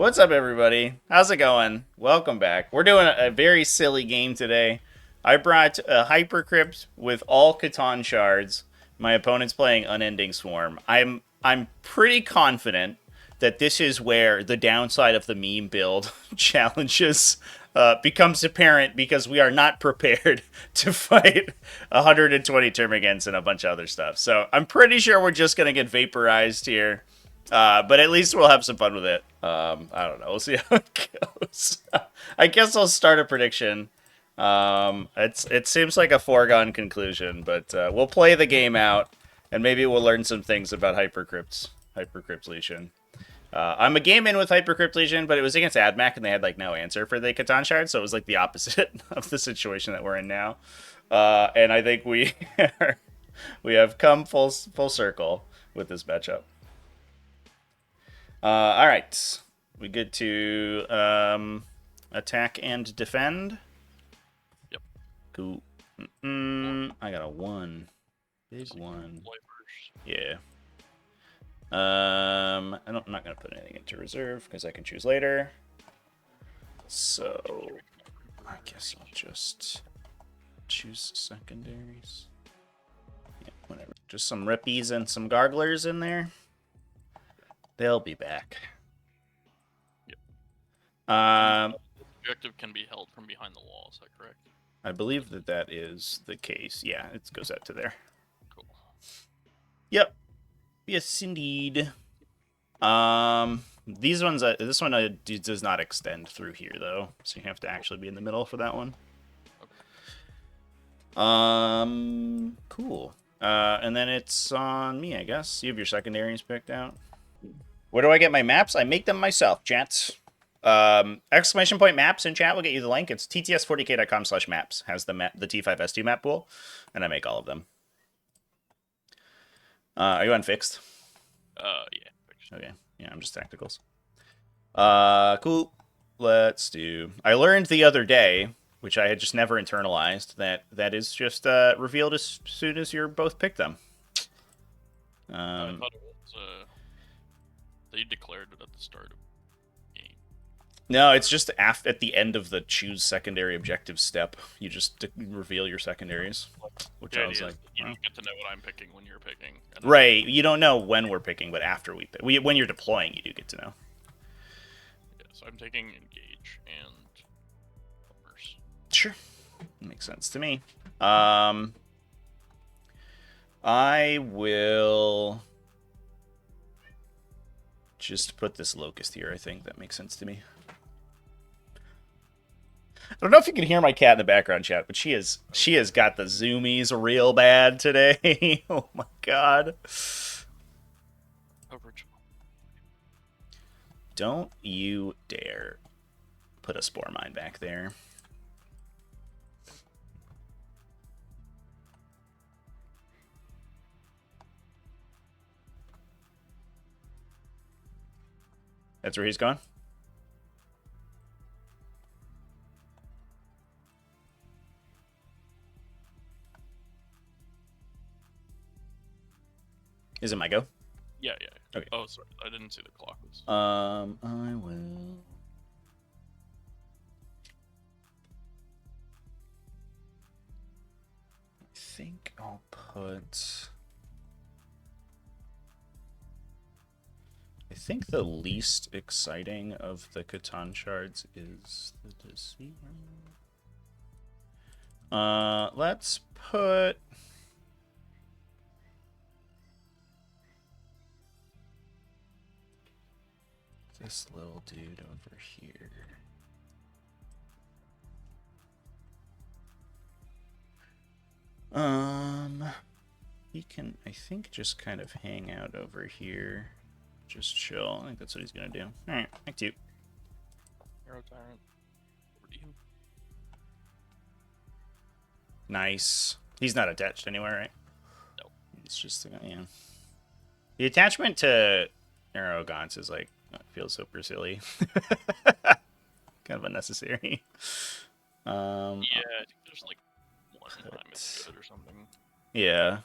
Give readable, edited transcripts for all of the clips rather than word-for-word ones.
What's up, everybody? How's it going? Welcome back. We're doing a very silly game today. I brought a Hypercrypt with all Catan shards. My opponent's playing Unending Swarm. I'm pretty confident that this is where the downside of the meme build challenges becomes apparent because we are not prepared to fight 120 Termagants and a bunch of other stuff. So I'm pretty sure we're just gonna get vaporized here. But at least we'll have some fun with it. I don't know. We'll see how it goes. I guess I'll start a prediction. It seems like a foregone conclusion, but we'll play the game out, and maybe we'll learn some things about Hypercrypt Legion. I'm a game in with Hypercrypt Legion, but it was against AdMac, and they had like no answer for the Catan shard, so it was like the opposite of the situation that we're in now. And I think we have come full circle with this matchup. All right, we good to attack and defend. Yep. Cool. I got a 1, big 1. Yeah. I'm not gonna put anything into reserve because I can choose later. So I guess I'll just choose secondaries. Yeah, whatever. Just some rippies and some garglers in there. They'll be back. Yep. The objective can be held from behind the wall, is that correct? I believe that is the case. Yeah, it goes out to there. Cool. Yep. Yes, indeed. These ones, this one does not extend through here though, so you have to actually be in the middle for that one. Okay. Cool. And then it's on me, I guess. You have your secondaries picked out. Where do I get my maps? I make them myself, chat. Exclamation point maps in chat will get you the link. It's tts40k.com/maps. Has the T5S2 map pool, and I make all of them. Are you unfixed? Yeah. Fixed. Okay. Yeah, I'm just tacticals. Cool. Let's do. I learned the other day, which I had just never internalized, that is just revealed as soon as you're both pick them. I thought it was they declared it at the start of the game. No, it's just at the end of the choose secondary objective step. You just reveal your secondaries, which I was like, you don't get to know what I'm picking when you're picking. Right, you don't know when we're picking, but after we pick. When you're deploying, you do get to know. Yeah, so I'm taking engage and bombers. Sure, makes sense to me. I will just put this locust here. I think that makes sense to me. I don't know if you can hear my cat in the background, chat, but she has got the zoomies real bad today. Oh my god. Don't you dare put a spore mine back there. That's where he's gone? Is it my go? Yeah. Okay. Oh, sorry. I didn't see the clock. I will... I think I'll put... I think the least exciting of the Catan shards is the Deceiver. Let's put... this little dude over here. He can, I think, just kind of hang out over here. Just chill. I think that's what he's gonna do. Alright, thank you. Hero Tyrant. Over to you. Nice. He's not attached anywhere, right? No. It's just, yeah. The attachment to Arrogance is like, it feels super silly. Kind of unnecessary. Yeah, I think there's like one time it's good or something. Yeah.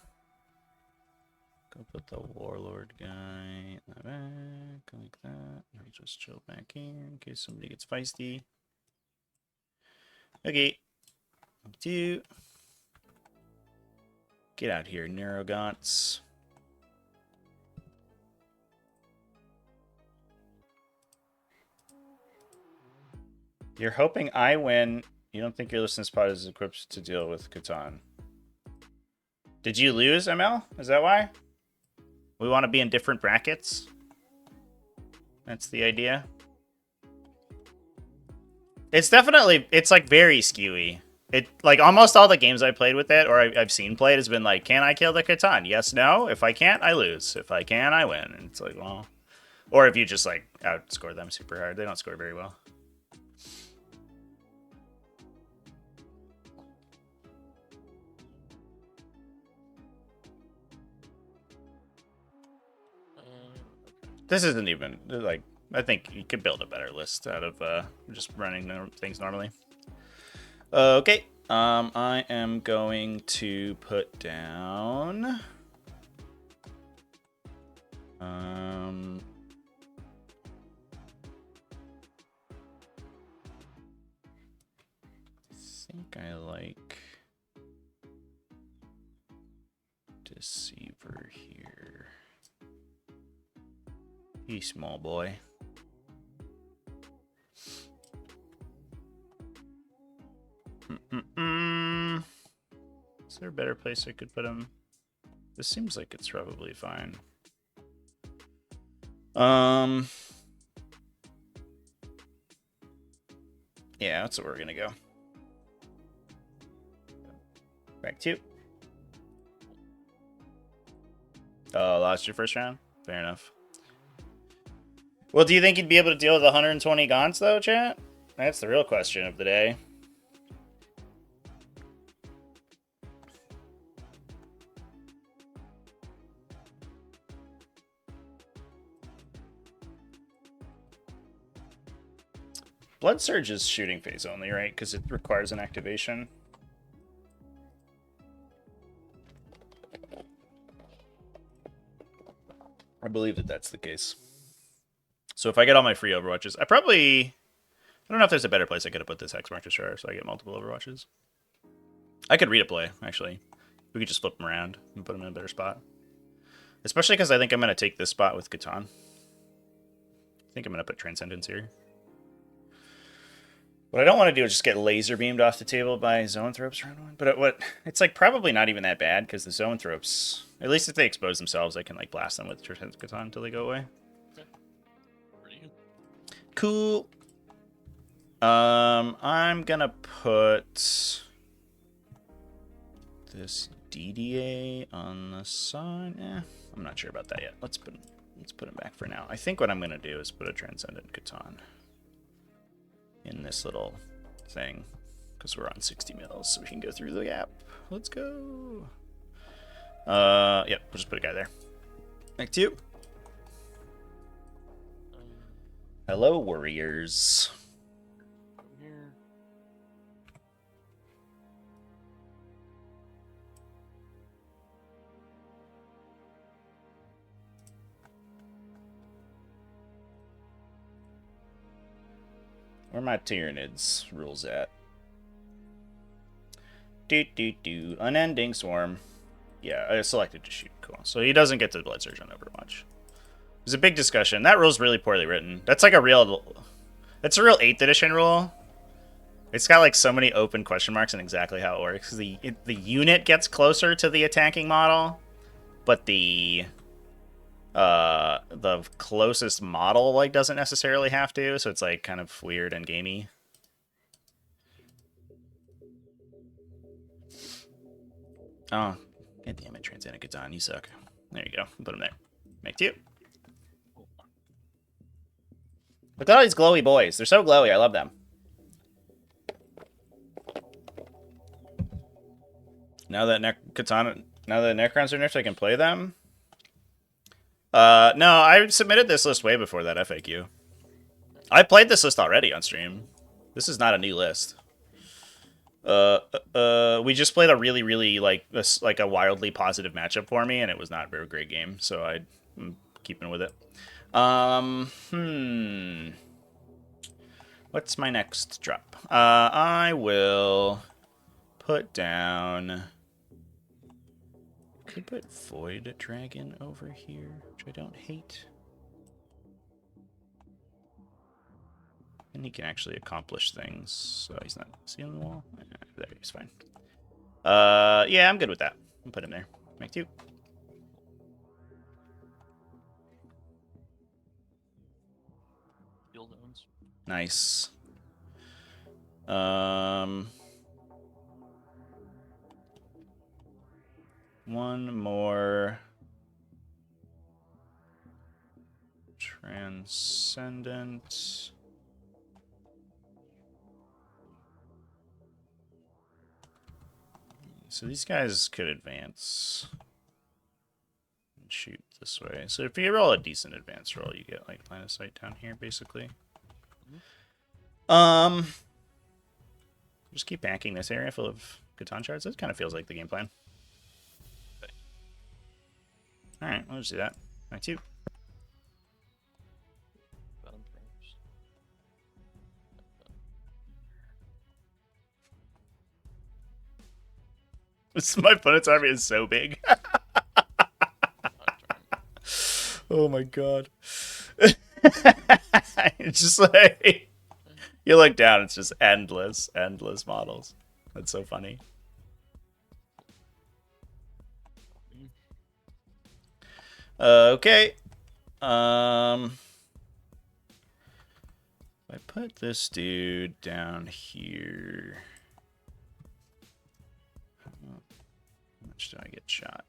Go put the warlord guy in the back, like that. I'll just chill back here in case somebody gets feisty. Okay. 2. Get out here, Neurogaunts. You're hoping I win. You don't think your listening spot is equipped to deal with Catan. Did you lose, ML? Is that why? We want to be in different brackets? That's the idea. It's definitely, it's like very skewy. It, like, almost all the games I played with it, or I've seen played, has been like, can I kill the Catan? Yes, no. If I can't, I lose. If I can, I win. And it's like, well... Or if you just, like, outscore them super hard. They don't score very well. This isn't even, like... I think you could build a better list out of just running things normally. Okay. I am going to put down... I think I like Deceiver here. Hey, small boy. Is there a better place I could put him? This seems like it's probably fine. Yeah, that's where we're gonna go. Back 2. Oh, lost your first round? Fair enough. Well, do you think you'd be able to deal with 120 Gaunts, though, chat? That's the real question of the day. Blood Surge is shooting phase only, right? Because it requires an activation. I believe that that's the case. So if I get all my free Overwatches, I don't know if there's a better place I could have put this Hexmark Destroyer so I get multiple Overwatches. I could redeploy, actually. We could just flip them around and put them in a better spot. Especially because I think I'm going to take this spot with Catan. I think I'm going to put Transcendence here. What I don't want to do is just get laser beamed off the table by Zoanthropes round 1. But it's like probably not even that bad because the Zoanthropes, at least if they expose themselves, I can like blast them with Catan until they go away. Okay. Cool. I'm gonna put this DDA on the side. I'm not sure about that yet. Let's put him back for now. I think what I'm gonna do is put a Transcendent Catan in this little thing because we're on 60 mils, so we can go through the gap. Let's go. Yep, we'll just put a guy there. Back to you. Hello, warriors. Here. Where my Tyranids rules at? Unending Swarm. Yeah, I selected to shoot. Cool. So he doesn't get the Blood Surge on Overwatch. There's a big discussion. That rule's really poorly written. That's like a real... That's a real 8th edition rule. It's got like so many open question marks on exactly how it works. The unit gets closer to the attacking model, but the closest model like doesn't necessarily have to, so it's like kind of weird and gamey. Oh, god damn it, Transcendent Catan, you suck. There you go. Put him there. Make 2. Look at all these glowy boys. They're so glowy. I love them. Now that Necrons are nerfed, I can play them. No, I submitted this list way before that FAQ. I played this list already on stream. This is not a new list. We just played a really, really like a wildly positive matchup for me, and it was not a very great game. So I'm keeping with it. What's my next drop? I will put down. Could put Void Dragon over here, which I don't hate. And he can actually accomplish things, so he's not seeing the wall. There, he's fine. Yeah, I'm good with that. I'll put him there. Make two. Field owns. Nice. One more Transcendent. So these guys could advance and shoot this way. So if you roll a decent advance roll, you get like line of sight down here, basically. Just keep banking this area full of Catan shards. That kind of feels like the game plan. Okay. All right, we'll just do that. Back to you. Got him first. My opponent's army is so big. Oh my god. It's just like you look down, it's just endless models. That's so funny. Okay. I put this dude down here. How much do I get shot?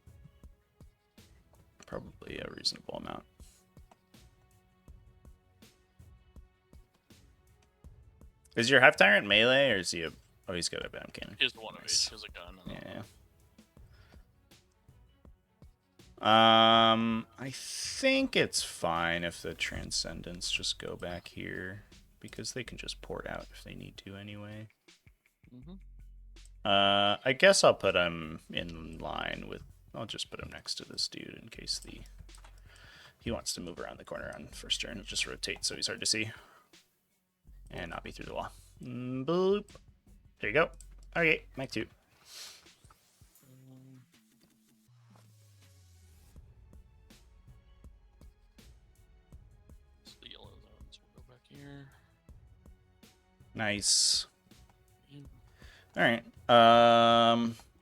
Probably a reasonable amount. Is your Hive Tyrant melee, or is he a... Oh, he's got a BAM cannon. He's the one of each. He has a gun. Yeah. I think it's fine if the Transcendents just go back here, because they can just port out if they need to anyway. I guess I'll put him in line with... I'll just put him next to this dude in case he wants to move around the corner on first turn. It'll just rotate so he's hard to see. And not be through the wall. Boop. There you go. Okay, Mech 2. So the yellow zones will go back here. Nice. Yeah. Alright.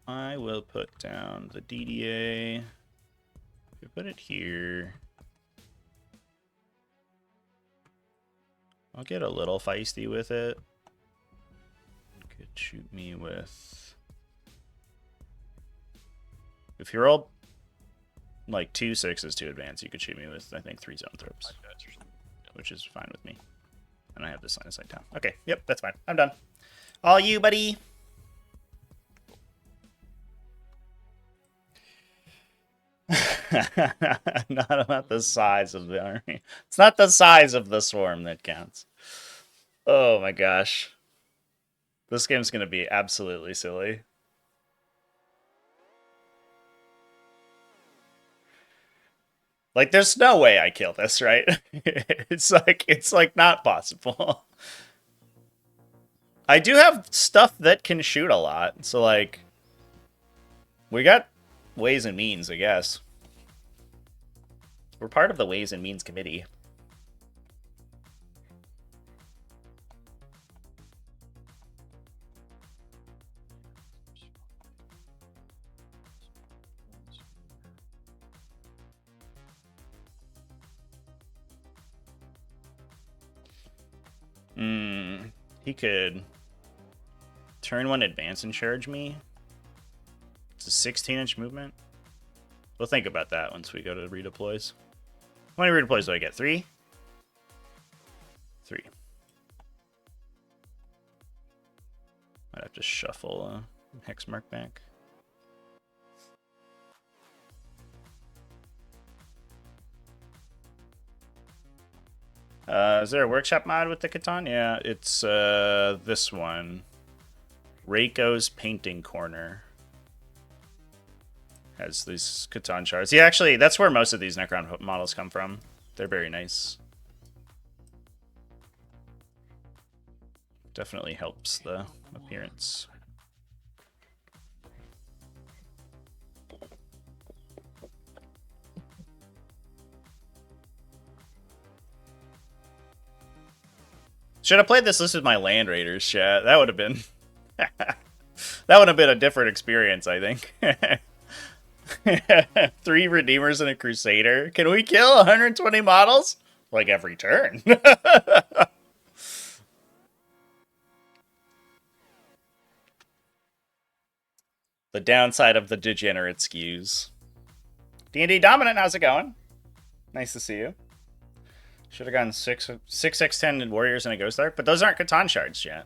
I will put down the DDA. If you put it here... I'll get a little feisty with it. Could shoot me with... If you roll like 2 6s to advance, you could shoot me with, I think, 3 zone throws. Which is fine with me. And I have this line of sight down. Okay, yep, that's fine. I'm done. All you, buddy. Not about the size of the army. It's not the size of the swarm that counts. Oh my gosh. This game's gonna be absolutely silly. Like, there's no way I kill this, right? It's like not possible. I do have stuff that can shoot a lot, so like we got ways and means, I guess. We're part of the Ways and Means Committee. He could turn 1 advance and charge me. It's a 16-inch movement. We'll think about that once we go to redeploys. How many redeploys do I get? 3? 3. Might have to shuffle a hex mark back. Is there a workshop mod with the Catan? Yeah, it's this one. Reiko's Painting Corner has these Catan shards. Yeah, actually, that's where most of these Necron models come from. They're very nice. Definitely helps the appearance. Should have played this list with my Land Raiders, chat. That would have been... that would have been a different experience, I think. 3 Redeemers and a Crusader. Can we kill 120 models? Like every turn. The downside of the degenerate skews. D&D Dominant, how's it going? Nice to see you. Should have gotten 6x10 Warriors and a Ghost Arc, but those aren't Catan shards yet.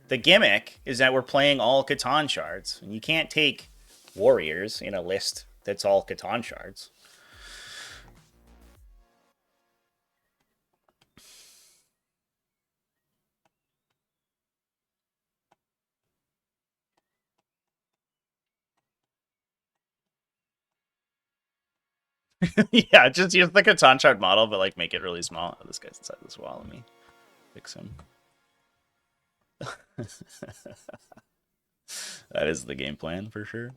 The gimmick is that we're playing all Catan shards, and you can't take Warriors in a list that's all Catan shards. Yeah, just use the Catan shard model, but like make it really small. Oh, this guy's inside this wall. Let me fix him. That is the game plan for sure.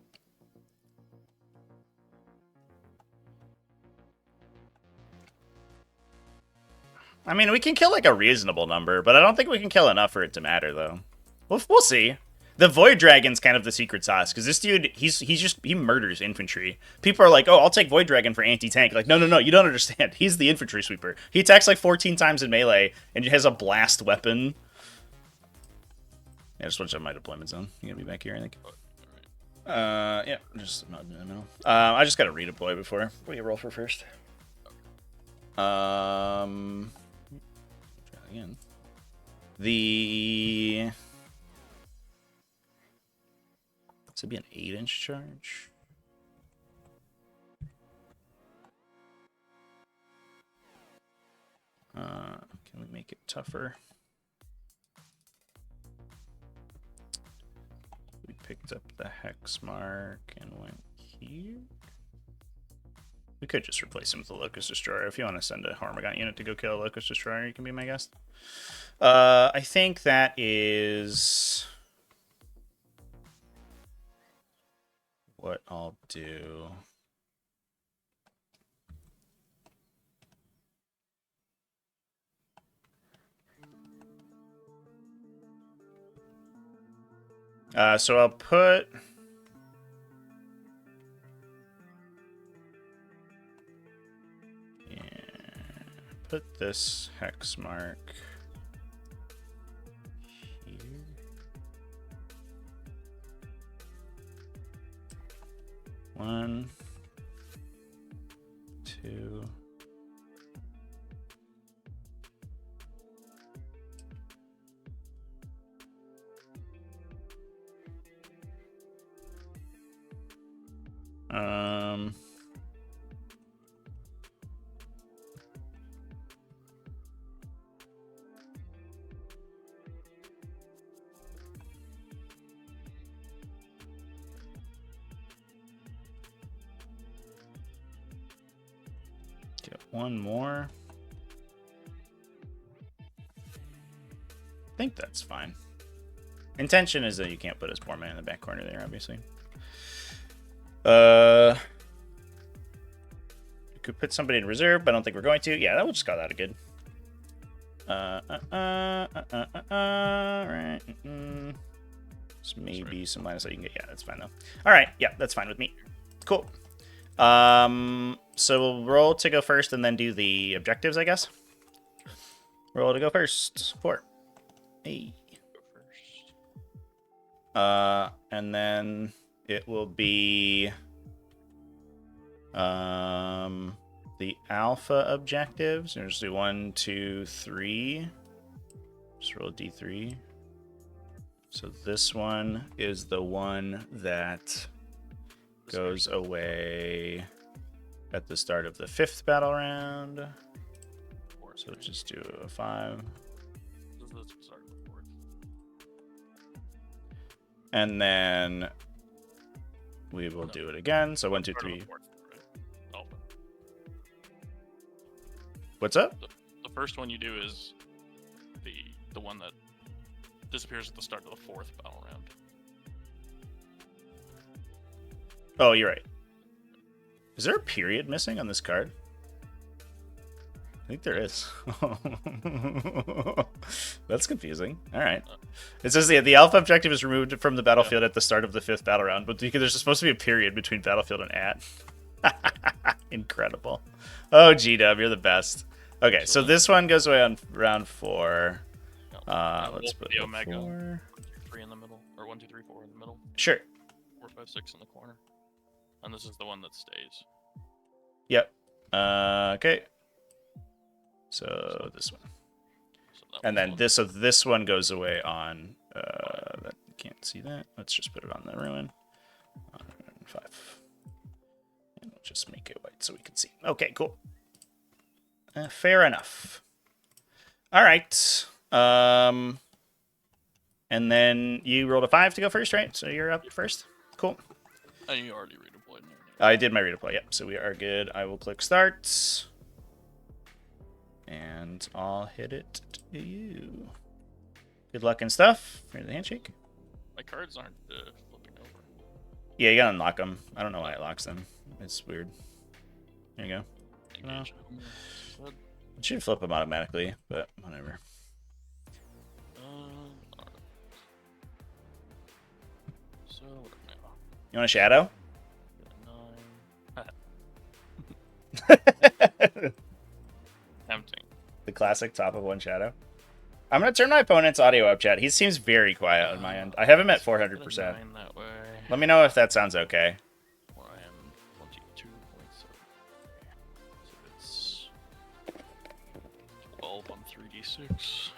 I mean, we can kill like a reasonable number, but I don't think we can kill enough for it to matter, though. We'll see. The Void Dragon's kind of the secret sauce, because this dude, he murders infantry. People are like, oh, I'll take Void Dragon for anti-tank. Like, no, you don't understand. He's the infantry sweeper. He attacks like 14 times in melee, and has a blast weapon. Yeah, just switch up my deployment zone. You gonna be back here, I think. Yeah, just not in the middle. I just gotta redeploy before. What do you roll for first? Try again. This would be an 8-inch charge. Can we make it tougher? We picked up the hex mark and went here. We could just replace him with a Locust Destroyer. If you want to send a Hormigaunt unit to go kill a Locust Destroyer, you can be my guest. I think that is what I'll do. So I'll put... Yeah, put this hex mark here. One, two. Get one more. I think that's fine. Intention is that you can't put his poor man in the back corner there, obviously. You could put somebody in reserve, but I don't think we're going to. Yeah, that would just call that a good. Right. Just maybe some minus that you can get. Yeah, that's fine though. All right. Yeah, that's fine with me. Cool. So we'll roll to go first and then do the objectives, I guess. Roll to go first. 4. Hey. And then it will be the alpha objectives. We'll just do 1, 2, 3. Just roll a D3. So this one is the one that goes away at the start of the 5th battle round. So just do a 5. And then we will do it again. So 1, 2, Start of 3. the fourth, right? Oh, What's up? the first one you do is the one that disappears at the start of the fourth battle round. Oh, you're right. Is there a period missing on this card? I think there is. That's confusing. All right. It says the alpha objective is removed from the battlefield at the start of the 5th battle round, but there's supposed to be a period between battlefield and at. Incredible. Oh, G-Dub, you're the best. Okay, so this one goes away on round 4. Let's put the Omega. 4. 1, 2, 3 in the middle, or 1, 2, 3, 4 in the middle. Sure. 4, 5, 6 in the corner. And this is the one that stays. Yep. Okay. So this one. So that And then one. this one goes away on can't see that. Let's just put it on the ruin. 5. And we'll just make it white so we can see. Okay, cool. Fair enough. All right. And then you rolled a 5 to go first, right? So you're up first. Cool. And you already redeployed. I did my redeploy. Yep. So we are good. I will click start. And I'll hit it to you. Good luck and stuff. Here's the handshake. My cards aren't flipping over. Yeah, you gotta unlock them. I don't know why it locks them. It's weird. There you go. Engage. It should flip them automatically, but whatever. Alright. So, what now? You want a shadow? 9. Tempting. The classic top of 1 shadow. I'm gonna turn my opponent's audio up, chat. He seems very quiet on my end. I have him at 400%. That way. Let me know if that sounds okay. Or I am 22.7. So it's 12 on 3d6.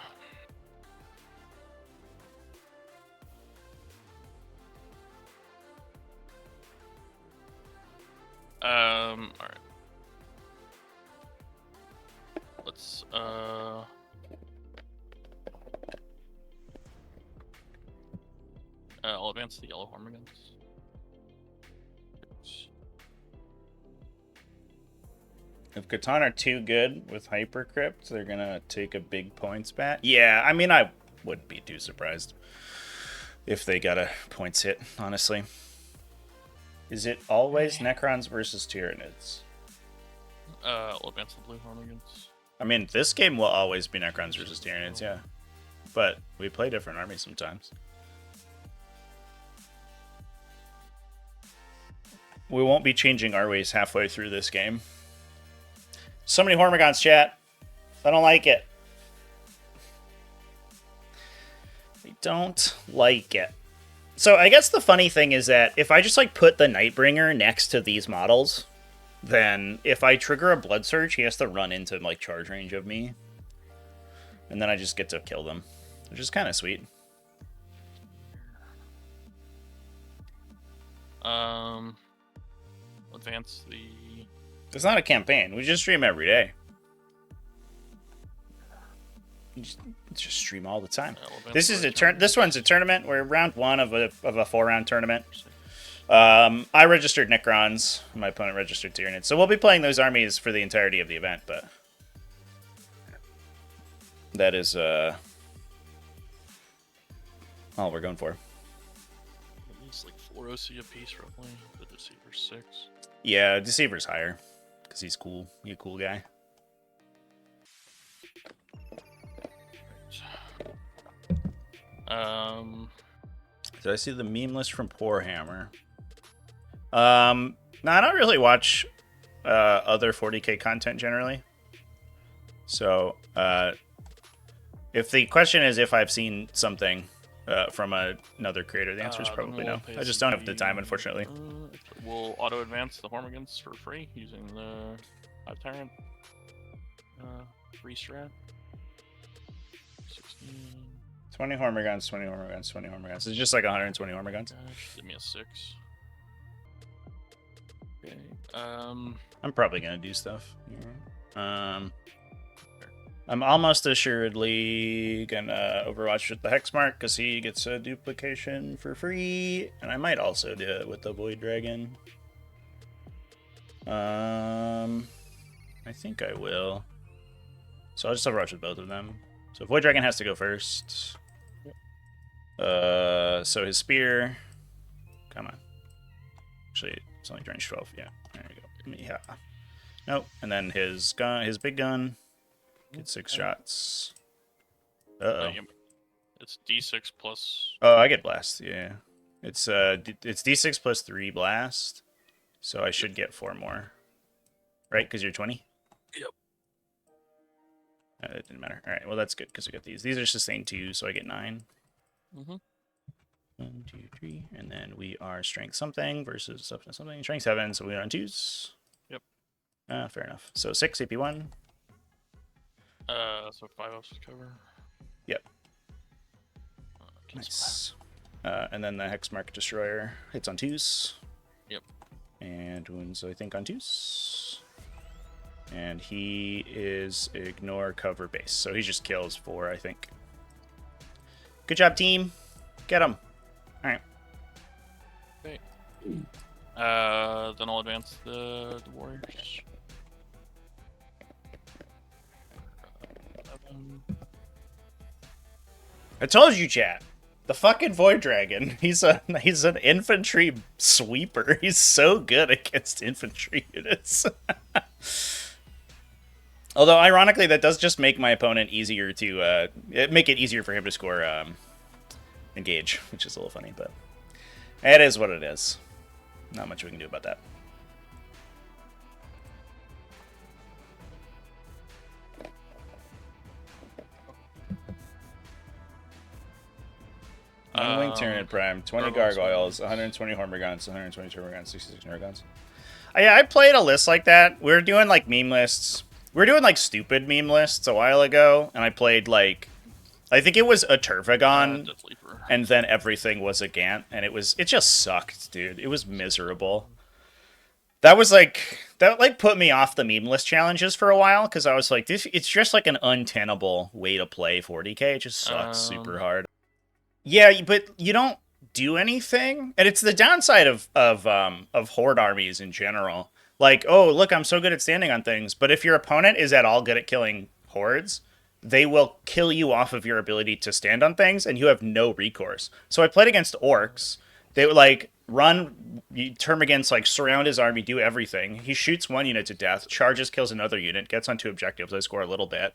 Alright. Let's, I'll advance the yellow hormigons. If Catan are too good with Hypercrypt, they're gonna take a big points bat. Yeah, I mean, I wouldn't be too surprised if they got a points hit, honestly. Is it always Necrons versus Tyranids? I'll advance the blue hormigons. I mean, this game will always be Necrons versus Tyranids, yeah. But we play different armies sometimes. We won't be changing our ways halfway through this game. So many Hormigons, chat. I don't like it. I don't like it. So I guess the funny thing is that if I just like put the Nightbringer next to these models, then if I trigger a Blood Surge, he has to run into like charge range of me. And then I just get to kill them, which is kind of sweet. Advance the... It's not a campaign. We just stream every day. You just stream all the time. This is This one's a tournament. We're round 1 of a 4-round tournament. I registered Necrons. My opponent registered Tyranids. So we'll be playing those armies for the entirety of the event, but that is all we're going for. At least like 4 OC a piece, roughly. The Deceiver's 6. Yeah, Deceiver's higher because he's cool. He's a cool guy. So I see the meme list from Warhammer. No, I don't really watch other 40k content generally. So if the question is if I've seen something from another creator, the answer is probably no. I just don't have the time, unfortunately. We'll auto advance the Hormigons for free using the 5 Tyrant 3 strat. 16. 20 Hormigons, 20 Hormigons, 20 Hormigons. It's just like 120 Hormigons. Give me a 6. Okay. I'm probably gonna do stuff here. I'm almost assuredly gonna Overwatch with the Hexmark because he gets a duplication for free, and I might also do it with the Void Dragon. I think I will. So I'll just Overwatch with both of them. So Void Dragon has to go first. So his spear. Come on. Actually, it's only range 12. Yeah, there you go. Yeah. Nope. And then his gun, his big gun, gets 6 shots. Uh-oh. It's D6 plus. Oh, I get blast. Yeah. It's D6 plus 3 blast. So I should get 4 more. Right? Because you're 20? Yep. It didn't matter. All right. Well, that's good because we got these. These are sustained 2, so I get 9. Mm-hmm. 1, 2, 3, and then we are strength something versus something. Strength 7, so we're on 2s. Yep. Fair enough. So 6 AP1. So 5 ups cover. Yep. Nice. And then the Hexmark Destroyer hits on 2s. Yep. And wounds, I think, on 2s. And he is ignore cover base, so he just kills 4, I think. Good job, team. Get him. All right. Okay. Then I'll advance the warriors. I told you, chat. The fucking Void Dragon. He's an infantry sweeper. He's so good against infantry units. Although, ironically, that does just make my opponent easier to make it easier for him to score engage, which is a little funny, but it is what it is. Not much we can do about that. One-wing Tyranid Prime, 20 Gargoyles, 120 Hormigons, 120 Turbogons, 66 Neurogons. Yeah, I played a list like that. We were doing, like, meme lists. We were doing, like, stupid meme lists a while ago, and I played, like, I think it was a Turvagon, and then everything was a Gant, and it just sucked, dude. It was miserable. That put me off the meme list challenges for a while, because I was like, it's just, like, an untenable way to play 40k. It just sucks super hard. Yeah, but you don't do anything, and it's the downside of horde armies in general. Like, oh, look, I'm so good at standing on things, but if your opponent is at all good at killing hordes, they will kill you off of your ability to stand on things, and you have no recourse. So I played against orcs. They would like run, Termagant's like surround his army, do everything. He shoots 1 unit to death, charges, kills another unit, gets on 2 objectives. I score a little bit.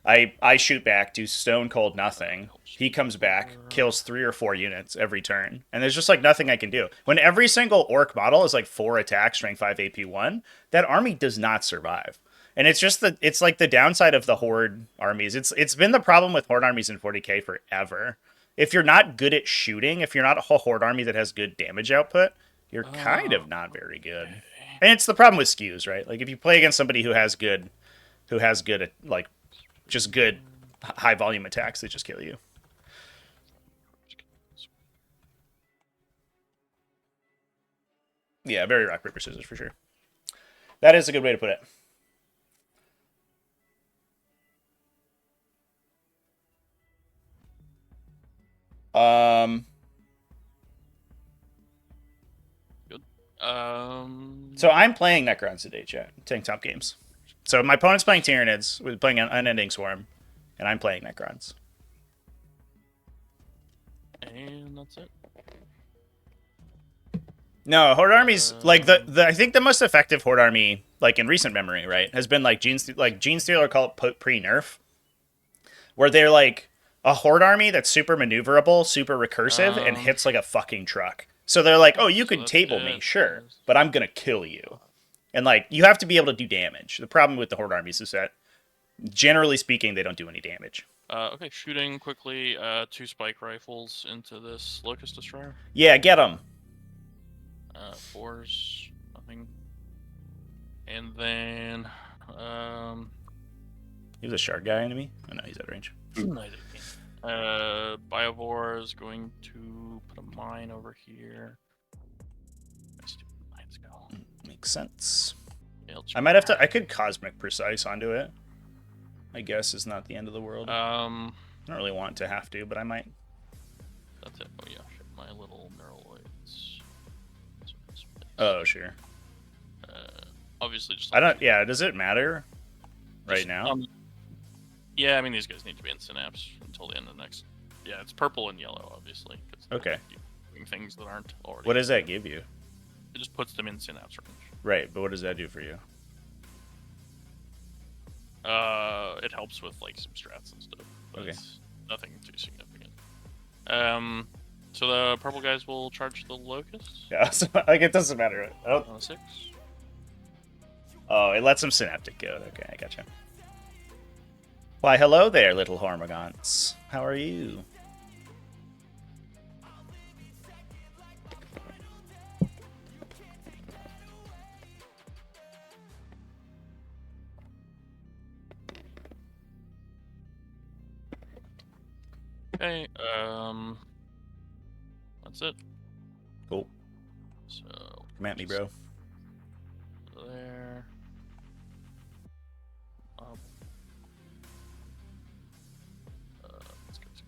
I shoot back, do stone cold nothing. He comes back, kills 3 or 4 units every turn. And there's just like nothing I can do. When every single orc model is like 4 attack, strength 5, AP1, that army does not survive. And it's just it's like the downside of the horde armies. It's been the problem with horde armies in 40k forever. If you're not good at shooting, if you're not a horde army that has good damage output, you're kind of not very good. And it's the problem with skews, right? Like if you play against somebody who has good like just good high volume attacks, they just kill you. Yeah, very rock paper scissors for sure. That is a good way to put it. Good. So I'm playing Necrons today, chat. Taking top games. So my opponent's playing Tyranids, we're playing an Unending Swarm, and I'm playing Necrons. And that's it. No, Horde armies like the I think the most effective Horde army, like in recent memory, right, has been like Genestealer call it pre-nerf, where they're like a Horde army that's super maneuverable, super recursive, and hits like a fucking truck. So they're like, oh, you can table me, sure, but I'm gonna kill you. And, like, you have to be able to do damage. The problem with the Horde armies is that, generally speaking, they don't do any damage. Okay, shooting quickly 2 spike rifles into this Locust Destroyer. Yeah, get them. 4s, nothing. And then... He was a shard guy enemy? Oh, no, he's out of range. Biovore is going to put a mine over here. Mines go. Makes sense. Yeah, I might have to... I could Cosmic Precise onto it. I guess, is not the end of the world. Um, I don't really want to have to, but I might. that's it. Oh yeah, shit. My little neuraloids. Oh, sure. Obviously, just. I don't. Yeah, does it matter right just, now? Yeah, I mean these guys need to be in Synapse until the end of the next. Yeah, it's purple and yellow, obviously. Okay. Doing things that aren't already. What does that give you? It just puts them in Synapse range. Right, but what does that do for you? It helps with like some strats and stuff, but Okay. it's nothing too significant. So the purple guys will charge the locust. Yeah, so, like it doesn't matter. Oh. On a 6. Oh, it lets them synaptic code. Okay, I gotcha. Why, hello there, little Hormigants. How are you? Okay, that's it. Cool. So Come at me, bro. there. Let's go to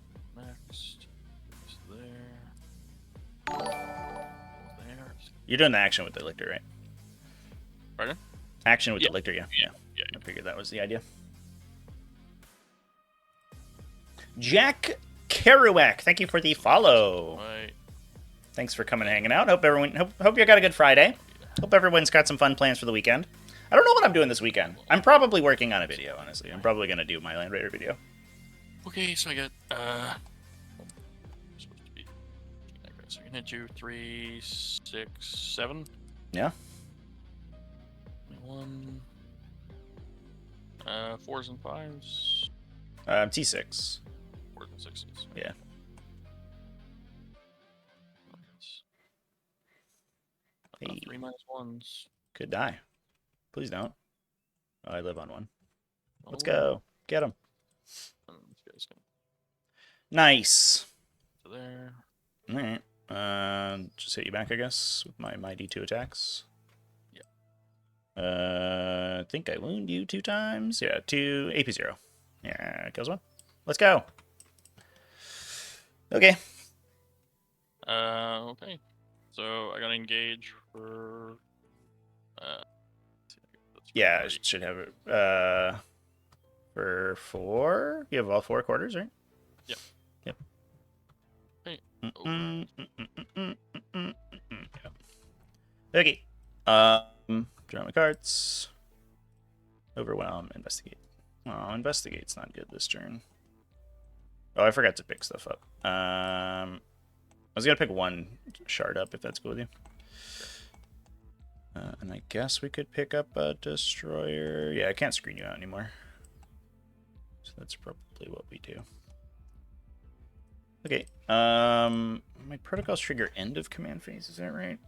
next. It's there. There. You're doing the action with the lictor, right? Pardon? Action with Yeah. the lictor, yeah. Yeah. I figured that was the idea. Jack Kerouac, thank you for the follow. Right. Thanks for coming and hanging out. Hope you got a good Friday. Hope everyone's got some fun plans for the weekend. I don't know what I'm doing this weekend. I'm probably working on a video, honestly. I'm probably gonna do my Land Raider video. Okay, so I got supposed to be. So I can hit you 3, 6, 7. Yeah. 1. 4s and 5s. T6. 4s and 6s. Yeah. Hey. 3 minus 1s. Could die. Please don't. Oh, I live on 1. Let's Oh. go. Get him. These guys can Nice. to there. All right. Just hit you back, I guess, with my mighty 2 attacks. Yeah. I think I wound you 2 times. Yeah, 2 AP0. Yeah, kills 1. Let's go. Okay. Okay. So I gotta engage for. Yeah, I should have it. For 4. You have all 4 quarters, right? Yep. Yep. Hey. Okay. Draw my cards. Overwhelm. Investigate. Oh, investigate's not good this turn. Oh, I forgot to pick stuff up. I was gonna pick 1 shard up if that's cool with you. And I guess we could pick up a destroyer. Yeah, I can't screen you out anymore. So that's probably what we do. Okay. My protocols trigger end of command phase. Is that right?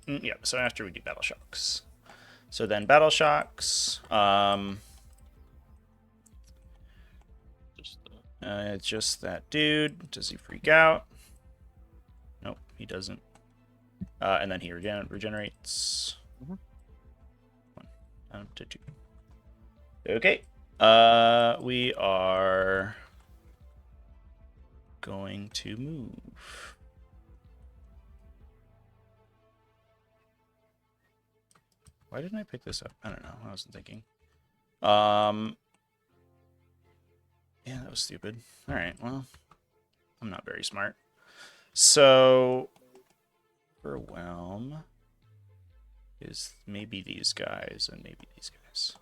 Yeah. So after we do battle shocks. So then battle shocks. It's just that dude. Does he freak out? Nope, he doesn't. And then he regenerates. 1 down to 2. Okay. We are going to move. Why didn't I pick this up? I don't know. I wasn't thinking. Yeah, that was stupid. All right, well, I'm not very smart. So, overwhelm is maybe these guys and maybe these guys.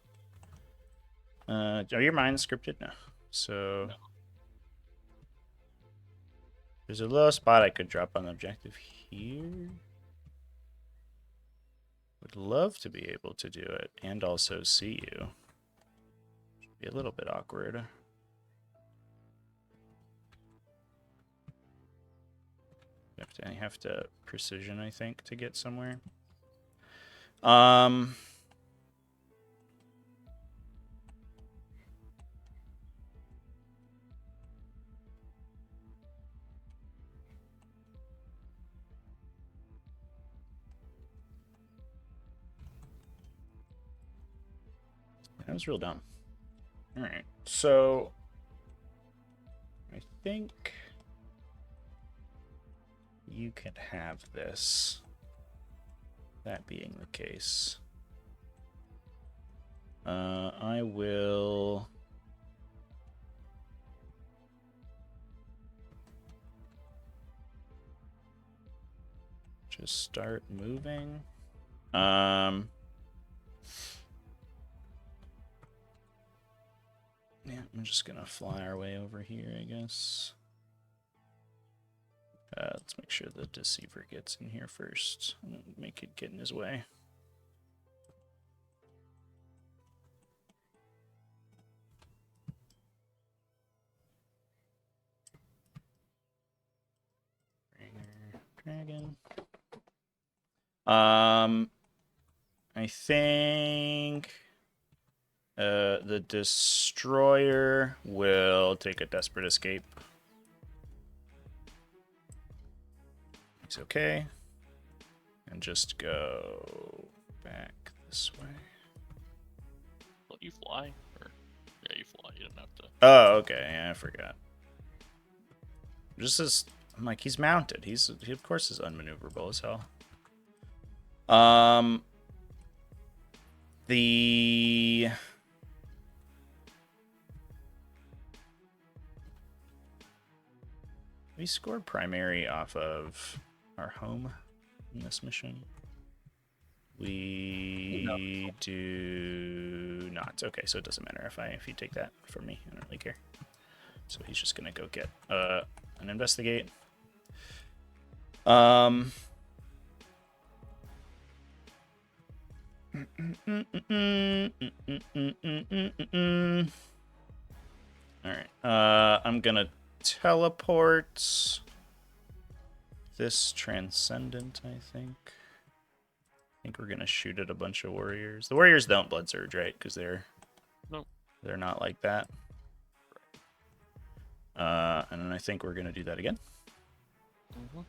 Are your minds scripted? No. So, no. There's a little spot I could drop on the objective here. Would love to be able to do it and also see you. Be a little bit awkward. I have to precision, I think, to get somewhere. That was real dumb. Alright, so I think you can have this. That being the case. I will... just start moving. Yeah, I'm just gonna fly our way over here, I guess. Let's make sure the Deceiver gets in here first. Make it get in his way. Dragon. I think the Destroyer will take a Desperate Escape. It's okay. And just go back this way. Let you fly? Or... yeah, you fly. You don't have to. Oh, okay. Yeah, I forgot. Just as I'm like, he's mounted. He of course is unmaneuverable as hell. We scored primary off of our home in this mission. We do not. Okay, so it doesn't matter if you take that from me. I don't really care. So he's just gonna go get an investigate. All right. I'm gonna teleport this Transcendent, I think. I think we're gonna shoot at a bunch of warriors. The warriors don't blood surge, right? Because they're not like that. And then I think we're gonna do that again. Mm-hmm.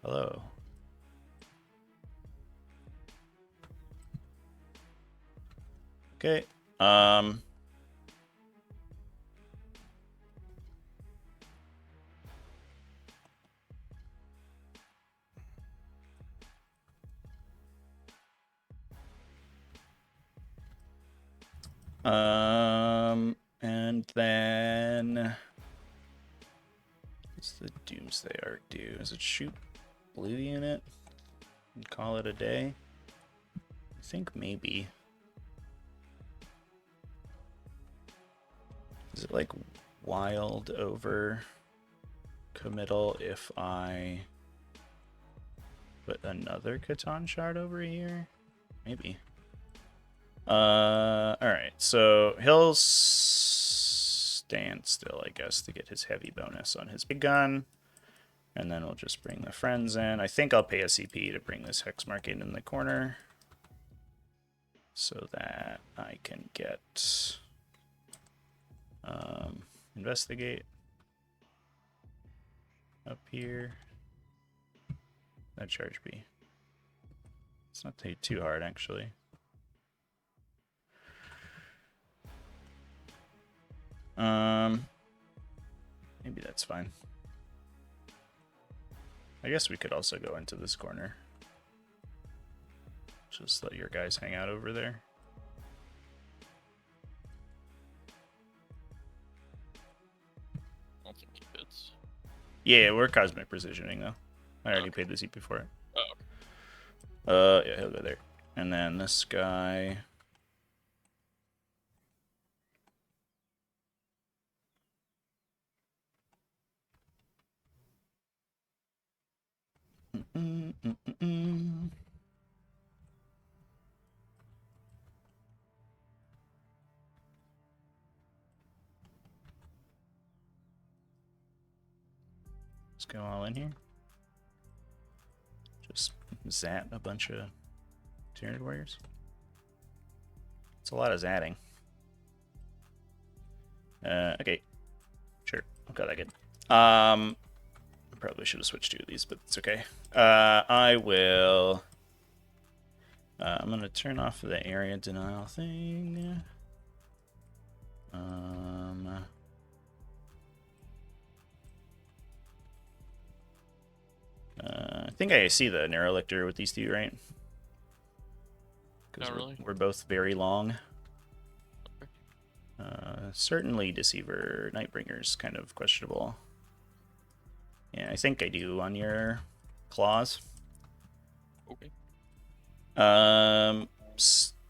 Hello. Okay. And then what's the Doomsday Arc do? Does it shoot blue unit and call it a day? I think maybe. Is it like wild over committal if I put another Catan shard over here? Maybe. Alright, so he'll stand still, I guess, to get his heavy bonus on his big gun. And then we'll just bring the friends in. I think I'll pay a CP to bring this hex mark in the corner. So that I can get investigate up here. That charge be. It's not too hard, actually. Maybe that's fine. I guess we could also go into this corner. Just let your guys hang out over there. I don't think he fits. Yeah, we're cosmic precisioning though. I already paid the CP for it. Oh, okay. Yeah, he'll go there. And then this guy. Let's go all in here. Just zat a bunch of Tyranid warriors. It's a lot of zatting. Okay. Sure. I'll call that good. Probably should have switched two of these, but it's okay. I will... I'm going to turn off the area denial thing. I think I see the Neurolictor with these two, right? Because Not really. we're both very long. Okay. Certainly Deceiver, Nightbringer's kind of questionable. Yeah, I think I do on your claws. Okay.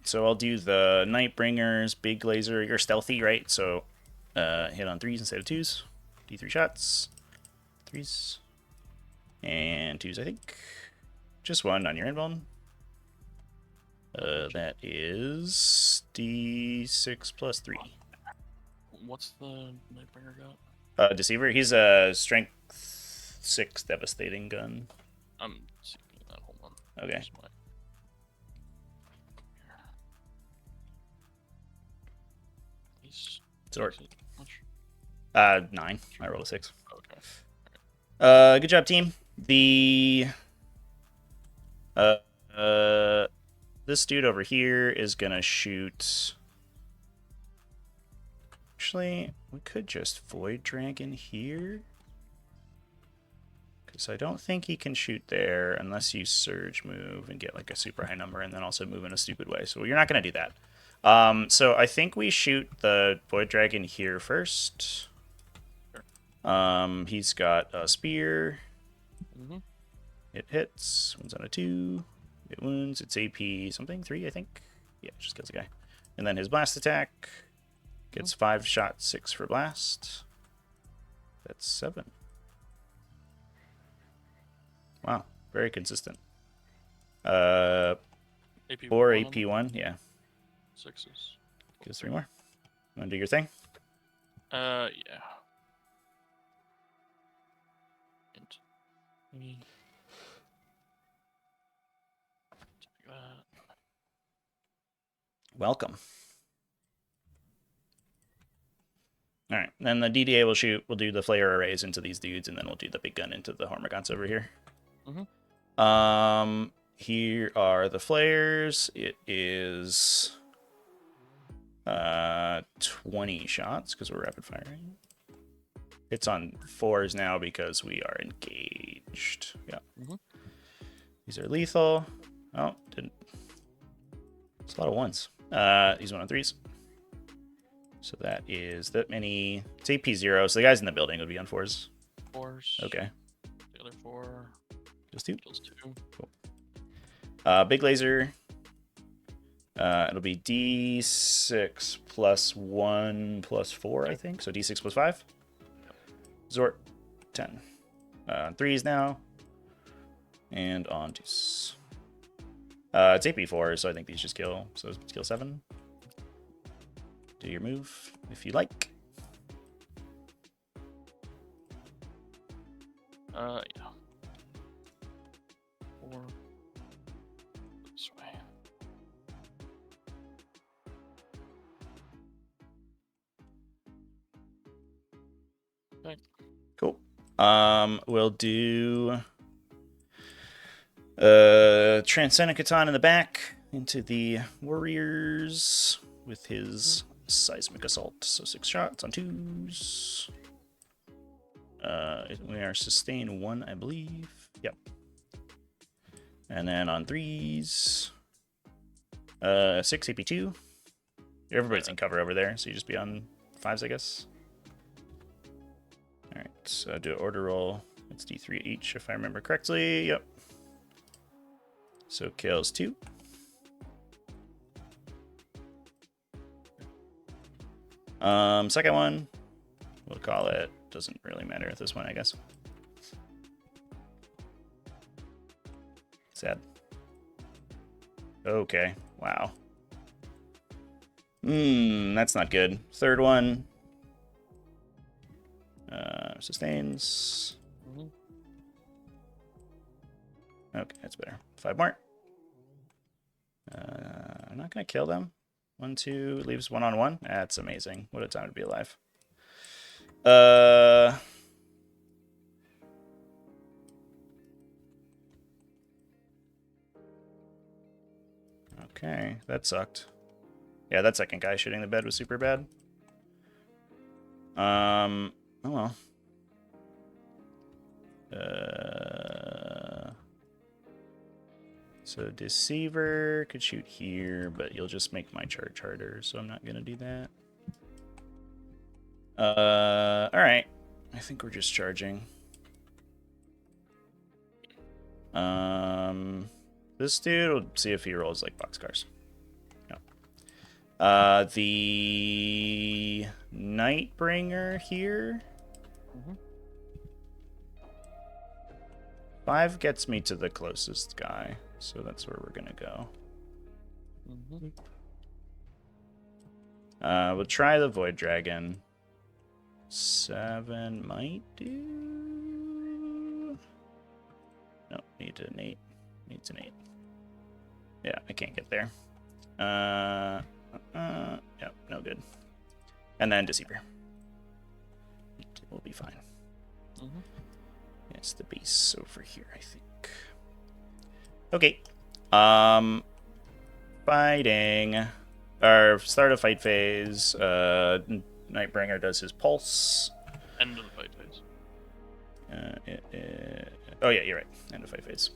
So I'll do the Nightbringer's big laser. You're stealthy, right? So hit on 3s instead of 2s. D3 shots. 3s. And 2s, I think. Just 1 on your invuln. That is D6 plus 3. What's the Nightbringer got? Deceiver, he's a strength 6 devastating gun. I'm seeing that. Hold on. Okay. Sword. 9. I rolled a 6. Okay. Good job, team. The this dude over here is gonna shoot. Actually, we could just Void Dragon here. Because I don't think he can shoot there unless you surge move and get like a super high number and then also move in a stupid way. So you're not going to do that. So I think we shoot the Void Dragon here first. He's got a spear. It hits. One's on a 2. It wounds. It's AP something. 3, I think. Yeah, just kills a guy. And then his blast attack. Gets 5 shots, 6 for blast. That's 7. Wow, very consistent. 4 AP1, yeah. 6s. Gives 3 more. Want to do your thing? Yeah. Int. Take that. Welcome. All right, then the DDA will shoot. We'll do the flare arrays into these dudes, and then we'll do the big gun into the Hormagaunts over here. Here are the flares. It is 20 shots because we're rapid firing. It's on 4s now because we are engaged. Yeah. These are lethal. Oh, didn't. It's a lot of 1s. These 1 on 3s. So that is that many. It's AP0, so the guys in the building would be on 4s. 4s. Okay. The other 4. Just 2. Kills 2. Cool. Big laser. It'll be D6 plus 1 plus 4, I think. So D6 plus 5. Zort, 10. 3s now. And on 2s. It's AP4, so I think these just kill. So kill 7. Do your move if you like. Yeah. 4. This way. Okay. Cool. We'll do Transcendent Catan in the back into the warriors with his seismic assault. So 6 shots on 2s. We are sustain 1, I believe. Yep. And then on 3s, 6 AP2. Everybody's in cover over there, so you just be on 5s, I guess. All right, so do an order roll. It's D3 each, if I remember correctly. Yep. So kills 2. Second one, we'll call it. Doesn't really matter at this one, I guess. Sad. Okay. Wow. That's not good. Third one. Sustains. Okay, that's better. 5 more. I'm not gonna kill them. 1, 2, leaves 1 on 1. That's amazing. What a time to be alive. Okay, that sucked. Yeah, that second guy shooting the bed was super bad. Oh well. So Deceiver could shoot here, but you'll just make my charge harder, so I'm not gonna do that. Alright. I think we're just charging. This dude, we'll see if he rolls like boxcars. No. The Nightbringer here. 5 gets me to the closest guy, so that's where we're gonna go. We'll try the Void Dragon. 7 might do. No, need an 8. Needs an 8. Yeah, I can't get there. Yep, no good. And then Deceiver. We'll be fine. It's the base over here, I think. Okay. Fighting. Our start of fight phase. Nightbringer does his pulse. End of the fight phase. Oh yeah, you're right. End of fight phase.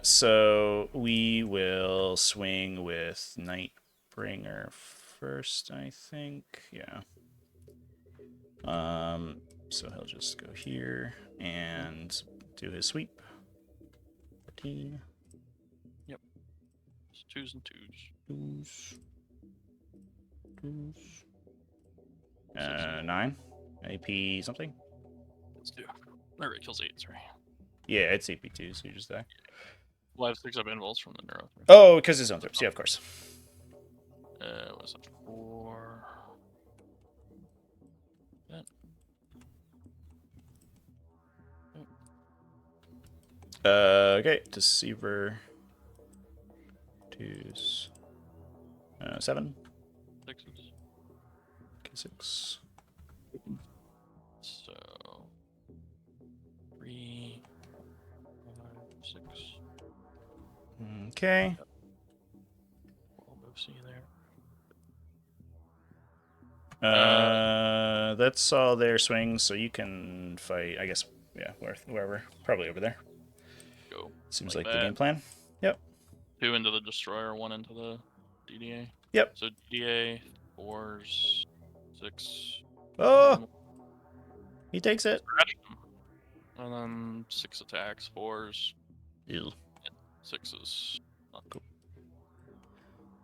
So we will swing with Nightbringer first, I think. Yeah. So he'll just go here and do his sweep. 14. Yep. It's 2s and 2s. 2s. 9. AP something. Let's do. Alright, kills 8, sorry. Yeah, it's AP2, so you just die. Well, I have 6 up involves from the neuro. Oh, because his own throws. Yeah, of course. What's that? 4. That. Okay, Deceiver. 2s. 7. 6s. Okay, 6. So 3, 5, 6. Okay. We'll go see there. That's all their swings, so you can fight, I guess, yeah, wherever. Probably over there. Go. Seems like the game plan. Yep. 2 into the Destroyer, 1 into the DDA. Yep. So DDA, 4s, 6. Oh! He takes it. And then 6 attacks, 4s. Ew. 6s. Cool.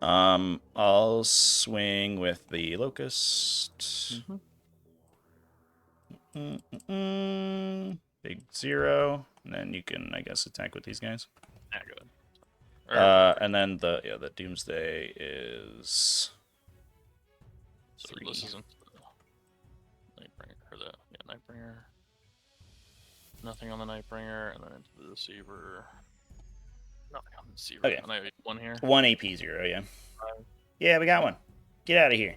I'll swing with the Locust. Big 0. And then you can, I guess, attack with these guys. Yeah, good. And then the Doomsday is. So 3. this isn't the Nightbringer, or the Nightbringer. Nothing on the Nightbringer, and then into the Deceiver. Nothing on the Deceiver. Okay. And I have 1 here. 1 AP 0, yeah. Yeah, we got one. Get out of here.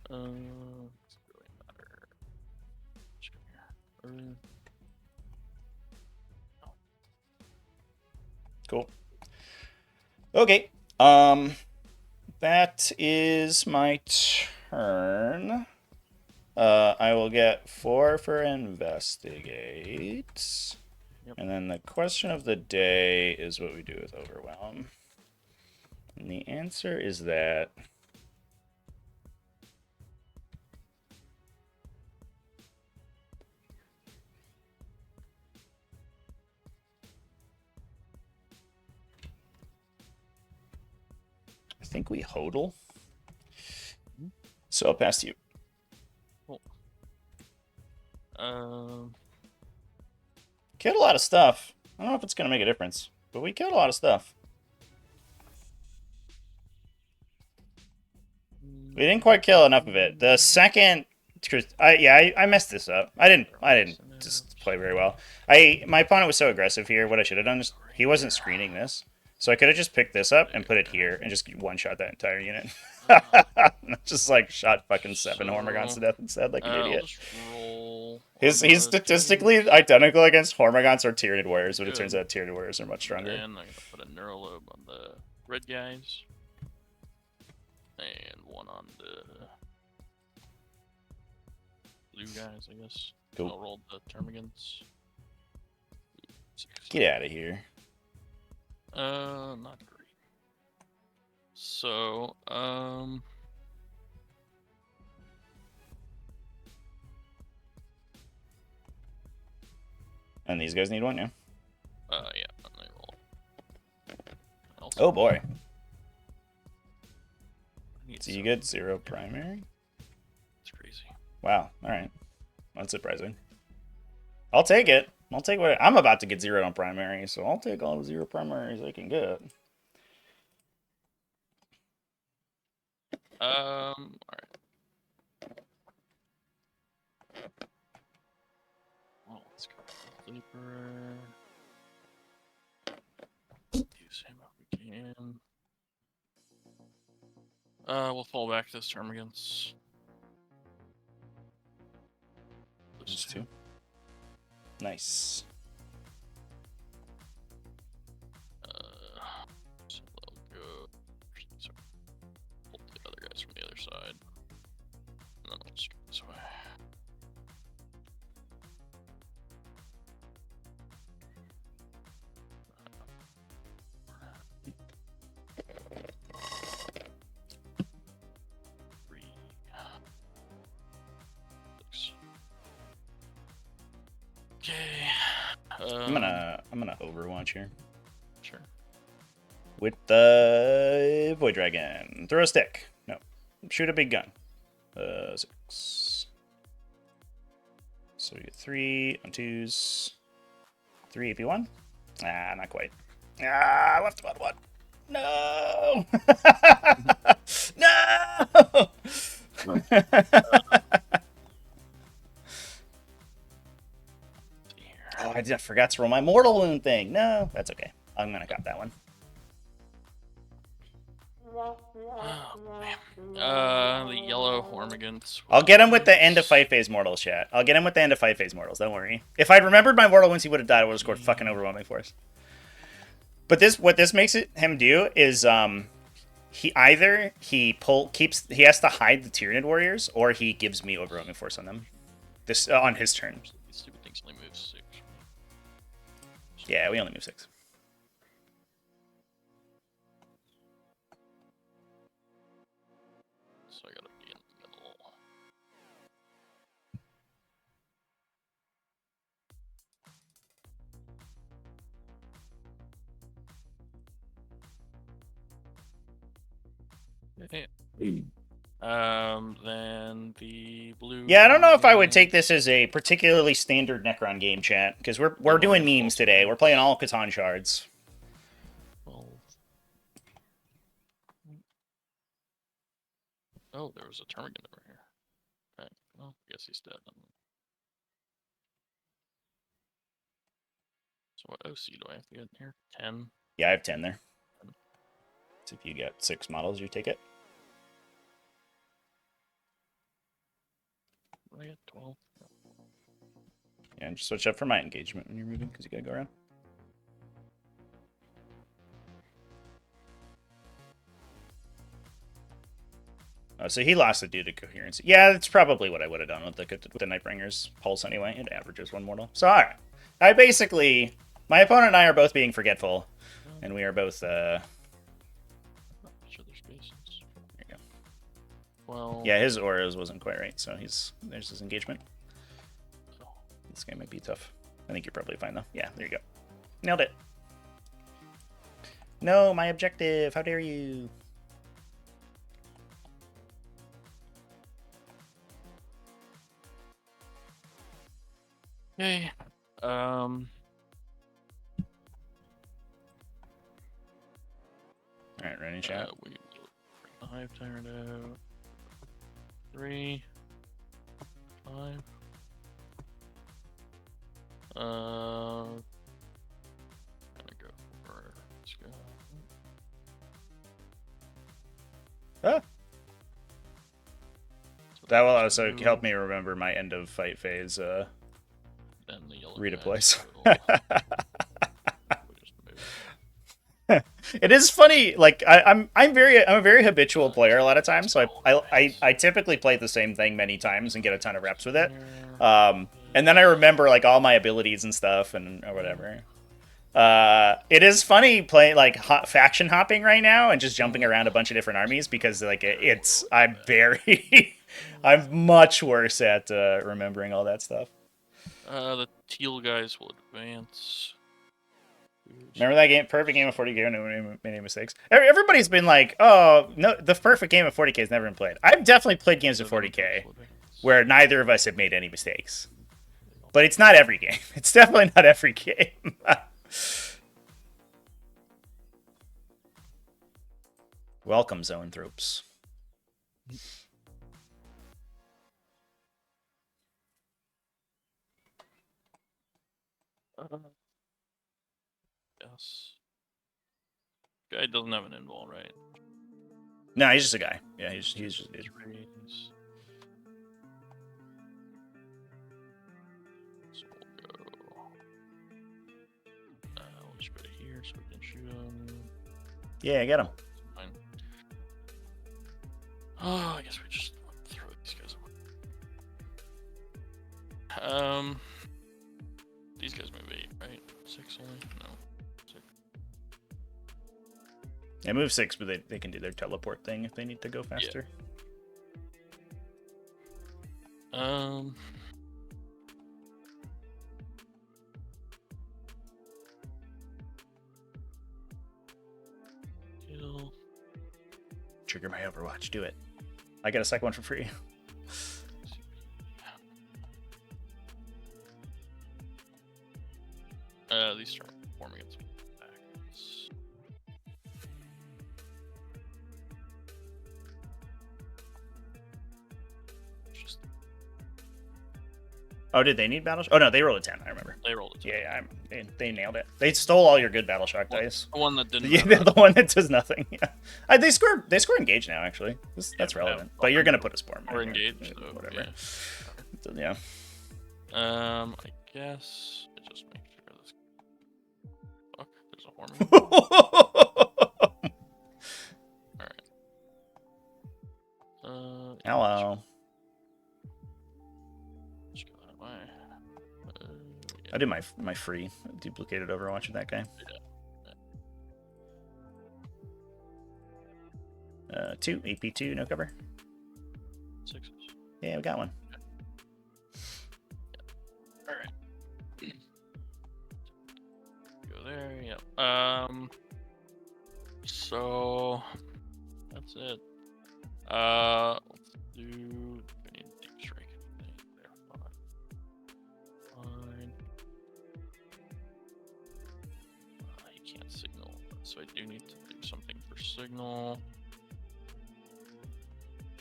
Does it really matter? Let's go here. Cool. Okay. That is my turn. I will get 4 for investigate. Yep. And then the question of the day is what we do with overwhelm. And the answer is that I think we hodl. So I'll pass to you. Cool. Killed a lot of stuff. I don't know if it's going to make a difference, but we killed a lot of stuff. We didn't quite kill enough of it. The second, I messed this up. I didn't just play very well. My opponent was so aggressive here. What I should have done is he wasn't screening this, so I could have just picked this up and put it here and just one shot that entire unit. Just like shot fucking 7 Hormagaunts to death instead, like an idiot. He's statistically identical against Hormagaunts or Tyranid Warriors, but it turns out Tyranid Warriors are much stronger. And I'm gonna put a Neurolobe on the red guys. And 1 on the blue guys, I guess. Cool. I'll roll the termagants. 6. Get out of here. Not great. So, And these guys need one, yeah. yeah, and I roll. Oh boy. I need So you some- get 0 primary? It's crazy. Wow, alright. That's surprising. I'll take it. I'll take what I'm about to get 0 on primary, so I'll take all the 0 primaries I can get. Alright. Well, let's go. Sleeper. Use him if we can. We'll fall back to this termagants. Just 2. Nice. So they'll go. So pull the other guys from the other side. And then I'll just go this way. Three. 6. Okay. I'm gonna Overwatch here. Sure. With the Void Dragon. Throw a stick. No. Shoot a big gun. 6. So we get 3 on 2s. 3 AP1. Ah, not quite. Ah, I left about 1. No! No! Oh, I forgot to roll my Mortal Wound thing. No, that's okay. I'm gonna cop that one. Oh, man. The yellow Hormigants. I'll get him with the end of fight phase mortals, chat. I'll get him with the end of fight phase mortals. Don't worry. If I'd remembered my Mortal Wounds, he would have died. I would have scored fucking overwhelming force. But what this makes him do is he has to hide the Tyranid warriors, or he gives me overwhelming force on them. This on his turn. These stupid things only move 6. Yeah, we only move 6. So I gotta be in the middle. Okay. Then the blue. Yeah, I don't know if I would take this as a particularly standard Necron game, chat, because we're doing memes today. We're playing all Catan shards. 12. Oh, there was a Termagant over here. Okay. Well, I guess he's dead. So what OC do I have to get in here? 10. Yeah, I have 10 there. So if you get 6 models, you take it. What do I get? 12. Yeah, and just switch up for my engagement when you're moving, because you gotta go around. Oh, so he lost it due to coherency. Yeah, that's probably what I would have done with the Nightbringer's Pulse anyway. It averages 1 mortal. So, alright. My opponent and I are both being forgetful. And we are both, Sure, there's bases. There you go. Well. Yeah, his auras wasn't quite right, so there's his engagement. This game might be tough. I think you're probably fine, though. Yeah, there you go. Nailed it. No, my objective. How dare you? Okay. Alright, running chat. We will bring the Hive Tyrant out. 3. 5. Gonna go for. Let's go. Ah. So That will that's also blue, help me remember my end of fight phase then the yellow redeploys. guys will just move. It is funny. Like I'm a very habitual player a lot of times. So I typically play the same thing many times and get a ton of reps with it. And then I remember like all my abilities and stuff and or whatever. It is funny playing like faction hopping right now and just jumping around a bunch of different armies because like I'm very I'm much worse at remembering all that stuff. The teal guys will advance. Remember that game, perfect game of 40K, no many mistakes. Everybody's been like, "Oh, no, the perfect game of 40K has never been played." I've definitely played games of 40K where neither of us have made any mistakes, but it's not every game. It's definitely not every game. Welcome, Zoanthropes. Yes. Guy doesn't have an invul, right? No, he's just a guy. Yeah, he's just. Trees. So we'll go. We'll just put it here so we can shoot him. Yeah, get him. Fine. Oh, I guess we just throw these guys away. These guys move 8, right? 6 only? No. 6. Yeah, move 6, but they can do their teleport thing if they need to go faster. Yeah. Kill. Trigger my Overwatch. Do it. I get a second one for free. These start forming against backwards. Just Oh, did they need battle? Oh no, they rolled a 10. I remember. they rolled it. Yeah, they nailed it. They stole all your good battle shock dice. The one that didn't. Yeah, the one that does nothing. Yeah, they score engage now. Actually, that's relevant. But you're gonna put a spore. Or engage, so, whatever. Yeah. Yeah. I guess I just make sure this. Fuck, there's a Horman. Alright. Hello. Just go that way. Yeah. I did my free duplicated Overwatch with that guy. Yeah. 2 AP2 no cover. 6s. Yeah, we got one. Alright. Go there, yep. So that's it. Let's do. We need deep strike. There, fine. He can't signal, so I do need to do something for signal.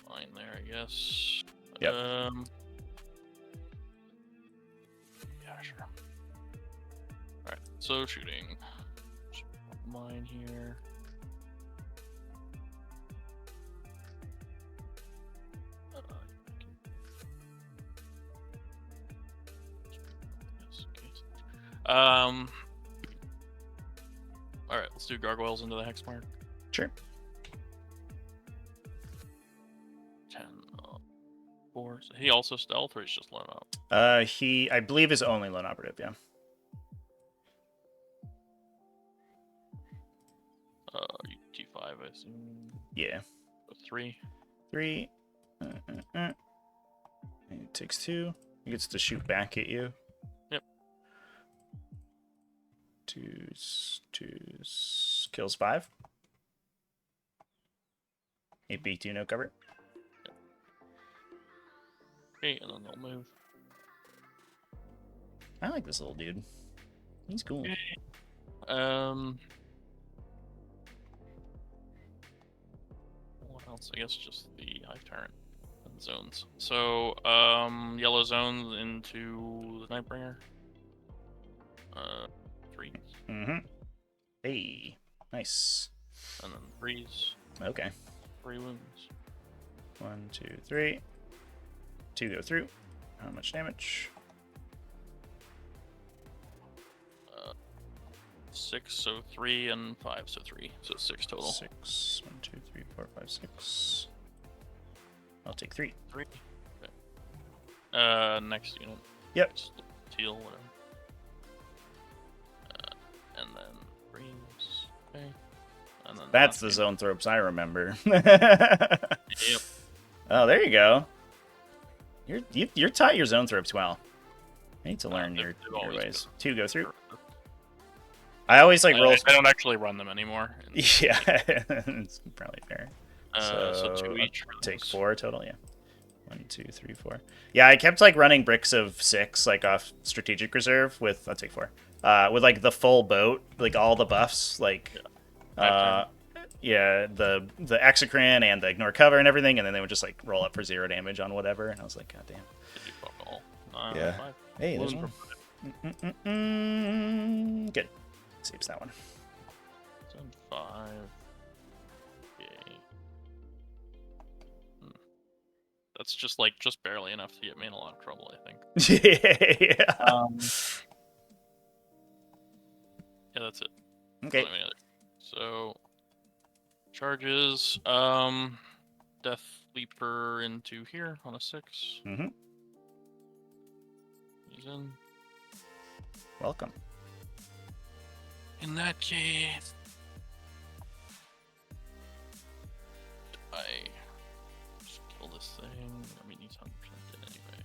Fine there, I guess. Yep. Yeah, sure. Alright, so shooting. Mine here. Alright, let's do gargoyles into the hex mark. Sure. 10, 4. So he also stealth, or he's just lone up? He, I believe, is only lone operative. Yeah. T5, I assume. Yeah. 3. 3. It takes 2. He gets to shoot back at you. Yep. 2 kills 5. 8B2 no cover. Yep. Okay, and then they'll move. I like this little dude. He's cool. What else? I guess just the high turret and zones. So, yellow zones into the Nightbringer. 3. Mm-hmm. Hey, nice. And then freeze. Okay. 3 wounds. 1, 2, 3. 2 go through. How much damage? 6, so 3, and 5, so 3, so 6 total. 6. 1, 2, 3, 4, 5, 6. I'll take 3. 3. Okay. Next unit. Yep. Teal, whatever. And then greens. Okay. And then That's the last Zoanthropes I remember. Yep. Oh, there you go. You're taught your Zoanthropes well. I need to learn they've your always ways. been- 2 go through. I always like roll. I don't actually run them anymore. Yeah, it's probably fair. So 2 I'll each. take 4 total. Yeah. 1, 2, 3, 4. Yeah, I kept like running bricks of 6 like off strategic reserve with. I'll take 4. With like the full boat, like all the buffs, like yeah, the exocrine and the ignore cover and everything, and then they would just like roll up for 0 damage on whatever, and I was like, god damn. Yeah. 5. Hey, there's one. Good. Saves that one. 5. Okay. That's just barely enough to get me in a lot of trouble, I think. Yeah. Yeah, that's it. Okay. So charges. Death Leaper into here on a 6. Mm-hmm. He's in. Welcome. In that case, I just kill this thing. I mean, he's 100% dead anyway.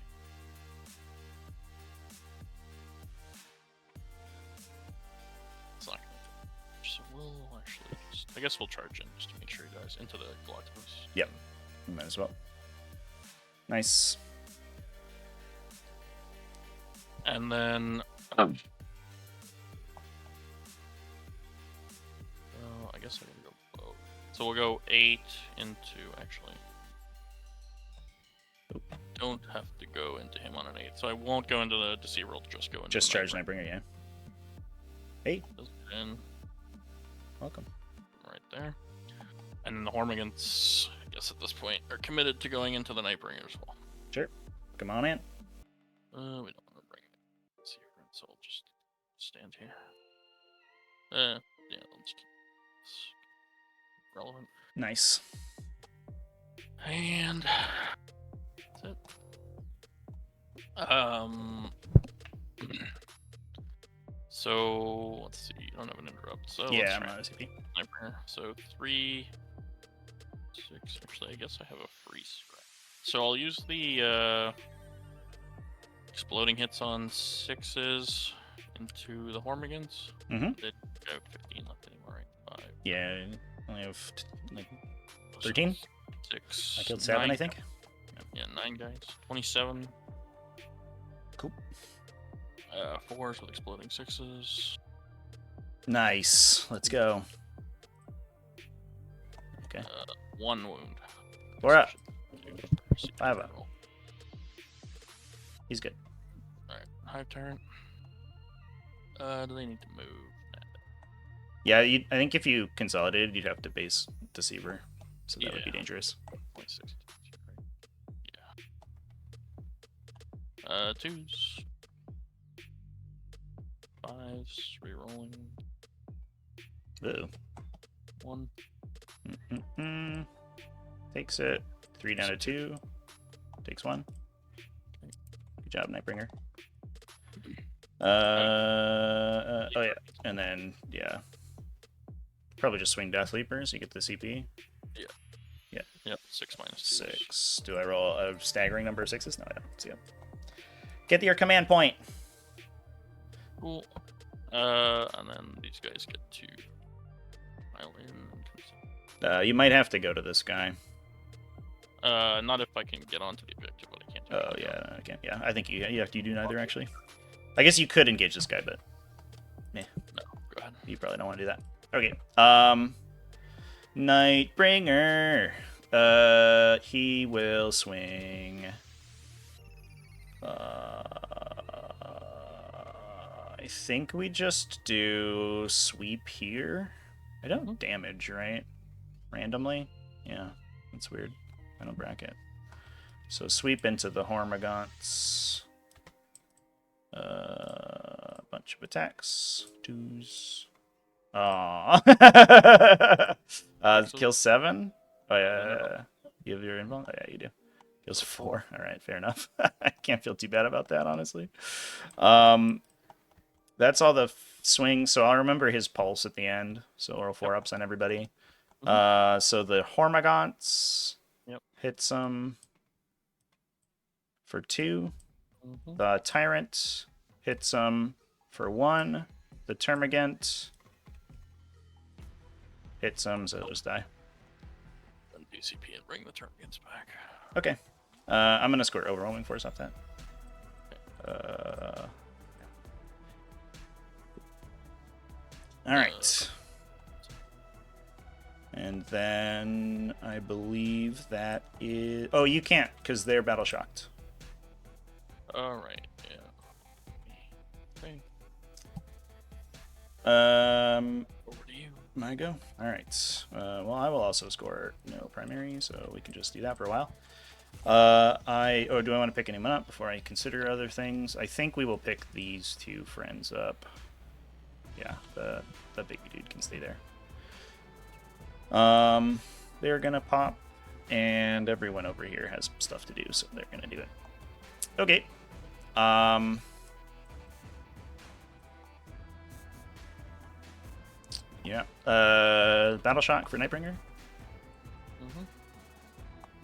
It's not gonna do. So we'll actually just, I guess we'll charge in just to make sure he dies into the Galacticus. Yep. Might as well. Nice. And then I guess I can go both. So we'll go 8 into, actually. Don't have to go into him on an 8. So I won't go into the Deceiver, I'll just go into Just the charge Nightbringer, yeah. Hey. In. Welcome. Right there. And then the Hormigants, I guess at this point, are committed to going into the Nightbringer as well. Sure. Come on in. We don't want to bring Deceiver in, so I'll just stand here. Yeah, let's keep this relevant. Nice. And that's it. So let's see. You don't have an interrupt, so Yeah, let's I'm try not OCP. Nightbringer. So 3, 6. Actually, I guess I have a free scrap. So I'll use the exploding hits on 6s into the Hormigans. Mm-hmm. Did I have 15 left anymore, right? 5. Yeah, I only have like 13. 6. I killed 7, 9, I think. Yeah, 9 guys. 27. Cool. 4s with exploding 6s. Nice. Let's go. Okay. 1 wound. 4 up. 5 5 up. He's good. Alright, Hive Tyrant. Do they need to move? Yeah, I think if you consolidated, you'd have to base Deceiver, so that would be dangerous. 0.6. Yeah. 2s. 5s. Rerolling. Ooh. 1. Takes it. 3 down to 2. Takes 1. Good job, Nightbringer. Oh yeah, and then yeah, probably just swing Death Leaper so you get the CP. Yeah. Yep. 6 minus 2. 6. Do I roll a staggering number of 6s? No, I don't. See it. Get your command point. Cool. And then these guys get to island. You might have to go to this guy. Not if I can get onto the objective, but I can't. Oh yeah, I can't. Yeah, I think you have to do neither actually. I guess you could engage this guy, but no, go ahead. You probably don't want to do that. Okay. Nightbringer. He will swing. I think we just do sweep here. I don't damage, right? Randomly? Yeah, that's weird. I don't bracket. So sweep into the Hormigants. Bunch of attacks. 2s. Aw. So, Kill 7? Oh, no. yeah. You have your invuln? Oh, yeah, you do. Kills 4. All right, fair enough. I can't feel too bad about that, honestly. That's all the swings, so I'll remember his pulse at the end. So roll 4-ups on everybody. So the Hormagaunts hits him for 2. The Tyrant hits him for 1. The Termagant hits him, so just die. Then DCP and bring the Termagants back. Okay. I'm going to score Overwhelming Force off that. All right. And then I believe that is... Oh, you can't, because they're battle shocked. Alright, yeah. Okay. Over to you. My go? Alright. Well, I will also score no primary, so we can just do that for a while. Do I want to pick anyone up before I consider other things? I think we will pick these 2 friends up. Yeah, the big dude can stay there. They're gonna pop, and everyone over here has stuff to do, so they're gonna do it. Okay. Yeah. Battle Shock for Nightbringer.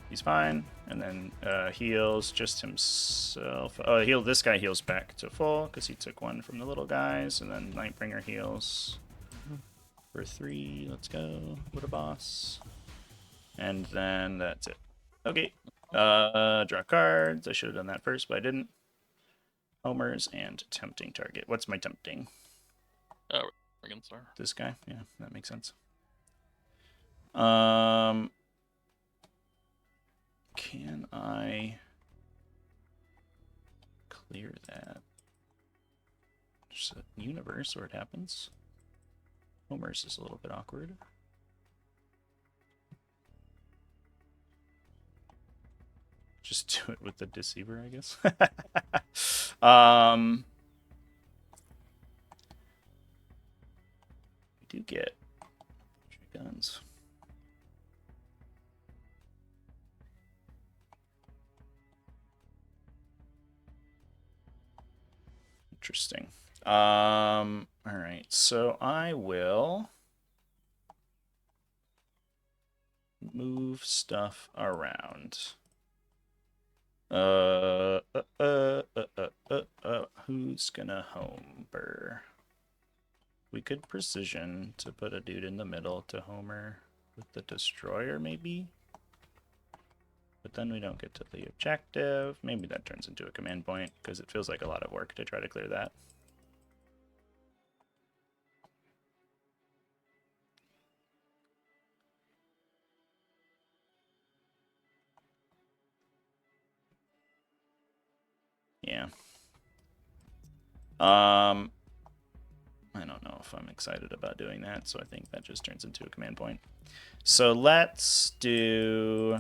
He's fine. And then heals just himself. Oh, this guy heals back to full because he took 1 from the little guys. And then Nightbringer heals for 3. Let's go. What a boss. And then that's it. Okay. Draw cards. I should have done that first, but I didn't. Homers and tempting target. What's my tempting? This guy? Yeah, that makes sense. Can I clear that? There's a universe where it happens. Homers is a little bit awkward. Just do it with the deceiver, I guess. We do get guns. Interesting. All right, so I will move stuff around. Who's gonna homer? We could precision to put a dude in the middle to homer with the destroyer, maybe. But then we don't get to the objective. Maybe that turns into a command point, because it feels like a lot of work to try to clear that. Yeah. I don't know if I'm excited about doing that, so I think that just turns into a command point. So let's do...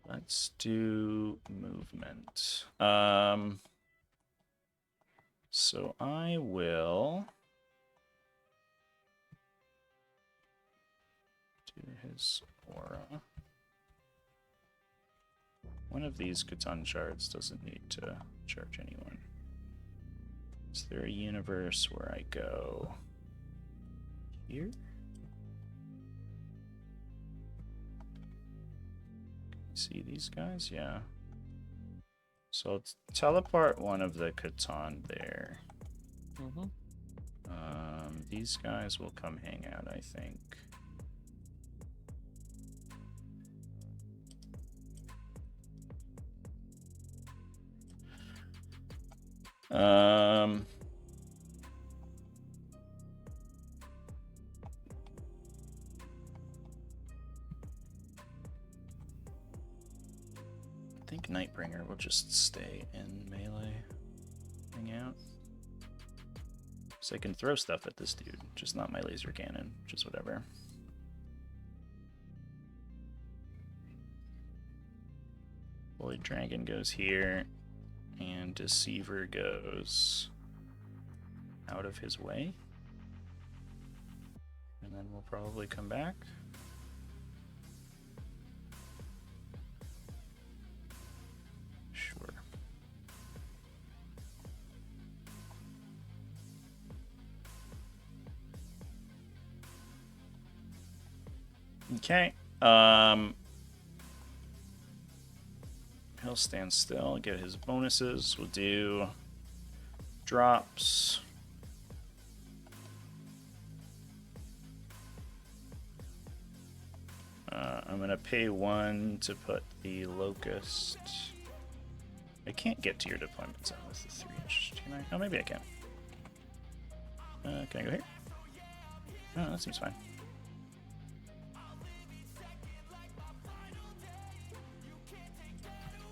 Let's do movement. So I will do his aura. One of these Catan shards doesn't need to charge anyone. Is there a universe where I go here? See these guys? Yeah. So let's teleport one of the Catan there. These guys will come hang out, I think. I think Nightbringer will just stay in melee. Hang out. So I can throw stuff at this dude, just not my laser cannon, just whatever. Void Dragon goes here, and Deceiver goes out of his way. And then we'll probably come back. Sure. Okay. He'll stand still, get his bonuses. We'll do drops. I'm going to pay 1 to put the Locust. I can't get to your deployment zone with the 3-inch. Can I? Oh, maybe I can. Can I go here? Oh, that seems fine.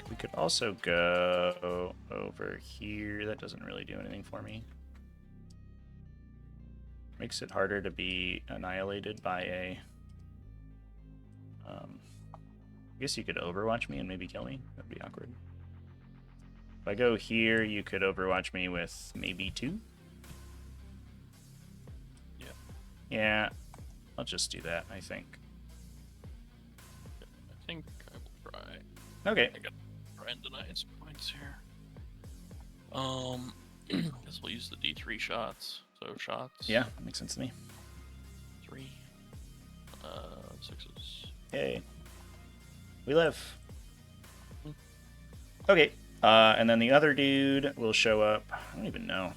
We could also go over here. That doesn't really do anything for me. Makes it harder to be annihilated by a... I guess you could overwatch me and maybe kill me. That'd be awkward. If I go here, you could overwatch me with maybe 2. Yeah. Yeah, I'll just do that, I think. I think I will try. Okay. I got try and deny some points here. Guess we'll use the D3 shots. So shots. Yeah, makes sense to me. 3. 6s. Yay. We live. Okay. And then the other dude will show up. I don't even know.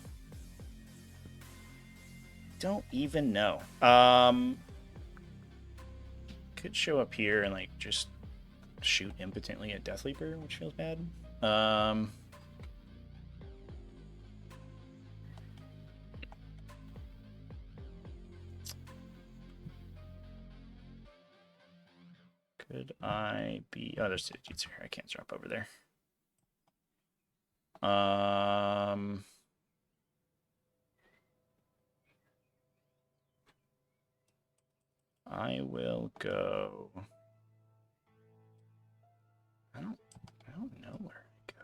Don't even know. Could show up here and like just shoot impotently at Death Leaper, which feels bad. Could I be... Oh, there's 2 dudes here. I can't drop over there. I will go... I don't know where to go.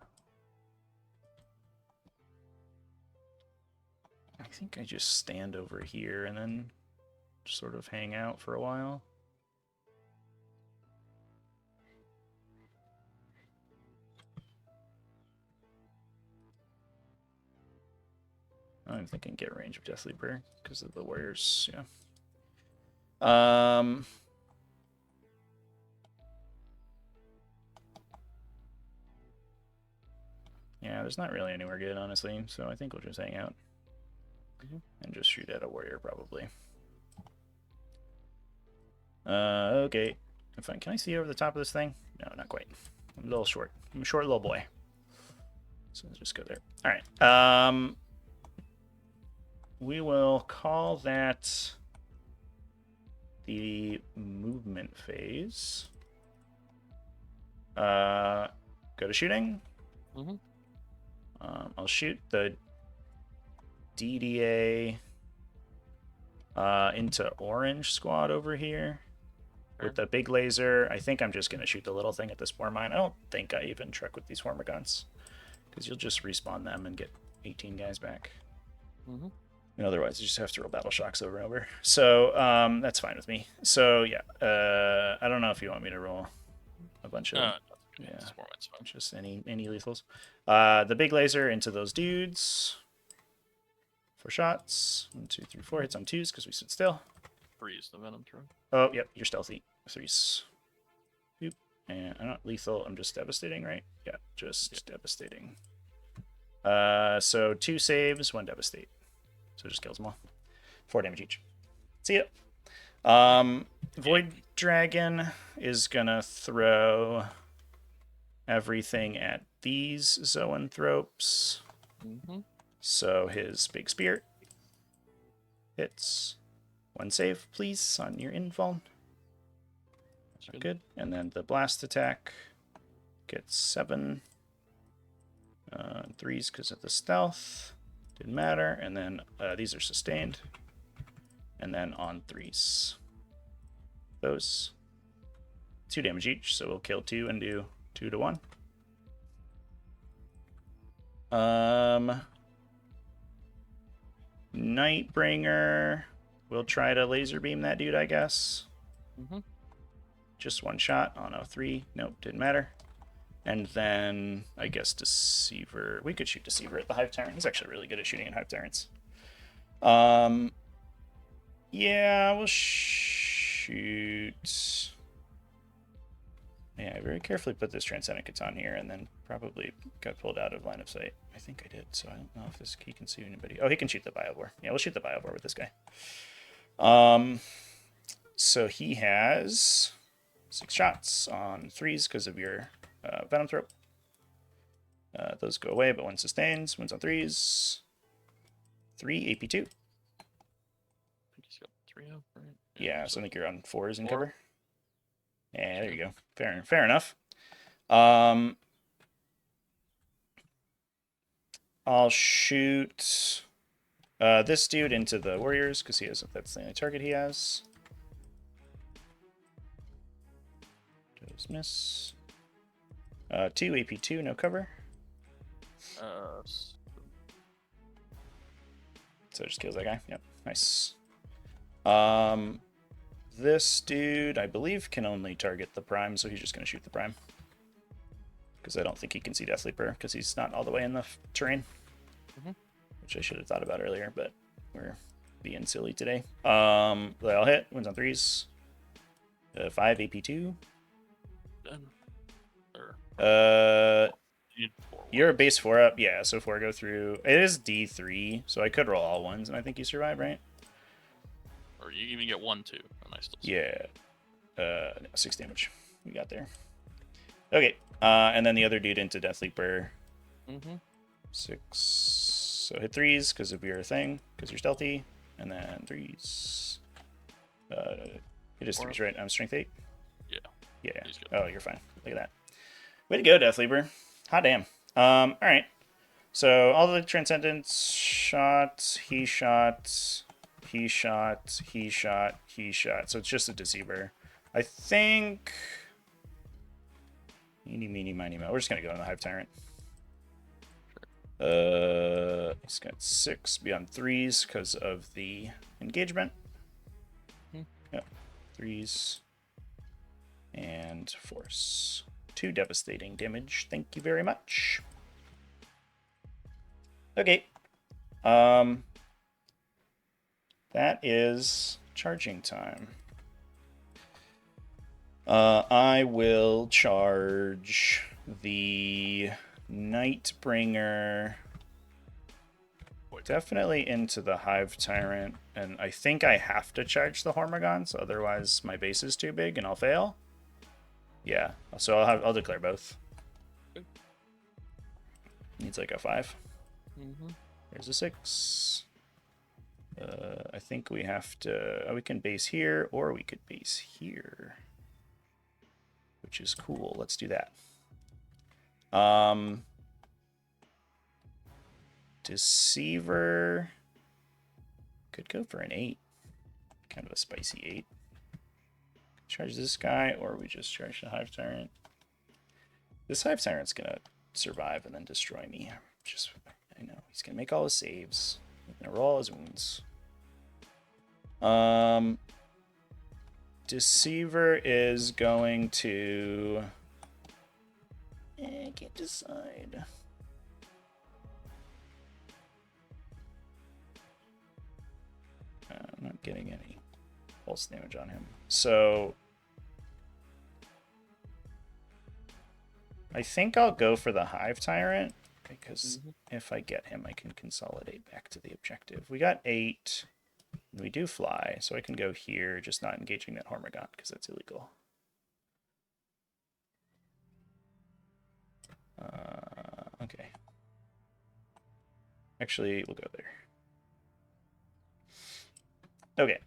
I think I just stand over here and then just sort of hang out for a while. I don't think I can get range of Death Leaper because of the warriors, yeah. Yeah, there's not really anywhere good, honestly, so I think we'll just hang out. And just shoot at a warrior, probably. Okay. Fine. Can I see over the top of this thing? No, not quite. I'm a little short. I'm a short little boy. So let's just go there. Alright. We will call that the movement phase. Go to shooting. I'll shoot the DDA into orange squad over here with the big laser. I think I'm just going to shoot the little thing at the spore mine. I don't think I even truck with these Swarmer guns because you'll just respawn them and get 18 guys back. And otherwise, you just have to roll battle shocks over and over. So that's fine with me. So yeah, I don't know if you want me to roll a bunch of just any lethals. The big laser into those dudes. 4 shots. 1, 2, 3, 4 hits on 2s because we stood still. 3 is the venom throw. Oh, yep, you're stealthy. 3s. Boop. And I'm not lethal. I'm just devastating, right? Yeah, just devastating. So 2 saves, 1 devastate. So it just kills them all. 4 damage each. See ya. Void Dragon is gonna throw everything at these zoanthropes. So his big spear hits. 1 save, please, on your infall. Good. And then the blast attack Gets 7. 3s because of the stealth. Didn't matter. And then these are sustained. And then on 3s. Those. 2 damage each, so we'll kill 2 and do 2 to 1. Nightbringer. We'll try to laser beam that dude, I guess. Just 1 shot on a 3. Nope, didn't matter. And then, I guess, Deceiver. We could shoot Deceiver at the Hive Tyrant. He's actually really good at shooting at Hive Tyrants. Yeah, we'll shoot. Yeah, I very carefully put this Transcendent Catan here and then probably got pulled out of line of sight. I think I did, so I don't know if he can see anybody. Oh, he can shoot the Biovore. Yeah, we'll shoot the Biovore with this guy. So he has 6 shots on 3s because of your Venom Throat. Those go away, but 1 sustains. 1's on 3s. 3 AP2. I think he's got 3 up, right? Yeah, so I think you're on 4s in cover. Yeah, there you go. Fair enough. I'll shoot this dude into the warriors because that's the only target he has. Does miss. 2 AP2, no cover. So it just kills that guy. Yep, nice. This dude, I believe, can only target the Prime, so he's just going to shoot the Prime. Because I don't think he can see Death Leaper, because he's not all the way in the terrain. Which I should have thought about earlier, but we're being silly today. They all hit. Wins on 3s. 5 AP2. You're a base 4 up. Yeah, so 4 go through. It is D3, so I could roll all 1s, and I think you survive, right? Or you even get 1, 2, and I still survive. Yeah. 6 damage. We got there. Okay. And then the other dude into Death Leaper. 6. So hit 3s because of your thing, because you're stealthy. And then 3s. It is 3s, right? I'm strength 8. Yeah. Yeah. Oh, you're fine. Look at that. Way to go, Death Leaper. Hot damn. All right. So all the Transcendents shot, he shot, he shot, he shot, he shot. So it's just a Deceiver. I think. Eeny, meeny, miny, mo. We're just gonna go on the Hive Tyrant. He's got 6 beyond 3s because of the engagement. Yep. 3s and force. 2 devastating damage. Thank you very much. Okay. That is charging time. I will charge the Nightbringer definitely into the Hive Tyrant, and I think I have to charge the Hormigons, otherwise my base is too big and I'll fail. Yeah, so I'll declare both. Needs like a 5. There's a 6. I think we have to. We can base here, or we could base here, which is cool. Let's do that. Deceiver could go for an 8. Kind of a spicy 8. Charge this guy, or we just charge the Hive Tyrant. This Hive Tyrant's gonna survive and then destroy me. I know he's gonna make all his saves. He's gonna roll all his wounds. Deceiver is going to. I can't decide. I'm not getting any pulse damage on him. So I think I'll go for the Hive Tyrant, because if I get him, I can consolidate back to the objective. We got 8. We do fly, so I can go here, just not engaging that Hormigont, because that's illegal. Okay. Actually, we'll go there. Okay.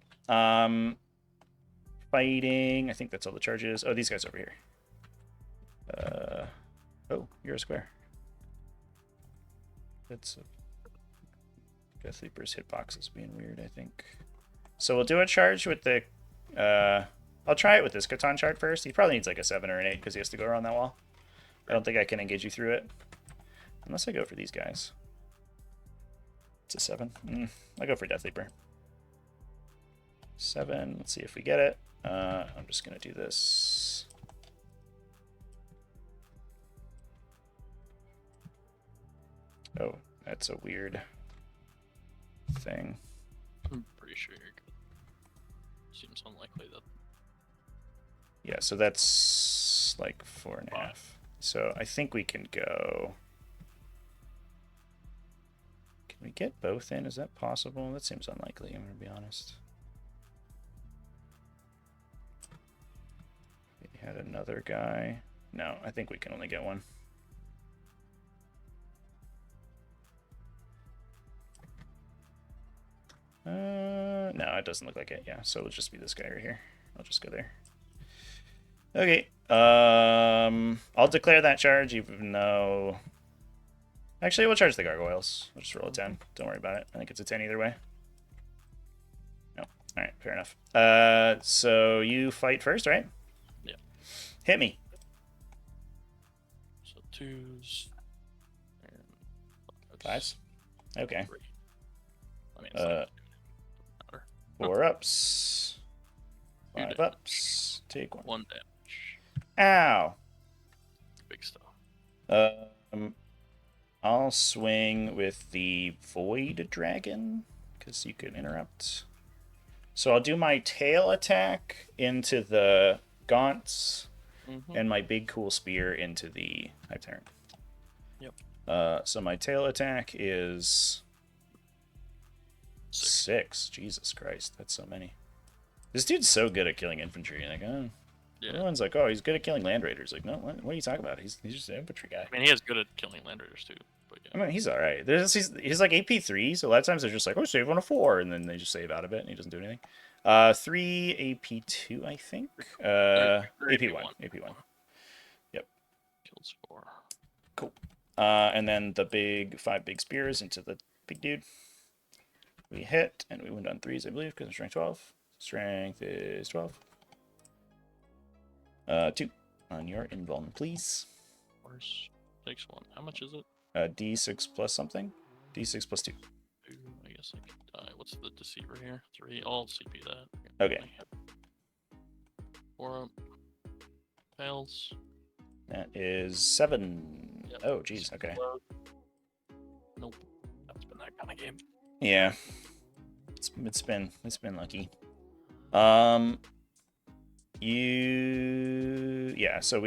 Fighting. I think that's all the charges. Oh, these guys over here. Oh, you're a square. That's Death Leaper's hitbox is being weird, I think. So we'll do a charge with the... I'll try it with this Catan shard first. He probably needs like a 7 or an 8 because he has to go around that wall. I don't think I can engage you through it. Unless I go for these guys. It's a 7. I'll go for Death Leaper. 7. Let's see if we get it. I'm just going to do this. Oh, that's a weird thing. I'm pretty sure you're good. Seems unlikely that. Yeah, so that's like 4.5. So I think we can go. Can we get both in? Is that possible? That seems unlikely, I'm going to be honest. We had another guy. No, I think we can only get one. No, it doesn't look like it. Yeah, so it'll just be this guy right here. I'll just go there. Okay. I'll declare that charge, even though... Actually, we'll charge the gargoyles. We'll just roll a 10. Don't worry about it. I think it's a 10 either way. No. All right, fair enough. So you fight first, right? Yeah. Hit me. So 2s. And 5s. Okay. 3. I mean, it's 4 ups. 5 damage. ups. Take 1. 1 damage. Ow. Big stuff. I'll swing with the Void Dragon, because you can interrupt. So I'll do my tail attack into the gaunts, and my big cool spear into the Hive Tyrant. Yep. So my tail attack is 6. Jesus Christ, that's so many. This dude's so good at killing infantry. Like, Yeah. everyone's like, oh, he's good at killing land raiders. Like, no, what are you talking about? He's just an infantry guy. I mean, he is good at killing land raiders too. But yeah. I mean, he's all right. He's like AP3, so a lot of times they're just like, oh, save on a 4, and then they just save out of it, and he doesn't do anything. 3 AP2, I think. AP1. AP1. Yep. Kills 4. Cool. And then the 5 big spears into the big dude. We hit, and we went on 3s, I believe, because I'm strength 12. Strength is 12. 2 on your invuln, please. Force takes 1. How much is it? D6 plus something. D6 plus 2. 2. I guess I could die. What's the deceiver here? 3. I'll CP that. Okay. 4 up. Tails. That is 7. Yep. Oh, geez. Okay. Nope. That's been that kind of game. Yeah. It's been lucky. Yeah, so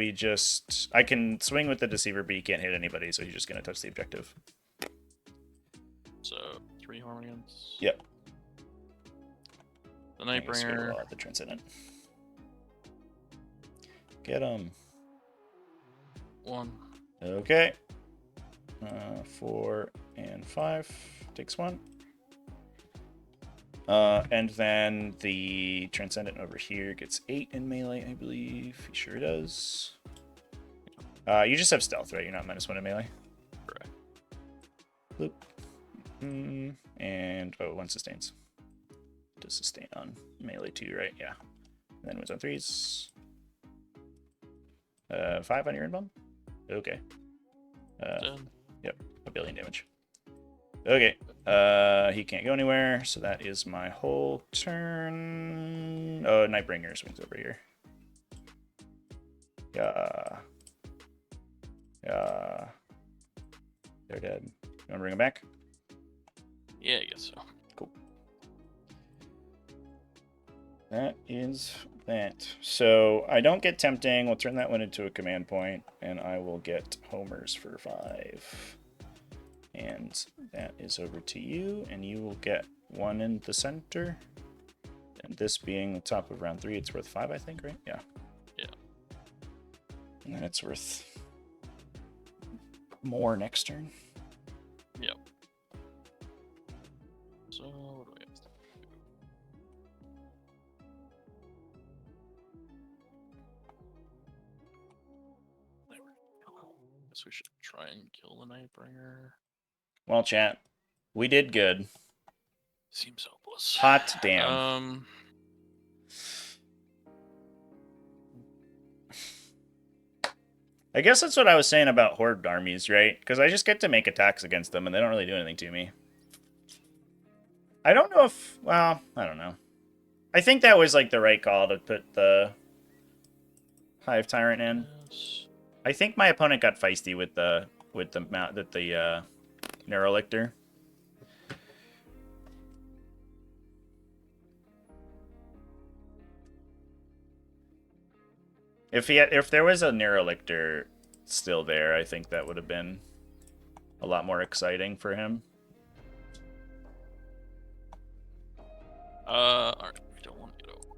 I can swing with the deceiver, but you can't hit anybody, so you're just gonna touch the objective. So 3 Hormigans. Yep. The Nightbringer. The Transcendent. Get him. 1. Okay. 4 and 5 takes 1. And then the Transcendent over here gets 8 in melee, I believe. He sure does. You just have stealth, right? You're not -1 in melee? Correct. Bloop. And, 1 sustains. Does sustain on melee too, right? Yeah. And then wins on 3s. 5 on your invuln? Okay. 10. Yep, 1 billion damage. Okay, he can't go anywhere, so that is my whole turn. Oh, Nightbringer swings over here. Yeah. They're dead. You want to bring them back? Yeah, I guess so. Cool. That is that. So I don't get tempting. We'll turn that one into a command point, and I will get homers for 5. And that is over to you, and you will get 1 in the center. And this being the top of round 3, it's worth 5, I think, right? Yeah. Yeah. And then it's worth more next turn. Yep. So, what do we have to do? There we go. guess we should try and kill the Nightbringer. Well, chat, we did good. Seems hopeless. Hot damn. I guess that's what I was saying about horde armies, right? Because I just get to make attacks against them, and they don't really do anything to me. I don't know if... Well, I don't know. I think that was, like, the right call to put the Hive Tyrant in. Yes. I think my opponent got feisty with the Neurolictor. If there was a Neurolictor still there, I think that would have been a lot more exciting for him. Alright, we don't want to get over.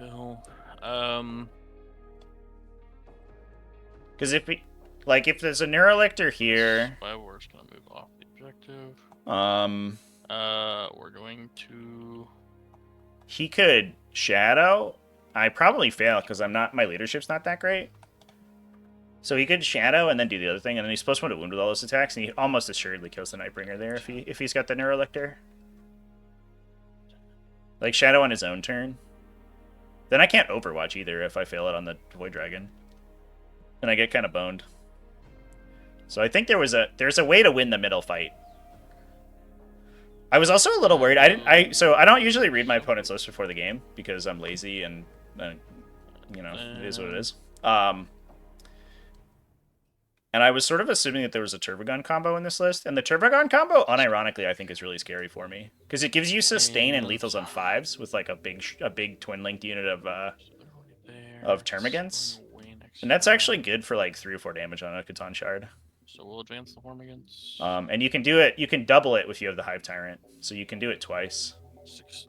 Bill. Because if there's a Neurolictor here, Spyware's gonna move off the objective. We're going to. He could shadow. I probably fail because my leadership's not that great. So he could shadow and then do the other thing, and then he's supposed to wound with all those attacks, and he almost assuredly kills the Nightbringer there if he's got the Neurolictor. Like shadow on his own turn. Then I can't Overwatch either if I fail it on the Void Dragon. And I get kind of boned. So I think there's a way to win the middle fight. I was also a little worried. So I don't usually read my opponent's list before the game because I'm lazy and you know, it is what it is. And I was sort of assuming that there was a Turbogun combo in this list, and the Turbogun combo, unironically, I think is really scary for me because it gives you sustain and lethals on 5s with like a big twin linked unit of Termagants, and that's actually good for like 3 or 4 damage on a Catan Shard. So we'll advance the Hormigans. And you can do it. You can double it if you have the Hive Tyrant, so you can do it twice. 16.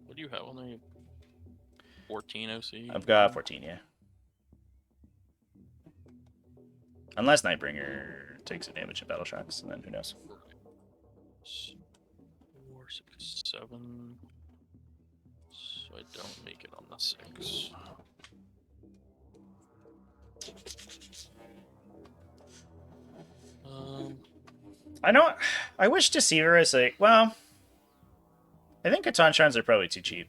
What do you have on there? 14 OC. I've got 14, yeah. Unless Nightbringer takes a damage in battle shocks, and then who knows? 4, 6, 7. So I don't make it on the 6. I know. I wish Deceiver is like, well, I think Catan Shards are probably too cheap.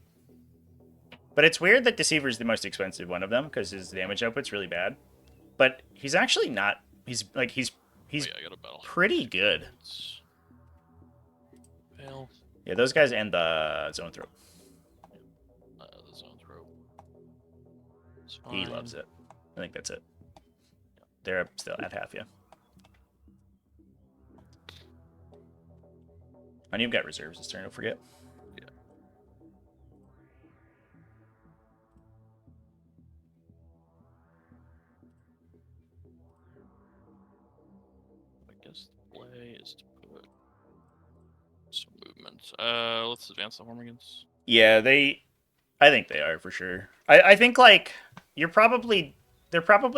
But it's weird that Deceiver is the most expensive one of them because his damage output's really bad. But he's actually not. He's pretty good. Fail. Yeah, those guys and the Zone Throat. The Zone Throat. He loves it. I think that's it. They're still at half, yeah. And you've got reserves this turn, don't forget. Yeah. I guess the play is to put some movement. Let's advance the Hormigans. Yeah, I think they are for sure. I think like they're probably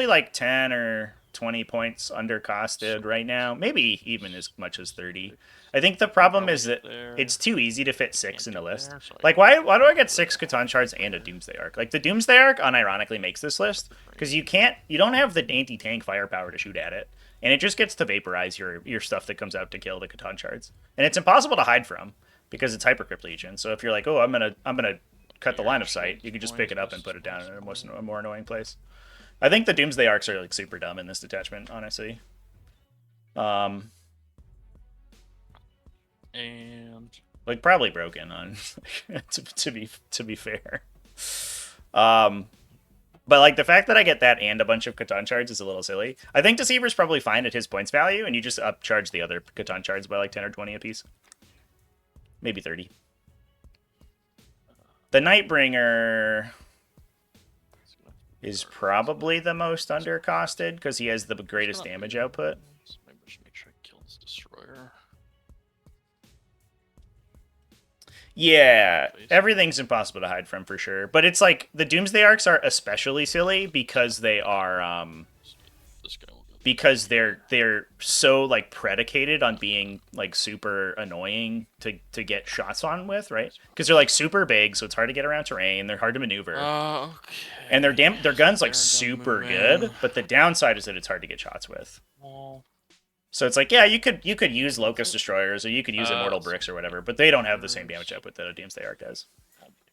like 10 or 20 points undercosted right now. Maybe even as much as 30. I think the problem is that it's too easy to fit 6 in the list. Like, why do I get 6 Catan Shards and a Doomsday Arc? Like, the Doomsday Arc unironically makes this list because you don't have the anti-tank firepower to shoot at it. And it just gets to vaporize your stuff that comes out to kill the Catan Shards. And it's impossible to hide from because it's Hypercrypt Legion. So if you're like, oh, I'm gonna cut the line of sight, you can just pick it up and put it down in a more annoying place. I think the Doomsday Arcs are like super dumb in this detachment, honestly. And like probably broken on to be fair. But like the fact that I get that and a bunch of Catan Shards is a little silly. I think Deceiver's probably fine at his points value, and you just upcharge the other Catan Shards by like 10 or 20 apiece. Maybe 30. The Nightbringer is probably the most undercosted because he has the greatest damage output. Maybe we should make sure I kill this Destroyer. Yeah, everything's impossible to hide from for sure. But it's like the Doomsday Arcs are especially silly because they are because they're so like predicated on being like super annoying to get shots on with, right? Because they're like super big, so it's hard to get around terrain. They're hard to maneuver, and Okay. their guns like They're done super moving. good. But the downside is that it's hard to get shots with. Well, So it's like, yeah, you could use Locust Destroyers or you could use Immortal so Bricks or whatever, but they don't have the same damage Warriors, output that a Doomsday Arc does.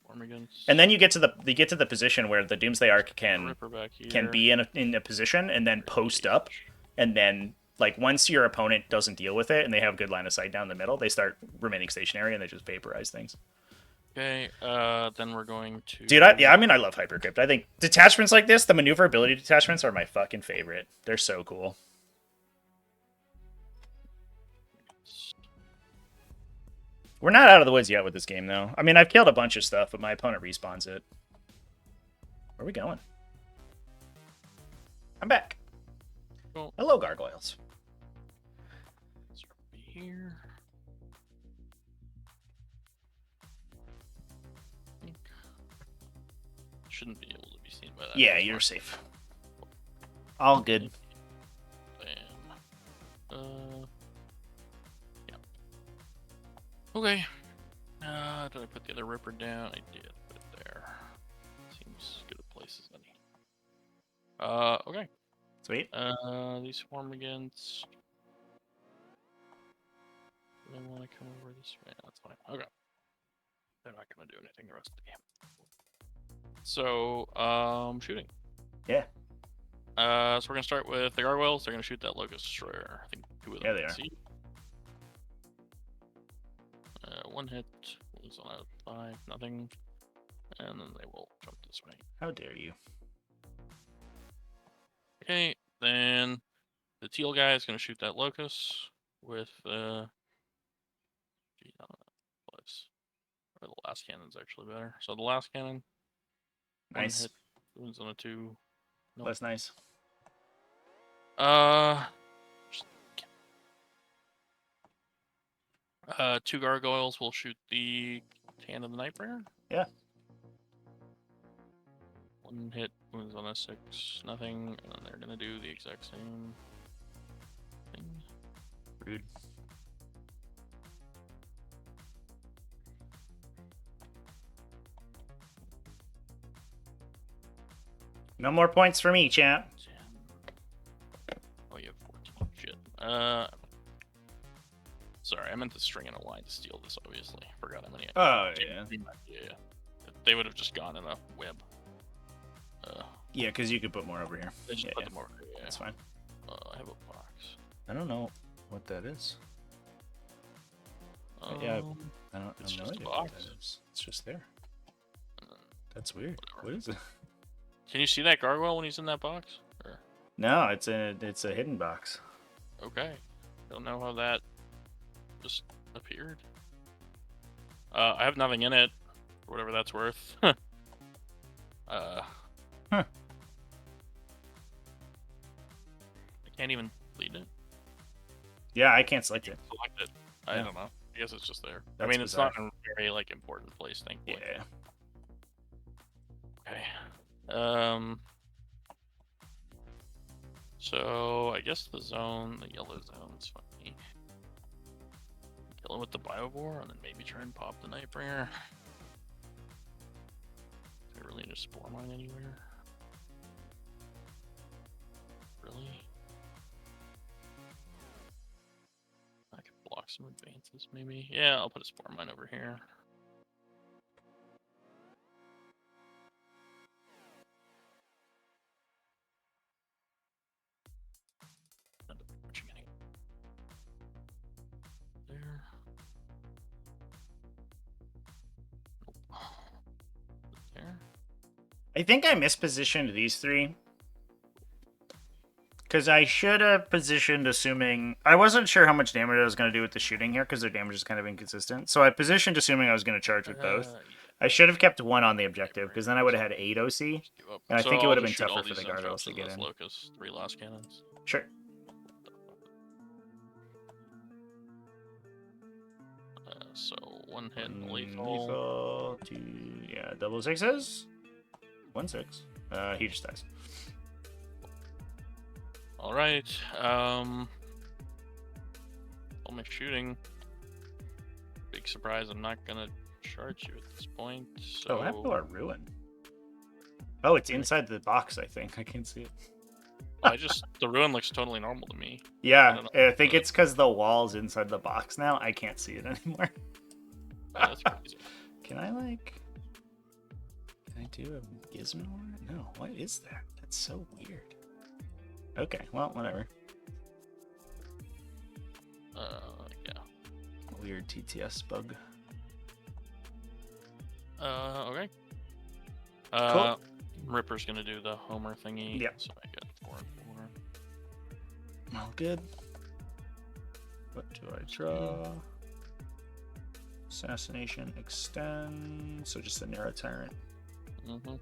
Wormigans. And then you get to the position where the Doomsday Arc Ripper back can here. be in a position and then post up, and then like once your opponent doesn't deal with it and they have good line of sight down the middle, they start remaining stationary and they just vaporize things. Okay, then we're going to... Dude, I mean, I love Hypercrypt. I think detachments like this, the maneuverability detachments, are my fucking favorite. They're so cool. We're not out of the woods yet with this game, though. I mean, I've killed a bunch of stuff, but my opponent respawns it. Where are we going? I'm back. Cool. Hello, gargoyles. Here. Shouldn't be able to be seen by that. Yeah, you're safe. All good. Bam. Yeah. Okay. Did I put the other Ripper down? I did. Put it there. Seems good at places, any. Okay. Sweet. These Wormigans. Do they want to come over this way? That's fine. Okay. They're not gonna do anything the rest of the game. So, shooting. Yeah. So we're gonna start with the gargoyles. They're gonna shoot that Locust Destroyer. I think 2 of them. Yeah, they are. See. One hit. Lose on a 5, nothing. And then they will jump this way. How dare you? Okay, then the teal guy is gonna shoot that Locust with gee, I don't know. Or the last cannon's actually better. So the last cannon. Nice. 1 hit. Wounds on a 2. Nope. That's nice. Two gargoyles will shoot the hand of the Nightbringer. Yeah. 1 hit, wounds on a 6, nothing, and then they're gonna do the exact same thing. Rude. No more points for me, champ. 10. Oh, you have 14. Shit. Sorry, I meant to string in a line to steal this, obviously. Forgot how many. Oh, yeah. Yeah. They would have just gone in a web. Yeah, because you could put more over here. They just Yeah, put yeah. them over here, yeah. That's fine. I have a box. I don't know what that is. Yeah, I don't it's know just a idea what box. that is. It's just there. That's weird. Whatever. What is it? Can you see that gargoyle when he's in that box? Or... No, it's a hidden box. Okay. Don't know how that just appeared. I have nothing in it, for whatever that's worth. Huh. I can't even delete it. Yeah, I can't select it. Select it. I Yeah. don't know. I guess it's just there. That's I mean, bizarre. it's not in a very like important place, thankfully. Yeah. Okay. So I guess the zone, the yellow zone's funny. Kill him with the Biovore, and then maybe try and pop the Nightbringer. Do I really need a Spore Mine anywhere? Really? I could block some advances, maybe. Yeah, I'll put a Spore Mine over here. Not approaching any. There. Nope. There. I think I mispositioned these 3. Because I should have positioned assuming... I wasn't sure how much damage I was going to do with the shooting here, because their damage is kind of inconsistent. So I positioned assuming I was going to charge with both. Yeah. I should have kept 1 on the objective, because then I would have had 8 OC. Give up. And I So think it I'll would have just been shoot all tougher for these the gargoyles interrupts to in get this in. Locust, 3 last cannons. Sure. So 1 hit lethal. Lethal, 2... Yeah, double 6s. 1 6. He just dies. All right. All my shooting. Big surprise. I'm not gonna charge you at this point. So. Oh, what happened to our ruin? Oh, it's inside the box, I think. I can't see it. The ruin looks totally normal to me. Yeah, don't I think it's because the wall's inside the box now. I can't see it anymore. Oh, that's crazy. Can I do a gizmo on it? No, what is that? That's so weird. Okay, well, whatever. Yeah. Weird TTS bug. Okay. Cool. Ripper's gonna do the Homer thingy. Yeah. So I get 4 and 4. All good. What do I draw? Assassination extend. So just a narrow tyrant. Mm-hmm.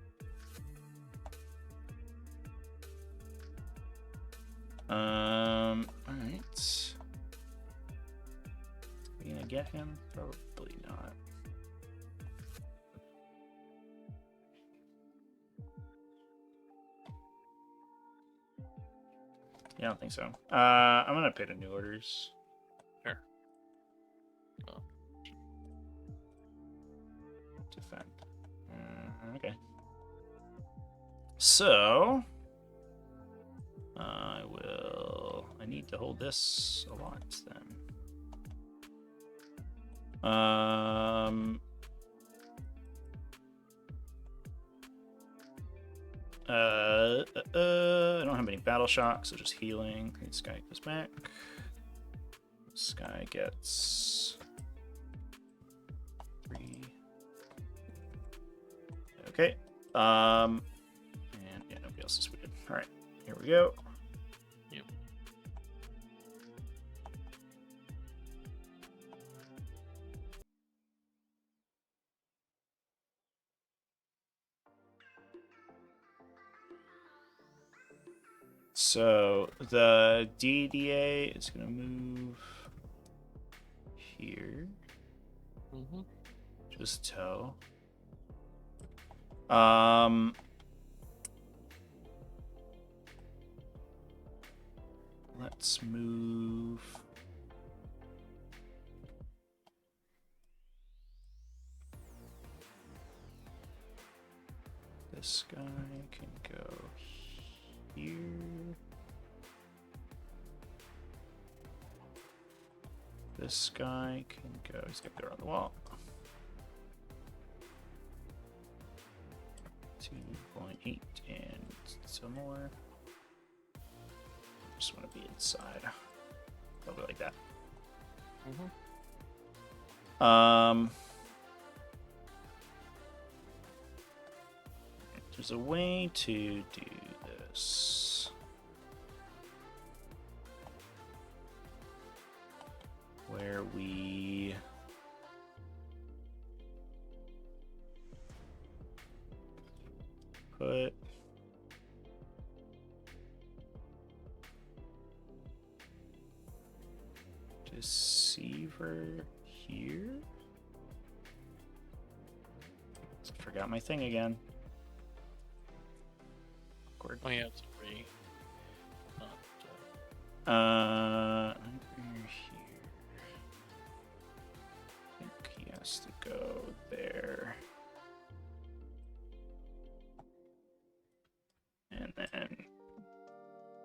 Alright. We gonna get him? Probably not. Yeah, I don't think so. I'm gonna pay the new orders. Sure. Oh. Defend. Okay. So I need to hold this a lot then. I don't have any battle shocks, so just healing. This guy goes back. This guy gets 3. Okay. And yeah, nobody else is wounded. All right, here we go. Yep. So the DDA is gonna move here. Mm-hmm. Just toe. Let's move. This guy can go here. This guy can go. He's gonna go around the wall. 2.8 and some more. Just want to be inside. Probably like that. Mm-hmm. There's a way to do this. Where we put Deceiver here. Forgot my thing again. Awkward. Oh yeah, it's a 3. Over here. I think he has to go there. And then,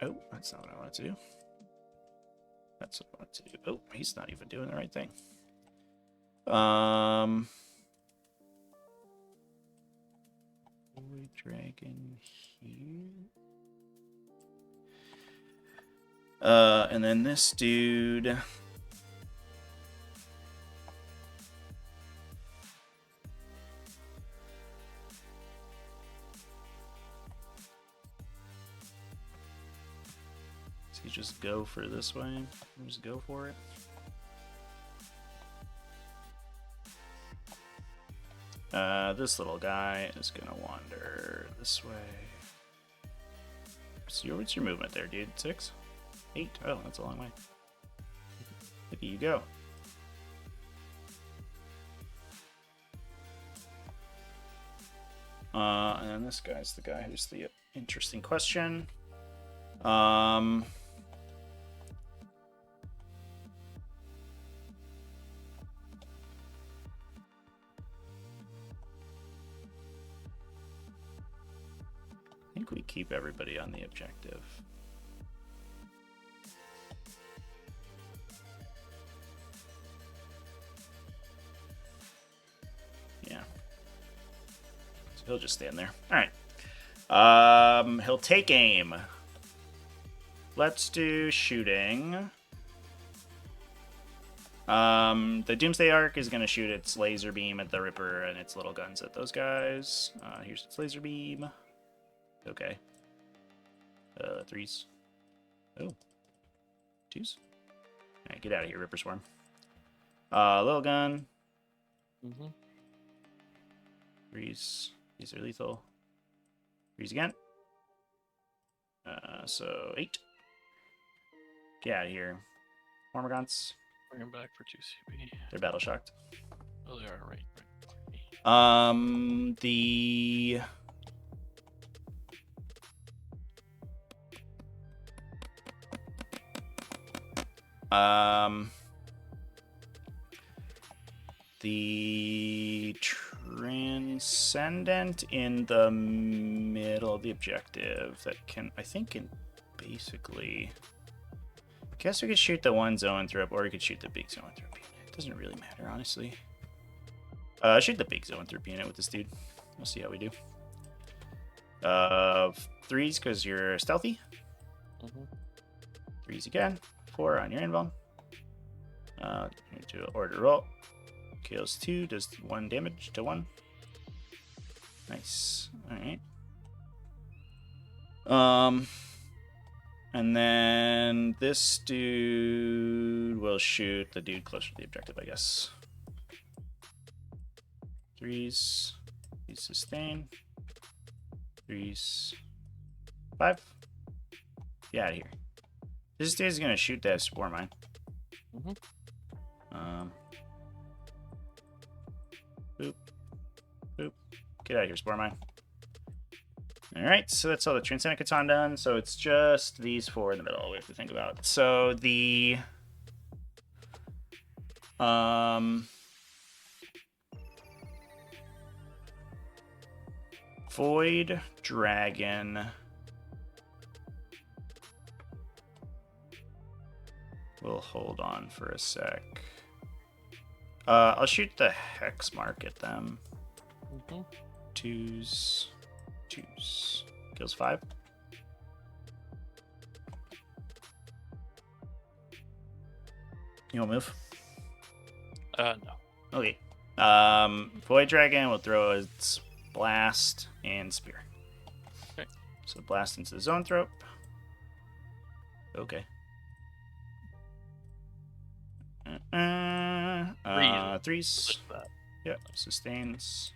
oh, that's not what I wanted to do. That's what I wanted to do. Oh, he's not even doing the right thing. Boy dragon here. And then this dude. Does he just go for this way? Just go for it. This little guy is gonna wander this way. So what's your movement there, dude? 6? 8? Oh, that's a long way. Look at you go. And then this guy's the guy who's the interesting question. Um. I think we keep everybody on the objective. Yeah. So he'll just stand there. All right. He'll take aim. Let's do shooting. The Doomsday Arc is going to shoot its laser beam at the Ripper and its little guns at those guys. Here's its laser beam. Okay. 3s. Oh. 2s. Alright, get out of here, Ripper Swarm. Little gun. 3s. These are lethal. 3s again. So 8. Get out of here. Mormagants. Bring him back for 2 CP. They're battle shocked. Oh, they are, right. The the Transcendent in the middle of the objective that can, I think, can basically. Guess we could shoot the one zone through, or we could shoot the big zone through unit. It doesn't really matter, honestly. Shoot the big zone through unit with this dude. We'll see how we do. 3s because you're stealthy. 3s again. 4 on your invuln. Do an order roll. Kills 2, does 1 damage to 1. Nice. Alright. And then this dude will shoot the dude closer to the objective, I guess. 3s. He's sustain. 3s. 5. Get out of here. This dude's gonna shoot that spore mine. Boop. Boop. Get out of here, spore mine. Alright, so that's all the Transcendent Catan done. So it's just these 4 in the middle we have to think about. So the Void Dragon will hold on for a sec. I'll shoot the Hex Mark at them. 2s. 2s. Kills 5. You want to move? No. Okay. Void Dragon will throw its Blast and Spear. Okay. So blast into the zone thrope. Okay. 3s. Yep. Sustains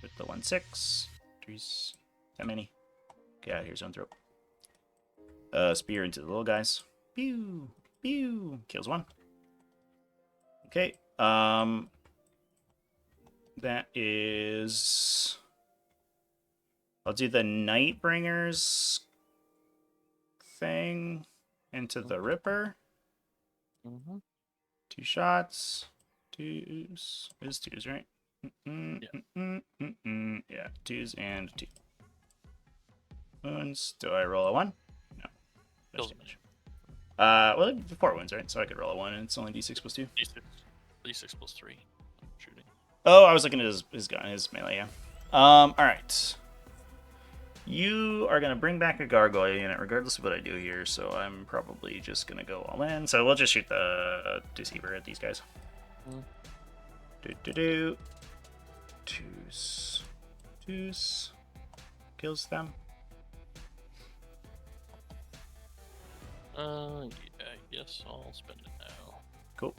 with the 1/6. 3s. That many. Get out of here, zone thrope. Spear into the little guys. Pew! Pew! Kills 1. Okay. That is. I'll do the Nightbringers thing into the Ripper. 2 shots. 2s. It is 2s, right? Yeah, 2s and 2. Wounds. Do I roll a 1? No. Kills a bunch. Well, 4 wounds, right? So I could roll a 1 and it's only d6 plus 2. D6 plus 3. I'm shooting. Oh, I was looking at his gun, his melee, yeah. Alright. You are going to bring back a gargoyle unit regardless of what I do here, so I'm probably just going to go all in. So we'll just shoot the Deceiver at these guys. Do. 2s. 2s. Kills them. Yeah, I guess I'll spend it now. Cool.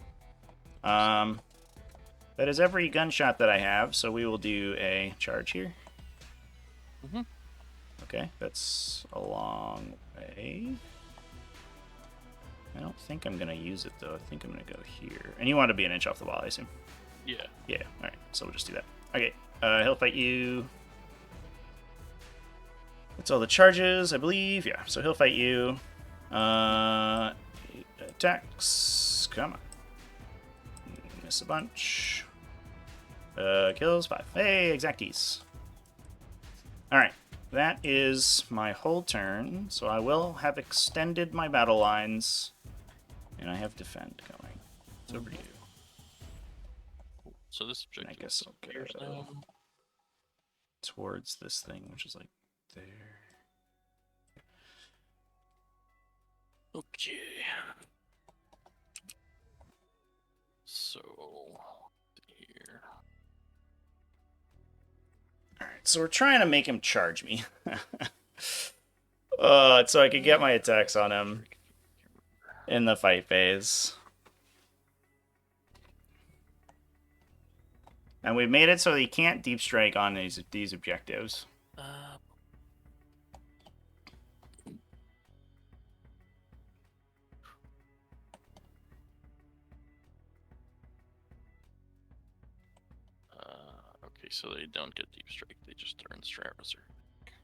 That is every gunshot that I have, so we will do a charge here. Okay, that's a long way. I don't think I'm going to use it, though. I think I'm going to go here. And you want to be an inch off the wall, I assume? Yeah. Yeah, alright. So we'll just do that. Okay, he'll fight you. That's all the charges, I believe. Yeah, so he'll fight you. Attacks. Come on. Miss a bunch. Kills 5. Hey, exacties. Alright, that is my whole turn, so I will have extended my battle lines, and I have defend going. It's over to you. So this And objective I guess I'll appears go now. towards this thing, which is like there. Okay. So here. Alright, so we're trying to make him charge me. So I could get my attacks on him in the fight phase. And we've made it so he can't deep strike on these objectives. Okay, so they don't get deep strike; they just turn strat reserve.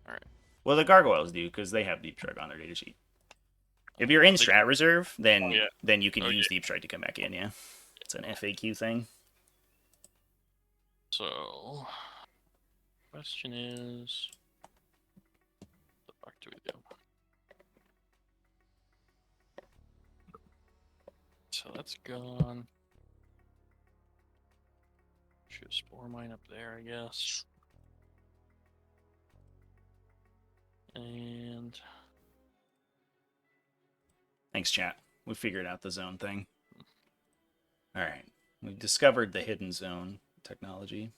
All right. Well, the gargoyles do because they have deep strike on their data sheet. If you're in strat reserve, then you can use deep strike to come back in. Yeah, it's an FAQ thing. So, question is, what the fuck do we do? So that's gone. Shoot a spore mine up there, I guess. And Thanks, chat. We figured out the zone thing. All right, we discovered the hidden zone technology.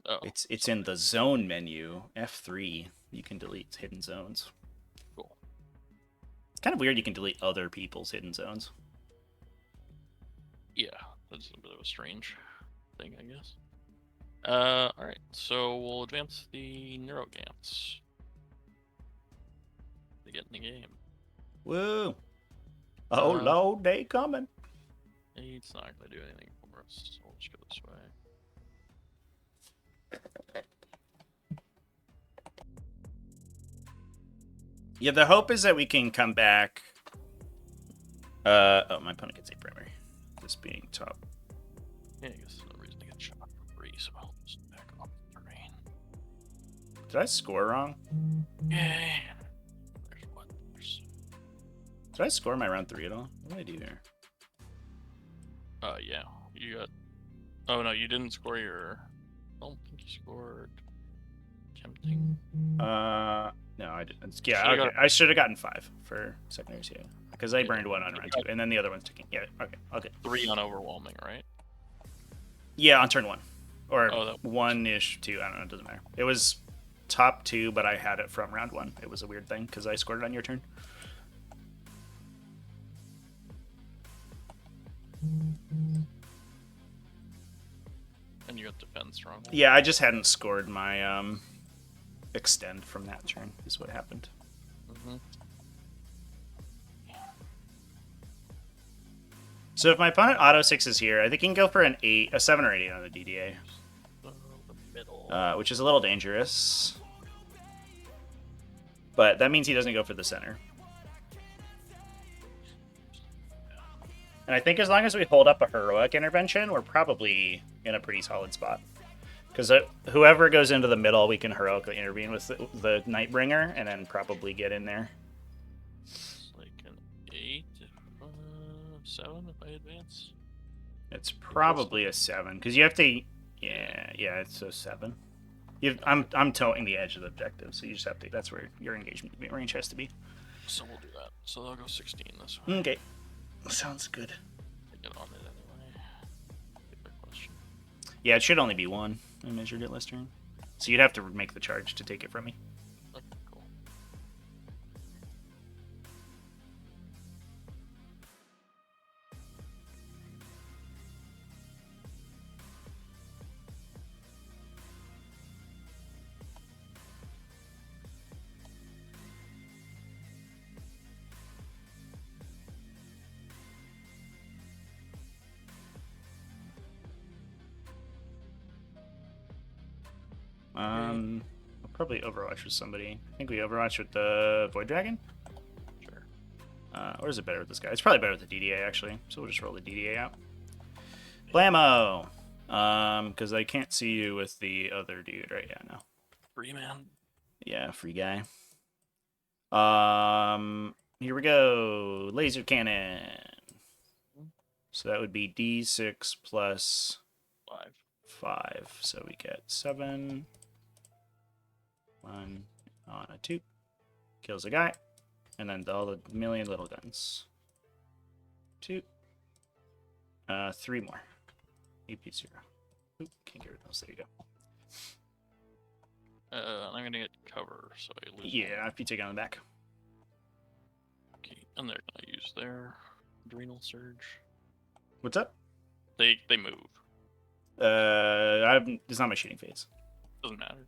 oh, It's in the zone menu, F3. You can delete hidden zones. Cool. It's kind of weird you can delete other people's hidden zones. Yeah, that's a bit of a strange thing, I guess. All right, so we'll advance the Neurogants to get in the game. Woo! Oh, Lord, they coming. It's not gonna do anything for us, so we'll just go this way. Yeah, the hope is that we can come back. Oh, my opponent gets a primary. This being top. Yeah, I guess there's no reason to get shot for free, so I'll just back off the terrain. Did I score wrong? Yay! There's what? Did I score my round 3 at all? What did I do here? Yeah. You got. Oh no, you didn't score your. I don't think you scored. Tempting. No, I didn't. Yeah, Should've okay. I should have gotten 5 for secondaries, yeah. Because I burned one on round 2, and then the other one's ticking. Yeah, okay, okay. 3 on overwhelming, right? Yeah, on turn 1. Or Oh, that 1-ish, 2, I don't know, it doesn't matter. It was top 2, but I had it from round 1. It was a weird thing, because I scored it on your turn. And you got defense wrong. Yeah, I just hadn't scored my extend from that turn, is what happened. Mm-hmm. So if my opponent auto 6 here, I think he can go for an 8, a 7 or 8 on the DDA. The middle. Which is a little dangerous. But that means he doesn't go for the center. And I think as long as we hold up a heroic intervention, we're probably in a pretty solid spot. Because whoever goes into the middle, we can heroically intervene with the Nightbringer, and then probably get in there. It's like an 8, 7 if I advance. It's probably a 7, because you have to... Yeah, it's a 7. I'm towing the edge of the objective, so you just have to... That's where your engagement range has to be. So we'll do that. So they'll go 16 this way. Okay. Sounds good. Get on it anyway. Good question. Yeah, it should only be 1. I measured it last turn. So you'd have to make the charge to take it from me. Okay, cool. Probably Overwatch with somebody. I think we Overwatch with the Void Dragon? Sure. Or is it better with this guy? It's probably better with the DDA, actually. So we'll just roll the DDA out. Blammo! Because I can't see you with the other dude right now. Free man. Yeah, free guy. Here we go. Laser cannon. So that would be D6 plus 5. So we get 7. 1 on a 2. Kills a guy. And then all the million little guns. 2. 3 more. AP0. Oop, can't get rid of those. There you go. I'm gonna get cover, so I lose. Yeah, if you take it on the back. Okay, and they're gonna use their adrenal surge. What's up? They move. It's not my shooting phase. Doesn't matter.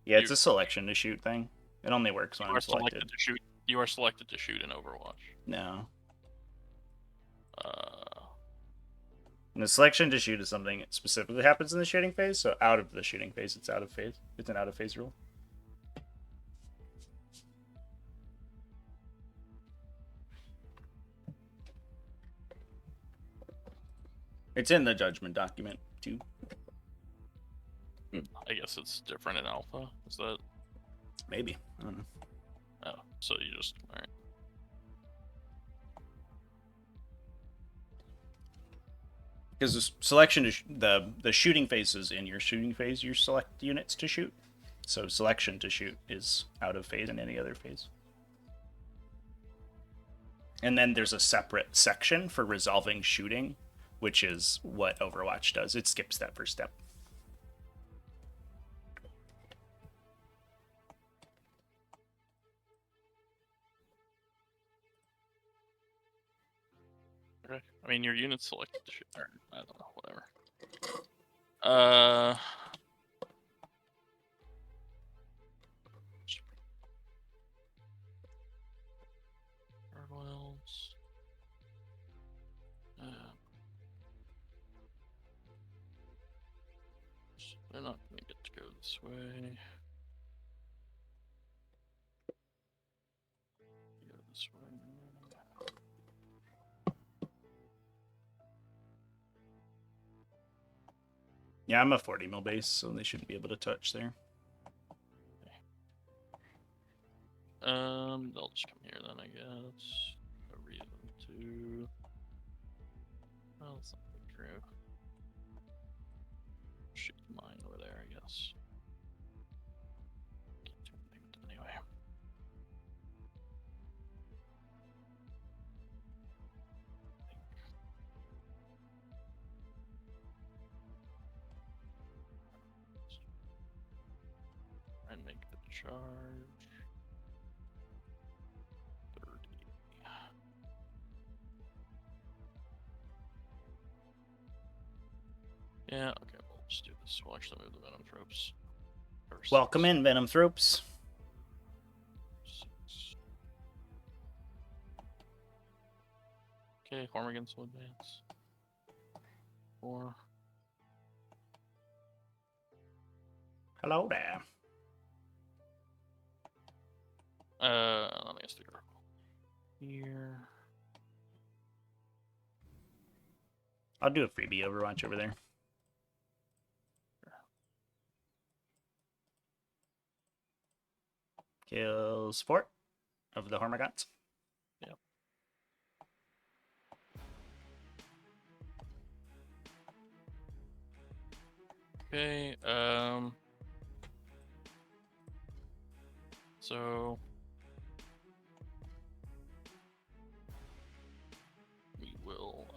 Yeah, it's a selection to shoot thing. It only works when You I'm are selected selected. to shoot. You are selected to shoot in Overwatch. No. Uh, And the selection to shoot is something that specifically happens in the shooting phase, so out of the shooting phase, it's out of phase. It's an out of phase rule. It's in the judgment document, too. I guess it's different in Alpha. Is that? Maybe. I don't know. Oh, so you just all right. Because the selection, the shooting phase is in your shooting phase, you select units to shoot. So selection to shoot is out of phase in any other phase. And then there's a separate section for resolving shooting, which is what Overwatch does. It skips that first step. Okay. I mean, your unit's selected to shoot. Or, I don't know. Whatever. Uh. Gargoyles. They're not going to get to go this way. Go this way. Yeah, I'm a 40 mil base, so they shouldn't be able to touch there. They'll just come here then, I guess. No reason to. Well, it's not true. Shoot mine over there, I guess. Can't do anything with it anyway. And make the charge. 30. Yeah, okay, we'll just do this. We'll actually move the Venom tropes first. Welcome in, Venom Thropes. 6. Okay, Hormigans will advance. 4. Hello there. Let me guess the girl. Here. I'll do a freebie Overwatch over there. Kills 4 of the Hormigons. Yep. Okay, so we will,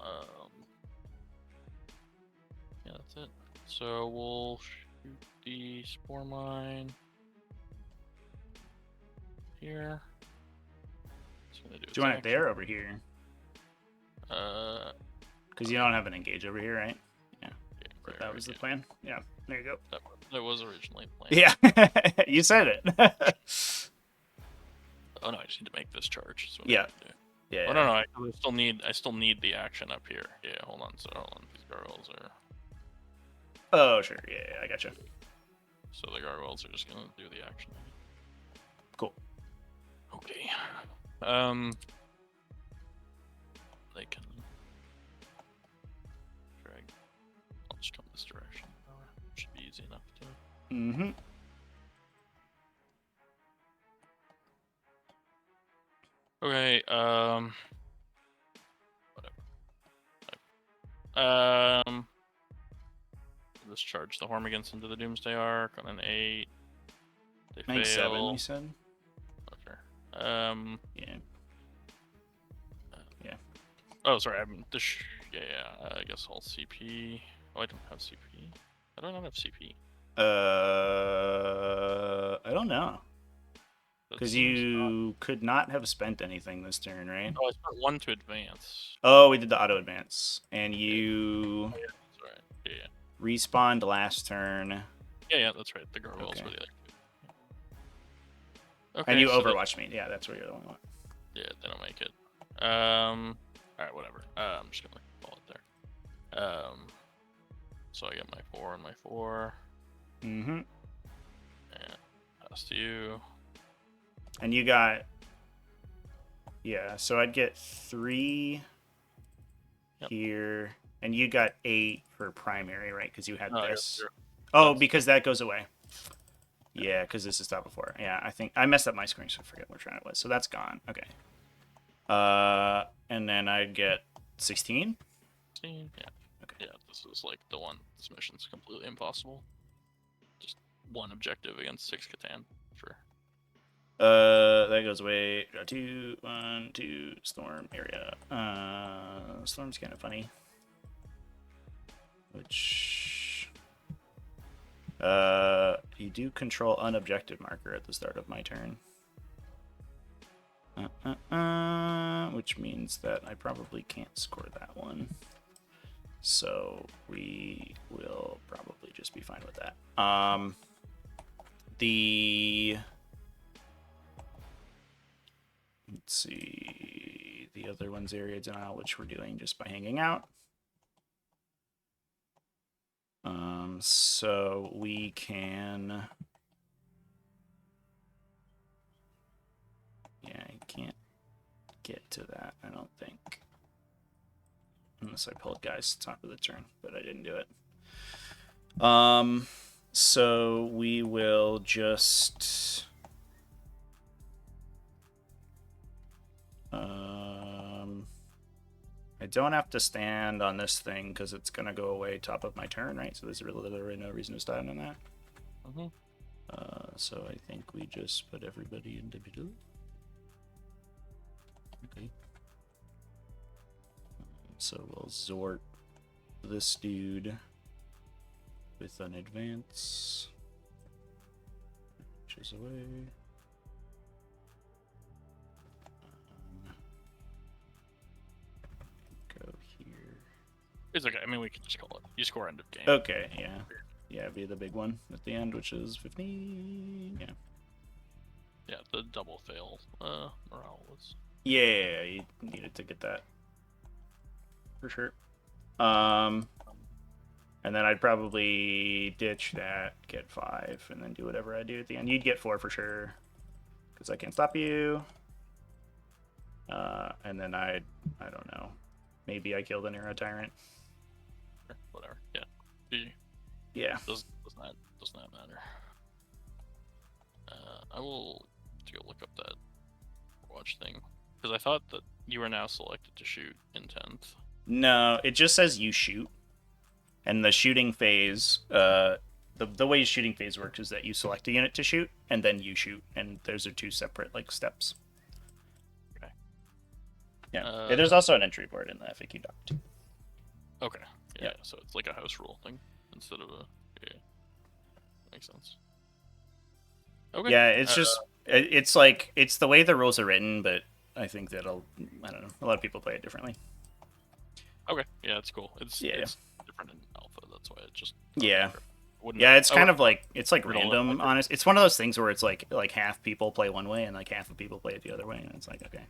yeah, that's it. So we'll shoot the spore mine here. Do you want it there or over here? Because you don't have an engage over here, right? Yeah. Right, That was the plan. Yeah. There you go. That was originally planned. Yeah. You said it. Oh no, I just need to make this charge. That's what Yeah. I have to do. Yeah. Oh no, no, I still need the action up here. Yeah, hold on. So hold on, these girls are. Oh sure. Yeah, I gotcha. So the gargoyles are just gonna do the action. Cool. Okay. They can drag. I'll just come this direction. Should be easy enough to. Mm-hmm. Okay. Whatever. Let's charge the Hormagaunts into the Doomsday Arc on an 8. They I think fail. 7, you said? Okay. Yeah. Yeah. Oh, sorry. Yeah. I guess I'll CP. Oh, I don't have CP. I don't have CP. I don't know. Because you could not have spent anything this turn, right? Oh, I spent 1 to advance. Oh, we did the auto advance. And you Oh, yeah, that's right. Yeah. respawned last turn. Yeah, that's right. The gargoyles were the other two. Okay, and you so Overwatch me. Yeah, that's where you're the one. Yeah, they don't make it. Alright, whatever. I'm just gonna call it there. So I get my 4 and my 4. Mm-hmm. And pass to you. And you got... Yeah, so I'd get 3 here. And you got 8 for primary, right? Because you had this. Oh, because that goes away. Yeah, because this is top of 4. Yeah, I think I messed up my screen, so I forget which one it was. So that's gone. Okay. And then I'd get 16. 16. Yeah. Okay. Yeah, this is like the one. This mission's completely impossible. Just one objective against 6 Catan. Sure. That goes away. 2, 1, 2. Storm area. Storm's kind of funny. Which you do control unobjective marker at the start of my turn. Which means that I probably can't score that one. So we will probably just be fine with that. Let's see, the other one's area denial, which we're doing just by hanging out. So we can... Yeah, I can't get to that, I don't think. Unless I pulled guys top of the turn, but I didn't do it. So we will just... I don't have to stand on this thing because it's going to go away top of my turn, right? So there's really no reason to stand on that. Mm-hmm. So I think we just put everybody individually. Okay. So we'll Zort this dude with an advance. Which is away. Go here. It's okay. I mean, we can just call it. You score end of game. Okay, yeah. Yeah, be the big one at the end, which is 15. Yeah. Yeah, the double fail morale was... Yeah, you needed to get that. For sure. And then I'd probably ditch that, get 5, and then do whatever I do at the end. You'd get 4 for sure, because I can't stop you. And then I don't know. Maybe I killed an Arrow Tyrant. Whatever. Yeah. Yeah. Does not matter. I will go look up that watch thing, because I thought that you were now selected to shoot in 10th. No, it just says you shoot. And the shooting phase, the way shooting phase works is that you select a unit to shoot, and then you shoot, and those are 2 separate like steps. Okay. Yeah. There's also an entry board in the FAQ doc too. Okay. Yeah. So it's like a house rule thing instead of a. Yeah. Makes sense. Okay. Yeah, it's just it's like it's the way the rules are written, but I think I don't know. A lot of people play it differently. Okay. Yeah, it's cool. It's different in alpha. That's why it just. Yeah. It's kind of like it's like random. Honest, it's one of those things where it's like half people play one way and like half of people play it the other way, and it's like okay,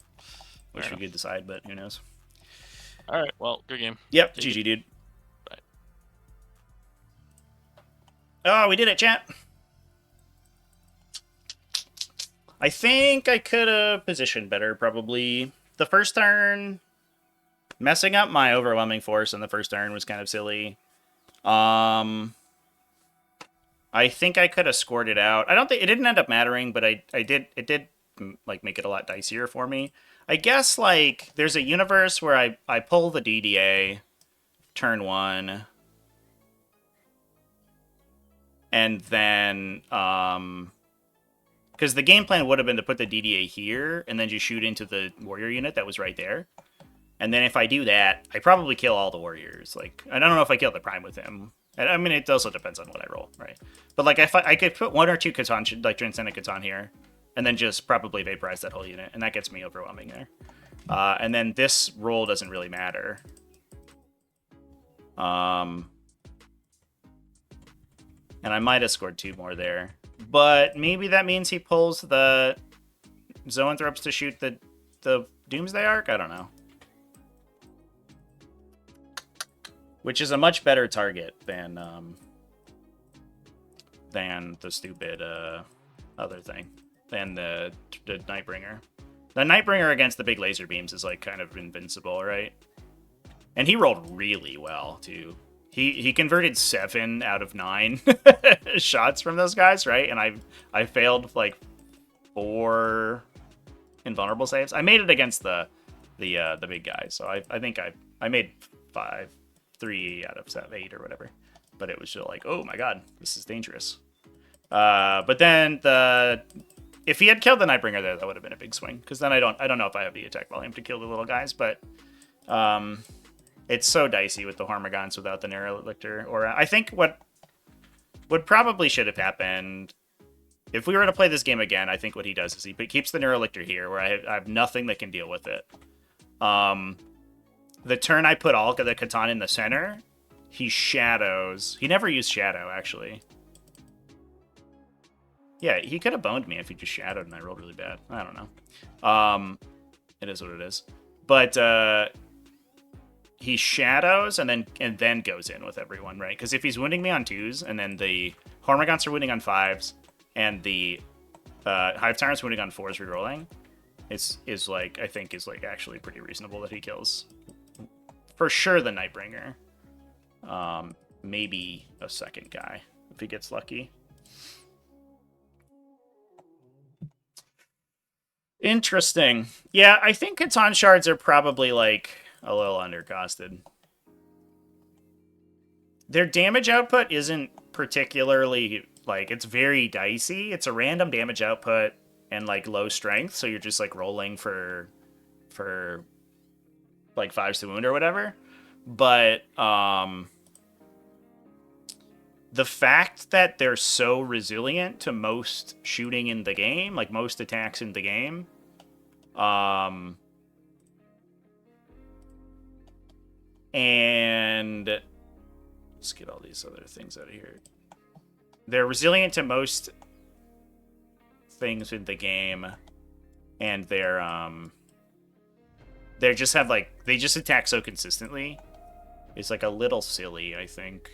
wish we could decide, but who knows. All right. Well, good game. Yep. GG, dude. Bye. Oh, we did it, chat. I think I could have positioned better, probably. The first turn, messing up my overwhelming force in the first turn was kind of silly. I think I could have scored it out. I don't think it didn't end up mattering, but I did it did like make it a lot dicier for me. I guess like there's a universe where I pull the DDA turn 1 and then because the game plan would have been to put the DDA here and then just shoot into the warrior unit that was right there. And then if I do that, I probably kill all the warriors. Like, I don't know if I kill the prime with him. And I mean, it also depends on what I roll, right? But like, if I could put 1 or 2 Catan, like Transcendent Catan here, and then just probably vaporize that whole unit, and that gets me overwhelming there. And then this roll doesn't really matter. And I might have scored 2 more there. But maybe that means he pulls the Zoanthropes to shoot the Doomsday Arc? I don't know. Which is a much better target than the stupid other thing, than the Nightbringer. The Nightbringer against the big laser beams is like kind of invincible, right? And he rolled really well too. He converted 7 out of 9 shots from those guys, right? And I failed like 4 invulnerable saves. I made it against the big guy, so I think I made 3 out of 8 or whatever. But it was just like, oh my god, this is dangerous. But then if he had killed the Nightbringer there, that would have been a big swing. Because then I don't know if I have the attack volume to kill the little guys, but it's so dicey with the Hormigons without the Neurolictor. Or I think what probably should have happened, if we were to play this game again, I think what he does is he keeps the Neurolictor here, where I have nothing that can deal with it. The turn I put all the Catan in the center, he shadows. He never used shadow, actually. Yeah, he could have boned me if he just shadowed and I rolled really bad. I don't know. It is what it is. But he shadows and then goes in with everyone, right? Because if he's wounding me on 2s and then the Hormigons are wounding on 5s and the Hive Tyrant's wounding on 4s rerolling, is like, I think is like actually pretty reasonable that he kills. For sure the Nightbringer. Maybe a second guy if he gets lucky. Interesting. Yeah, I think Catan shards are probably like a little undercosted. Their damage output isn't particularly like, it's very dicey. It's a random damage output and like low strength, so you're just like rolling for like 5s to wound or whatever. But the fact that they're so resilient to most shooting in the game, like most attacks in the game, and let's get all these other things out of here. They're resilient to most things in the game, and they just have like, they just attack so consistently. It's like a little silly, I think.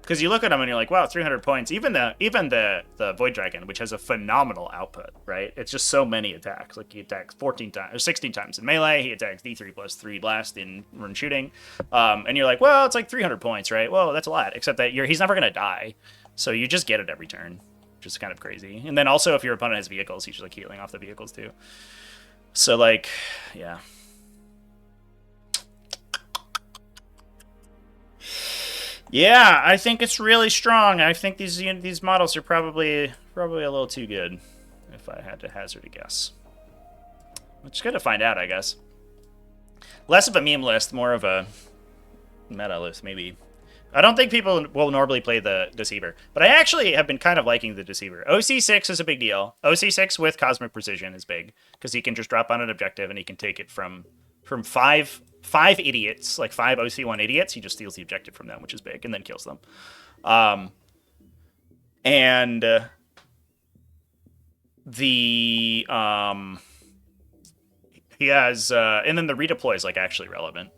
Because you look at them and you're like, wow, 300 points. Even the Void Dragon, which has a phenomenal output, right? It's just so many attacks. Like he attacks 14 times or 16 times in melee. He attacks D3 plus 3 blast in run shooting. And you're like, well, it's like 300 points, right? Well, that's a lot. Except that he's never gonna die, so you just get it every turn, which is kind of crazy. And then also, if your opponent has vehicles, he's just like healing off the vehicles too. So like, yeah. Yeah, I think it's really strong. I think these models are probably a little too good, if I had to hazard a guess. Which is good to find out, I guess. Less of a meme list, more of a meta list, maybe. I don't think people will normally play the Deceiver, but I actually have been kind of liking the Deceiver. OC6 is a big deal. OC6 with Cosmic Precision is big, because he can just drop on an objective and he can take it from five idiots, like 5 OC1 idiots. He just steals the objective from them, which is big, and then kills them. And he has, and then the redeploy is like actually relevant,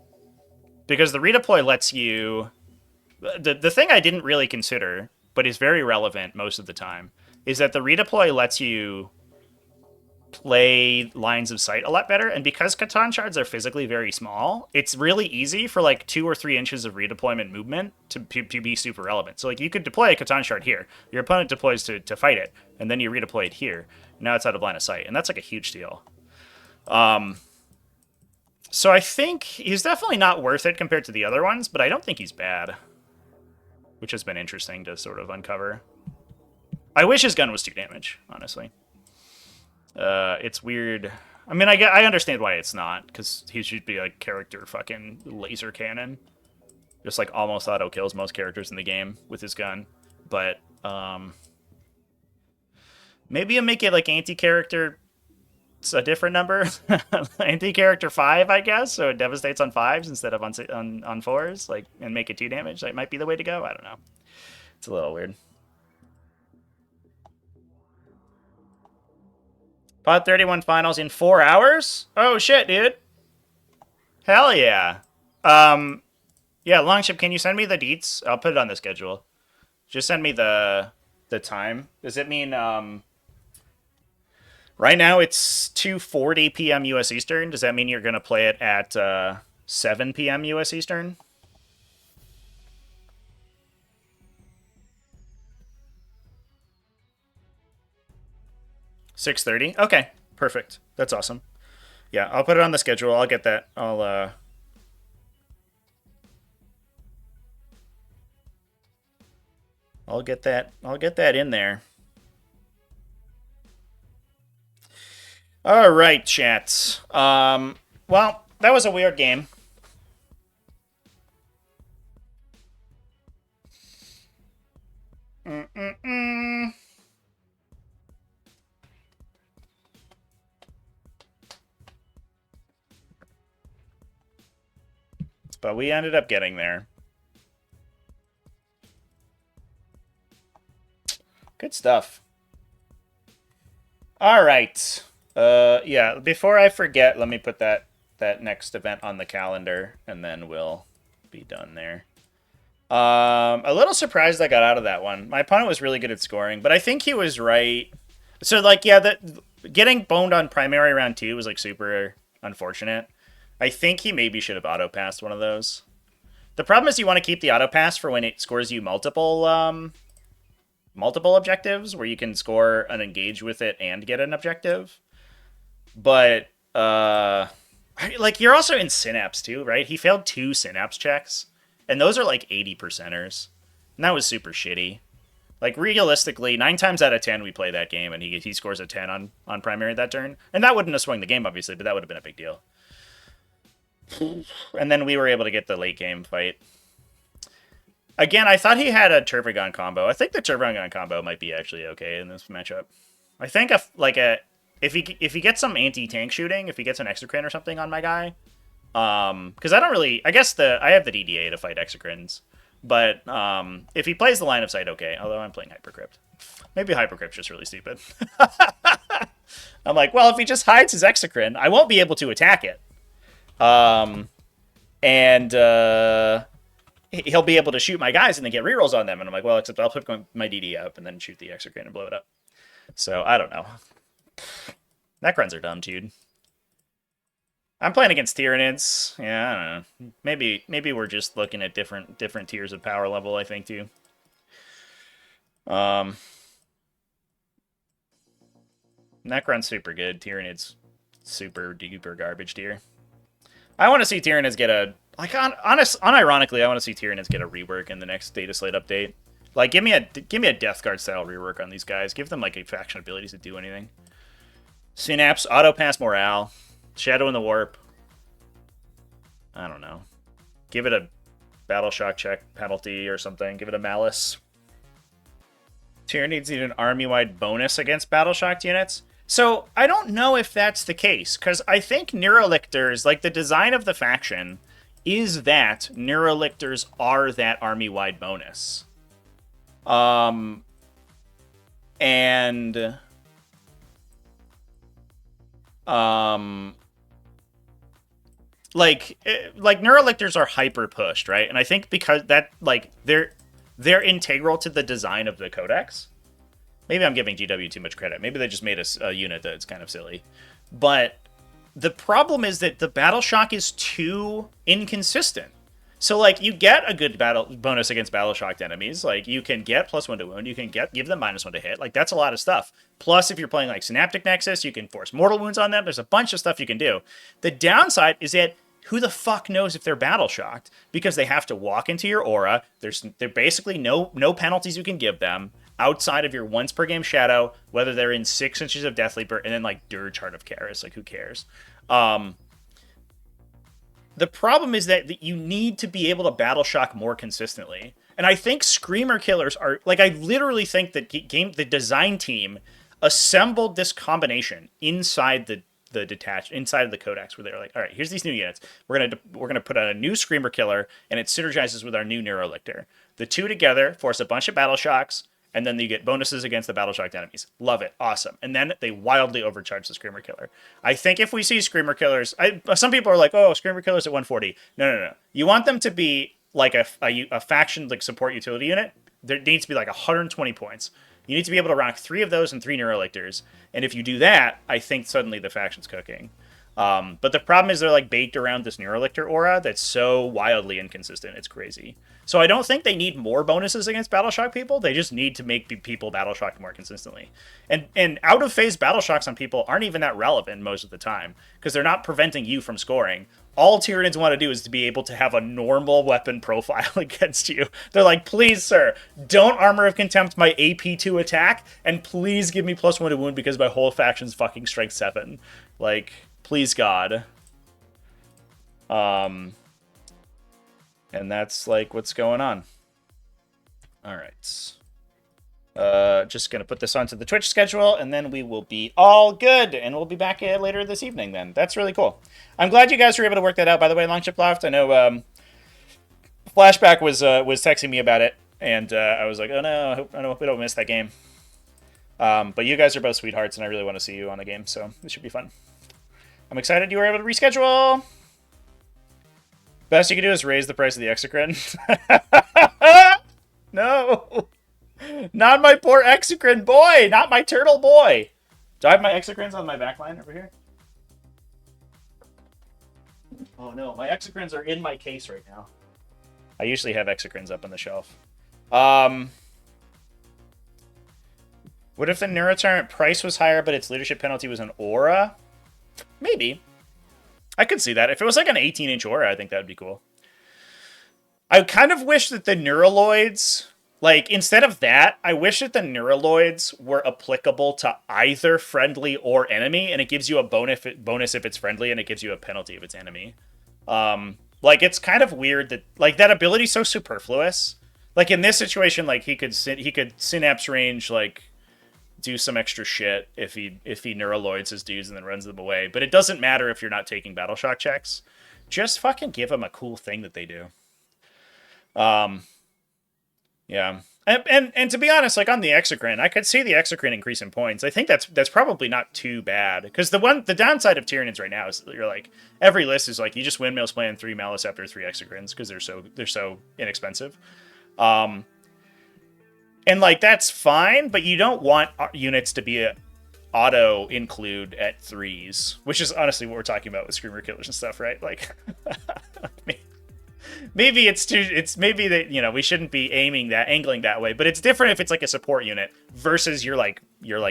because the redeploy lets you, the thing I didn't really consider, but is very relevant most of the time, is that the redeploy lets you play lines of sight a lot better, and because Catan shards are physically very small, it's really easy for like 2 or 3 inches of redeployment movement to be super relevant. So like you could deploy a Catan shard here, your opponent deploys to fight it, and then you redeploy it here. Now it's out of line of sight, and that's like a huge deal. So I think he's definitely not worth it compared to the other ones, but I don't think he's bad, which has been interesting to sort of uncover. I wish his gun was 2 damage, honestly. It's weird. I mean, I understand why it's not, because he should be a character fucking laser cannon. Just like almost auto kills most characters in the game with his gun. But maybe you make it like anti-character. It's a different number. Anti-character 5, I guess, so it devastates on 5s instead of on 4s, like, and make it 2 damage. That might be the way to go. I don't know. It's a little weird. Pod 31 finals in 4 hours? Oh shit, dude. Hell yeah. Yeah, Longship, can you send me the deets? I'll put it on the schedule. Just send me the time. Does it mean right now it's 2:40 p.m. US Eastern? Does that mean you're gonna play it at 7 p.m. US Eastern? $6:30? Okay, perfect. That's awesome. Yeah, I'll put it on the schedule. I'll get that. I'll get that. I'll get that in there. All right, chats. Well, that was a weird game. But we ended up getting there. Good stuff. All right. Yeah, before I forget, let me put that next event on the calendar, and then we'll be done there. A little surprised I got out of that one. My opponent was really good at scoring, but I think he was right. So, like, yeah, getting boned on primary round 2 was, like, super unfortunate. I think he maybe should have auto-passed one of those. The problem is you want to keep the auto-pass for when it scores you multiple objectives, where you can score an engage with it and get an objective. But, like, you're also in Synapse, too, right? He failed 2 Synapse checks, and those are, like, 80%ers. And that was super shitty. Like, realistically, 9 times out of 10 we play that game, and he scores a 10 on primary that turn. And that wouldn't have swung the game, obviously, but that would have been a big deal. And then we were able to get the late game fight. Again, I thought he had a Turbogon combo. I think the Turbogon combo might be actually okay in this matchup. I think if he gets some anti-tank shooting, if he gets an Exocrine or something on my guy, because I don't really, I guess I have the DDA to fight Exocrines, but if he plays the line of sight, okay. Although I'm playing Hypercrypt, maybe Hypercrypt's just really stupid. I'm like, well, if he just hides his Exocrine, I won't be able to attack it. And he'll be able to shoot my guys and then get rerolls on them. And I'm like, well, except I'll put my DD up and then shoot the Exocrine and blow it up. So I don't know. Necrons are dumb, dude. I'm playing against Tyranids. Yeah, I don't know. Maybe we're just looking at different tiers of power level, I think, too. Necron's super good. Tyranids super duper garbage tier. I want to see Tyranids get a unironically, I want to see Tyranids get a rework in the next data slate update. Like, give me a Death Guard style rework on these guys. Give them like a faction abilities to do anything. Synapse, auto pass morale, Shadow in the Warp. I don't know. Give it a battle shock check penalty or something. Give it a malice. Tyranids need an army-wide bonus against battle shocked units. So, I don't know if that's the case, because I think Neurolictors, like the design of the faction, is that Neurolictors are that army-wide bonus. Like Neurolictors are hyper pushed, right? And I think because that, like, they're integral to the design of the Codex. Maybe I'm giving GW too much credit. Maybe they just made a unit that's kind of silly. But the problem is that the battle shock is too inconsistent. So like you get a good battle bonus against battle shocked enemies. Like you can get +1 to wound. You can give them -1 to hit. Like that's a lot of stuff. Plus, if you're playing like Synaptic Nexus, you can force mortal wounds on them. There's a bunch of stuff you can do. The downside is that who the fuck knows if they're battle shocked because they have to walk into your aura. There basically no penalties you can give them outside of your once per game shadow, whether they're in 6 inches of Death Leaper, and then like Dirge Heart of Karis. Like who cares? The problem is that you need to be able to battle shock more consistently. And I think Screamer Killers are like, I literally think that the design team assembled this combination inside the inside of the codex, where they're like, all right, here's these new units. We're gonna put out a new Screamer Killer, and it synergizes with our new Neurolictor. The two together force a bunch of battle shocks, and then you get bonuses against the battle shocked enemies. Love it. Awesome. And then they wildly overcharge the Screamer Killer. I think if we see Screamer Killers, some people are like, oh, Screamer Killers at 140. No. You want them to be like a faction like support utility unit. There needs to be like 120 points. You need to be able to rock 3 of those and 3 Neurolictors. And if you do that, I think suddenly the faction's cooking. But the problem is they're like baked around this Neurolictor aura that's so wildly inconsistent. It's crazy. So I don't think they need more bonuses against battle shock people. They just need to make people battle shocked more consistently. And out of phase battle shocks on people aren't even that relevant most of the time because they're not preventing you from scoring. All Tyranids want to do is to be able to have a normal weapon profile against you. They're like, please, sir, don't Armor of Contempt my AP2 attack, and please give me +1 to wound because my whole faction's fucking strength 7. Like, please, God. And that's like what's going on. All right. Just going to put this onto the Twitch schedule, and then we will be all good. And we'll be back later this evening then. That's really cool. I'm glad you guys were able to work that out, by the way, Longship Loft. I know Flashback was texting me about it, and I was like, oh no, I hope we don't miss that game. But you guys are both sweethearts, and I really want to see you on a game, so this should be fun. I'm excited you were able to reschedule. Best you can do is raise the price of the Exocrine. No! Not my poor Exocrine boy! Not my turtle boy! Do I have my Exocrines on my backline over here? Oh no, my Exocrines are in my case right now. I usually have Exocrines up on the shelf. What if the Neurotyrant price was higher, but its leadership penalty was an aura? Maybe. I could see that. If it was like an 18-inch aura, I think that would be cool. I kind of wish that the Neuraloids, like, instead of that, I wish that the Neuraloids were applicable to either friendly or enemy, and it gives you a bonus if it's friendly, and it gives you a penalty if it's enemy. Like, it's kind of weird that, like, that ability's so superfluous. Like, in this situation, like, he could Synapse range, like, do some extra shit if he Neuraloids his dudes and then runs them away. But it doesn't matter if you're not taking battle shock checks. Just fucking give them a cool thing that they do. Yeah. And to be honest, like on the Exocrine, I could see the Exocrine increase in points. I think that's probably not too bad. Because the downside of Tyranids right now is that you're like, every list is like, you just windmills playing 3 Maliceptor, 3 Exocrines, because they're so inexpensive. And, like, that's fine, but you don't want units to be auto include at 3s, which is honestly what we're talking about with Screamer Killers and stuff, right? Like, maybe it's maybe that, you know, we shouldn't be angling that way, but it's different if it's like a support unit versus your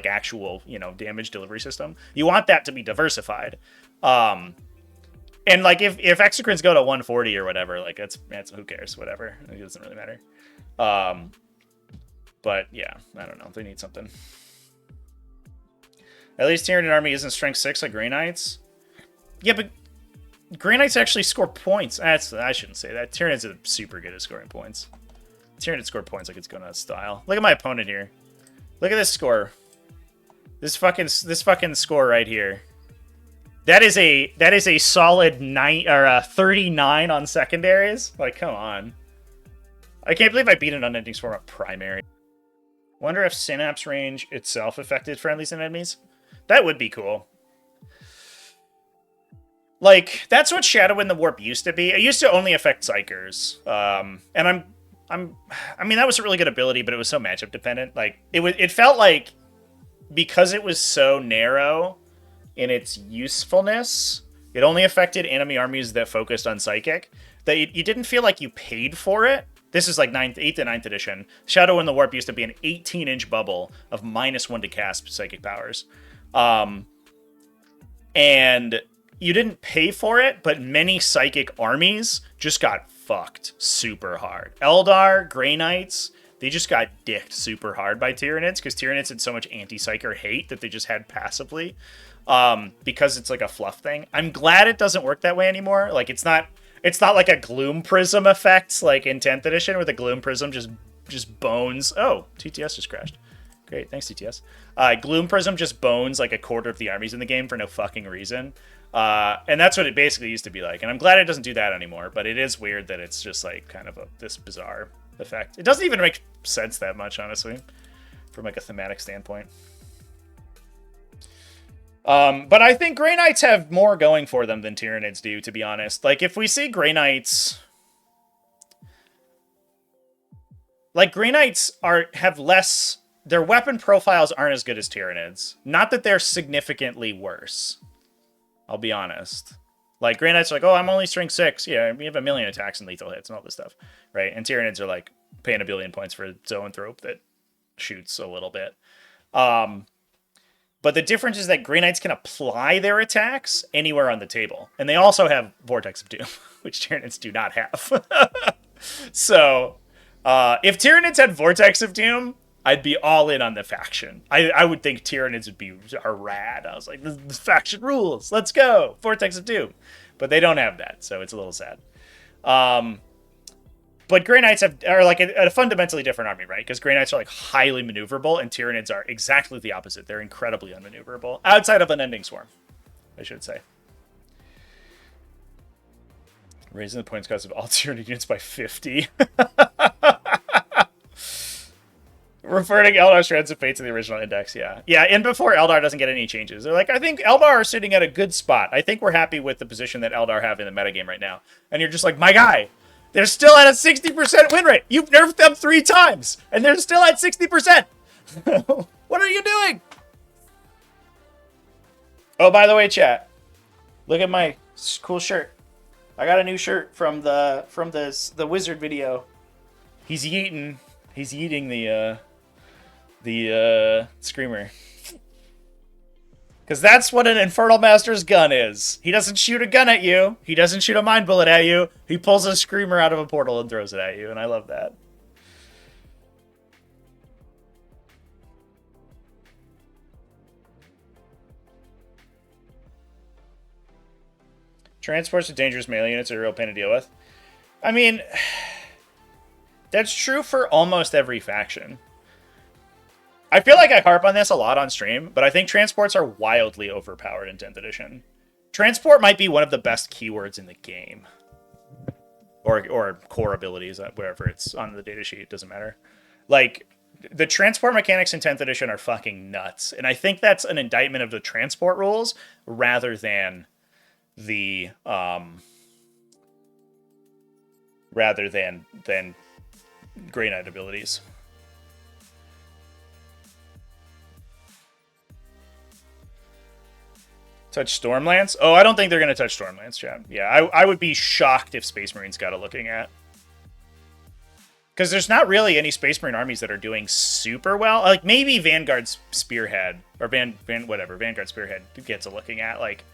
actual, you know, damage delivery system. You want that to be diversified. And, like, if Exocrines go to 140 or whatever, like, that's who cares, whatever. It doesn't really matter. But yeah, I don't know. They need something. At least Tyranid army isn't strength 6 like Grey Knights. Yeah, but Grey Knights actually score points. I shouldn't say that. Tyranids are super good at scoring points. Tyranid score points like it's going out of style. Look at my opponent here. Look at this score. This fucking score right here. That is a solid 39 on secondaries. Like, come on. I can't believe I beat an Unending Swarm at primary. Wonder if Synapse range itself affected friendlies and enemies? That would be cool. Like, that's what Shadow in the Warp used to be. It used to only affect Psychers. And I mean, that was a really good ability, but it was so matchup dependent. Like it felt like because it was so narrow in its usefulness, it only affected enemy armies that focused on psychic. That you didn't feel like you paid for it. This is like 8th and 9th edition. Shadow in the Warp used to be an 18-inch bubble of -1 to cast psychic powers. And you didn't pay for it, but many psychic armies just got fucked super hard. Eldar, Grey Knights, they just got dicked super hard by Tyranids because Tyranids had so much anti-psyker hate that they just had passively because it's like a fluff thing. I'm glad it doesn't work that way anymore. Like it's not like a Gloom Prism effect like in 10th edition where the Gloom Prism just bones. Oh, TTS just crashed. Great, thanks TTS. Gloom Prism just bones like a quarter of the armies in the game for no fucking reason. And that's what it basically used to be like. And I'm glad it doesn't do that anymore, but it is weird that it's just like kind of this bizarre effect. It doesn't even make sense that much, honestly, from like a thematic standpoint. But I think Grey Knights have more going for them than Tyranids do, to be honest. Like, if we see Grey Knights... Like, Grey Knights have less... Their weapon profiles aren't as good as Tyranids. Not that they're significantly worse. I'll be honest. Like, Grey Knights are like, oh, I'm only strength 6. Yeah, we have 1 million attacks and lethal hits and all this stuff. Right? And Tyranids are like, paying 1 billion points for Zoanthrope that shoots a little bit. But the difference is that Grey Knights can apply their attacks anywhere on the table. And they also have Vortex of Doom, which Tyranids do not have. So, if Tyranids had Vortex of Doom, I'd be all in on the faction. I would think Tyranids are rad. I was like, this faction rules. Let's go. Vortex of Doom. But they don't have that, so it's a little sad. But Grey Knights are like a fundamentally different army, right? Because Grey Knights are like highly maneuverable, and Tyranids are exactly the opposite. They're incredibly unmaneuverable. Outside of Unending Swarm, I should say. Raising the points cost of all Tyranid units by 50. Referring Eldar Strands of Fate to the original index, yeah. Yeah, and before Eldar doesn't get any changes. They're like, I think Eldar are sitting at a good spot. I think we're happy with the position that Eldar have in the metagame right now. And you're just like, my guy, they're still at a 60% win rate. You've nerfed them 3 times, and they're still at 60%. What are you doing? Oh, by the way, chat, look at my cool shirt. I got a new shirt from the wizard video. He's yeeting the Screamer. Because that's what an Infernal Master's gun is. He doesn't shoot a gun at you. He doesn't shoot a Mind Bullet at you. He pulls a Screamer out of a portal and throws it at you, and I love that. Transports to dangerous melee units are a real pain to deal with. I mean, that's true for almost every faction. I feel like I harp on this a lot on stream, but I think transports are wildly overpowered in 10th edition. Transport might be one of the best keywords in the game. Or core abilities, wherever it's on the datasheet, doesn't matter. Like, the transport mechanics in 10th edition are fucking nuts. And I think that's an indictment of the transport rules rather than the Grey Knight abilities. Touch Stormlance? Oh, I don't think they're going to touch Stormlance, chat. Yeah, I would be shocked if Space Marines got a looking at. Because there's not really any Space Marine armies that are doing super well. Like, maybe Vanguard's Spearhead, or Vanguard Spearhead gets a looking at. Like,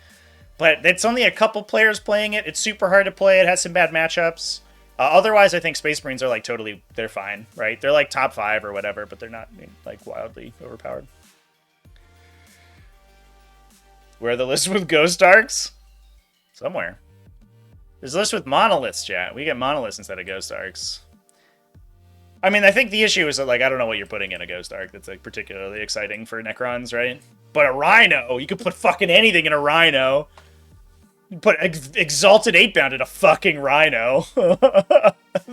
but it's only a couple players playing it. It's super hard to play. It has some bad matchups. Otherwise, I think Space Marines are, like, they're fine, right? They're, like, top 5 or whatever, but they're not, like, wildly overpowered. Where are the lists with Ghost Arcs? Somewhere. There's a list with monoliths, chat. We get monoliths instead of Ghost Arcs. I mean, I think the issue is that, like, I don't know what you're putting in a Ghost Arc that's, like, particularly exciting for Necrons, right? But a Rhino! You could put fucking anything in a Rhino. You put Exalted 8-Bound in a fucking Rhino.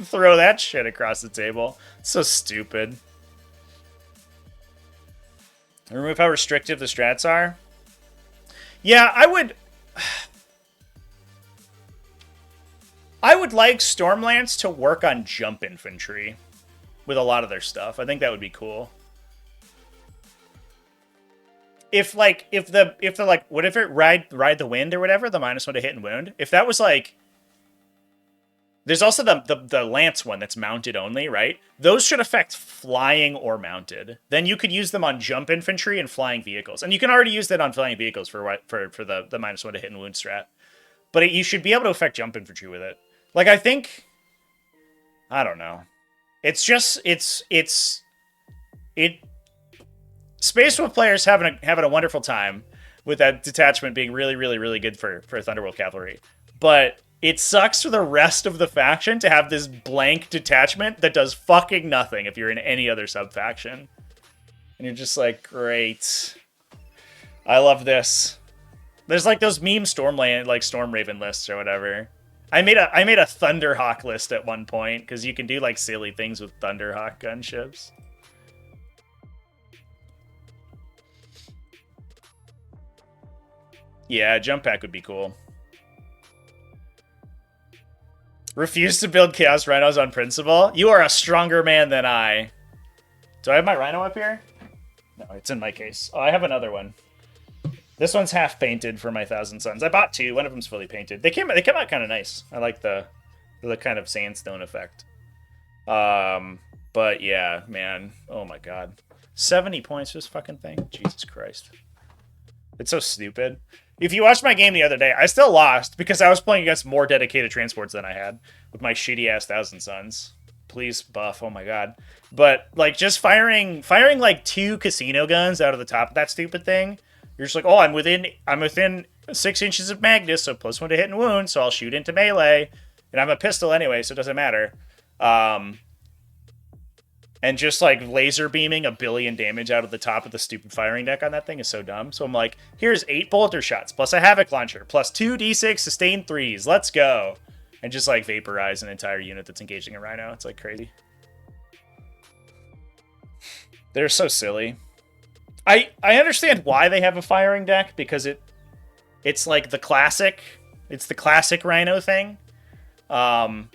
Throw that shit across the table. It's so stupid. Remove how restrictive the strats are? Yeah, I would would like Stormlance to work on jump infantry with a lot of their stuff. I think that would be cool. If like if the like what if it ride the wind or whatever, the -1 to hit and wound. If that was like, there's also the lance one that's mounted only, right? Those should affect flying or mounted. Then you could use them on jump infantry and flying vehicles, and you can already use that on flying vehicles for the -1 to hit and wound strat. But you should be able to affect jump infantry with it. Like I think, I don't know. It's just Space Wolf players having a wonderful time with that detachment being really, really, really good for Thunderwolf Cavalry. But it sucks for the rest of the faction to have this blank detachment that does fucking nothing if you're in any other sub-faction. And you're just like, great. I love this. There's like those meme Storm Raven lists or whatever. I made a Thunderhawk list at one point, because you can do like silly things with Thunderhawk gunships. Yeah, jump pack would be cool. Refuse to build Chaos Rhinos on principle? You are a stronger man than I. Do I have my Rhino up here? No, it's in my case. Oh, I have another one. This one's half painted for my Thousand Suns. I bought two. One of them's fully painted. They came out kind of nice. I like the kind of sandstone effect. But yeah, man. Oh my god. 70 points for this fucking thing? Jesus Christ. It's so stupid. If you watched my game the other day, I still lost because I was playing against more dedicated transports than I had with my shitty-ass Thousand Suns. Please buff, oh my god. But, like, just firing like 2 casino guns out of the top of that stupid thing, you're just like, oh, I'm within 6 inches of Magnus, so +1 to hit and wound, so I'll shoot into melee. And I'm a pistol anyway, so it doesn't matter. And just, like, laser beaming 1 billion damage out of the top of the stupid firing deck on that thing is so dumb. So I'm like, here's 8 bolter shots, plus a Havoc launcher, plus 2 D6 sustained 3s. Let's go. And just, like, vaporize an entire unit that's engaging a Rhino. It's, like, crazy. They're so silly. I understand why they have a firing deck, because it's, like, the classic. It's the classic Rhino thing.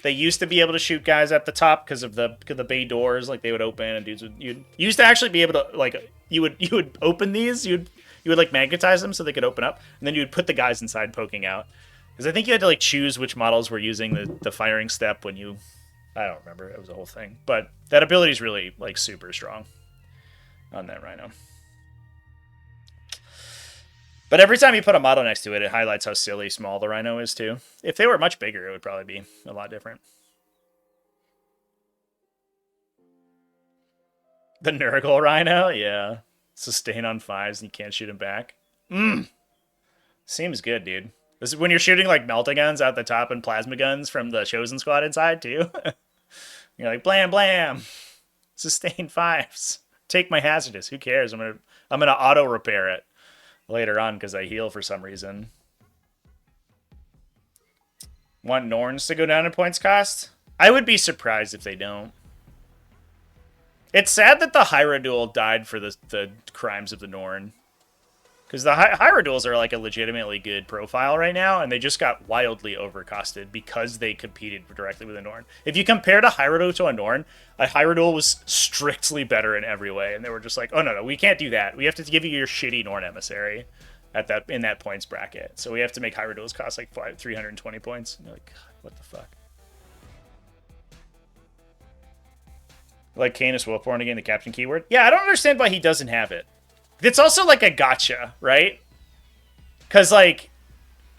They used to be able to shoot guys at the top because of the bay doors, like they would open, and dudes would you used to actually be able to, like, you would open these, you would like magnetize them so they could open up, and then you would put the guys inside poking out. Because I think you had to like choose which models were using the firing step when you, I don't remember, it was a whole thing, but that ability is really like super strong on that Rhino. But every time you put a model next to it, it highlights how silly small the Rhino is, too. If they were much bigger, it would probably be a lot different. The Nurgle Rhino? Yeah. Sustain on 5s and you can't shoot him back. Seems good, dude. This is when you're shooting, like, melta guns out the top and plasma guns from the Chosen Squad inside, too. You're like, blam, blam. Sustain 5s. Take my hazardous. Who cares? I'm gonna auto-repair it later on because I heal for some reason. Want Norns to go down in points cost? I would be surprised if they don't. It's sad that the Hierodule died for the crimes of the Norn. Because the Hierodules are like a legitimately good profile right now, and they just got wildly overcosted because they competed directly with a Norn. If you compared a Hierodule to a Norn, a Hierodule was strictly better in every way, and they were just like, oh no, we can't do that. We have to give you your shitty Norn emissary in that points bracket. So we have to make Hierodules cost like 320 points. And you're like, God, what the fuck? Like Canis Wolfborn again, the captain keyword? Yeah, I don't understand why he doesn't have it. It's also like a gotcha, right? Because, like,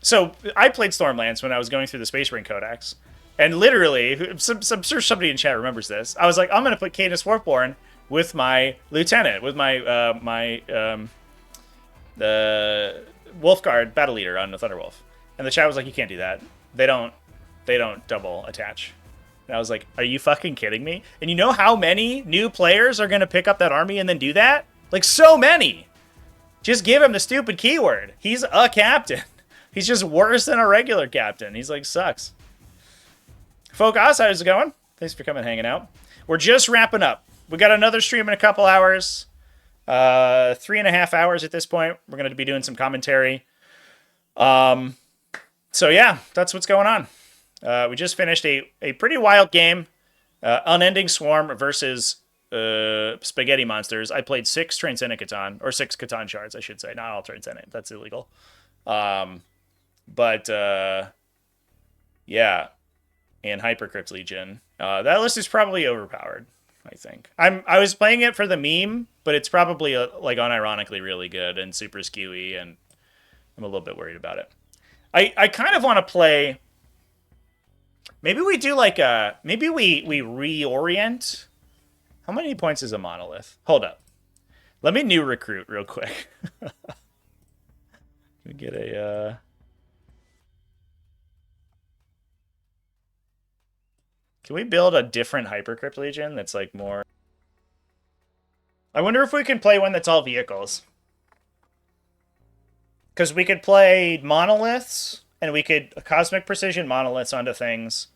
so I played Stormlands when I was going through the Space Marine Codex, and literally, I'm sure somebody in chat remembers this. I was like, I'm going to put Canis Wolfborn with my lieutenant, with my Wolfguard battle leader on the Thunderwolf, and the chat was like, you can't do that. They don't double attach. And I was like, are you fucking kidding me? And you know how many new players are going to pick up that army and then do that? Like, so many. Just give him the stupid keyword. He's a captain. He's just worse than a regular captain. He's like, sucks. Focus, how's it going? Thanks for coming and hanging out. We're just wrapping up. We got another stream in a couple hours. 3.5 hours at this point. We're going to be doing some commentary. So yeah, that's what's going on. We just finished a pretty wild game. Unending Swarm versus Spaghetti Monsters. I played 6 Transcendent Catan, or 6 Catan shards, I should say. Not all Transcendent. That's illegal. But yeah, and Hypercrypt Legion. That list is probably overpowered. I think I was playing it for the meme, but it's probably like unironically really good and super skewy, and I'm a little bit worried about it. I kind of want to play. Maybe we do like a. Maybe we reorient. How many points is a monolith? Hold up. Let me new recruit real quick. We get a. Can we build a different Hypercrypt Legion that's like more. I wonder if we can play one that's all vehicles. Because we could play monoliths, and we could cosmic precision monoliths onto things,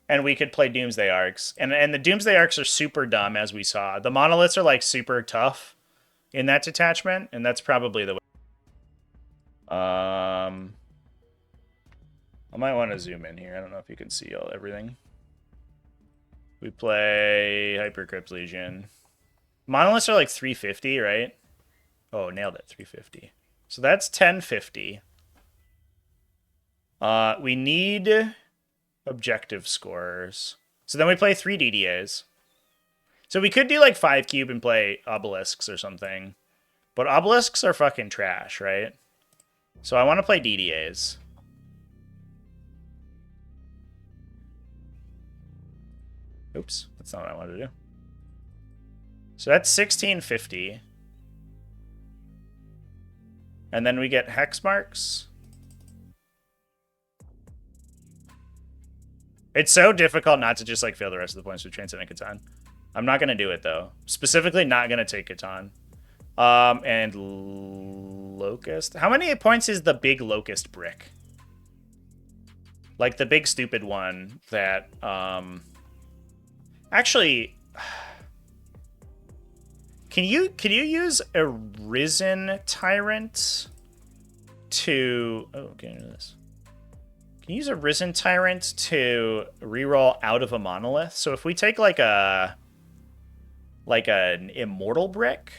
and we could play Doomsday Arcs. And the Doomsday Arcs are super dumb, as we saw. The monoliths are like super tough in that detachment, and that's probably the way. I might want to zoom in here. I don't know if you can see everything. We play Hypercrypt Legion. Monoliths are like 350, right? Oh, nailed it. 350. So that's 1050. We need objective scorers. So then we play 3 DDAs. So we could do like 5 cube and play obelisks or something. But obelisks are fucking trash, right? So I want to play DDAs. Oops, that's not what I wanted to do. So that's 1650. And then we get hex marks. It's so difficult not to just like fail the rest of the points with Transcendent Catan. I'm not going to do it though. Specifically not going to take Catan. And Locust. How many points is the big Locust brick? Like the big stupid one that actually Can you use a Risen Tyrant to get into this? Can you use a Risen Tyrant to reroll out of a monolith? So if we take like an Immortal brick.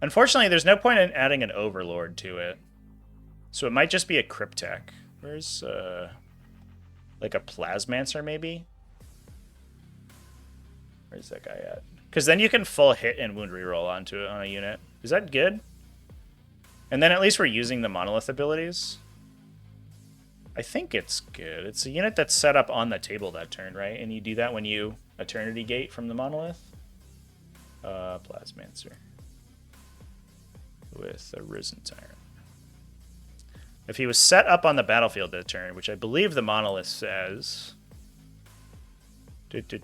Unfortunately, there's no point in adding an Overlord to it. So it might just be a Cryptek. Where's like a Plasmancer maybe? Where's that guy at? Because then you can full hit and wound reroll onto it on a unit. Is that good? And then at least we're using the monolith abilities. I think it's good. It's a unit that's set up on the table that turn, right? And you do that when you Eternity Gate from the monolith. Plasmancer. With a Risen Tyrant. If he was set up on the battlefield that turn, which I believe the monolith says... Set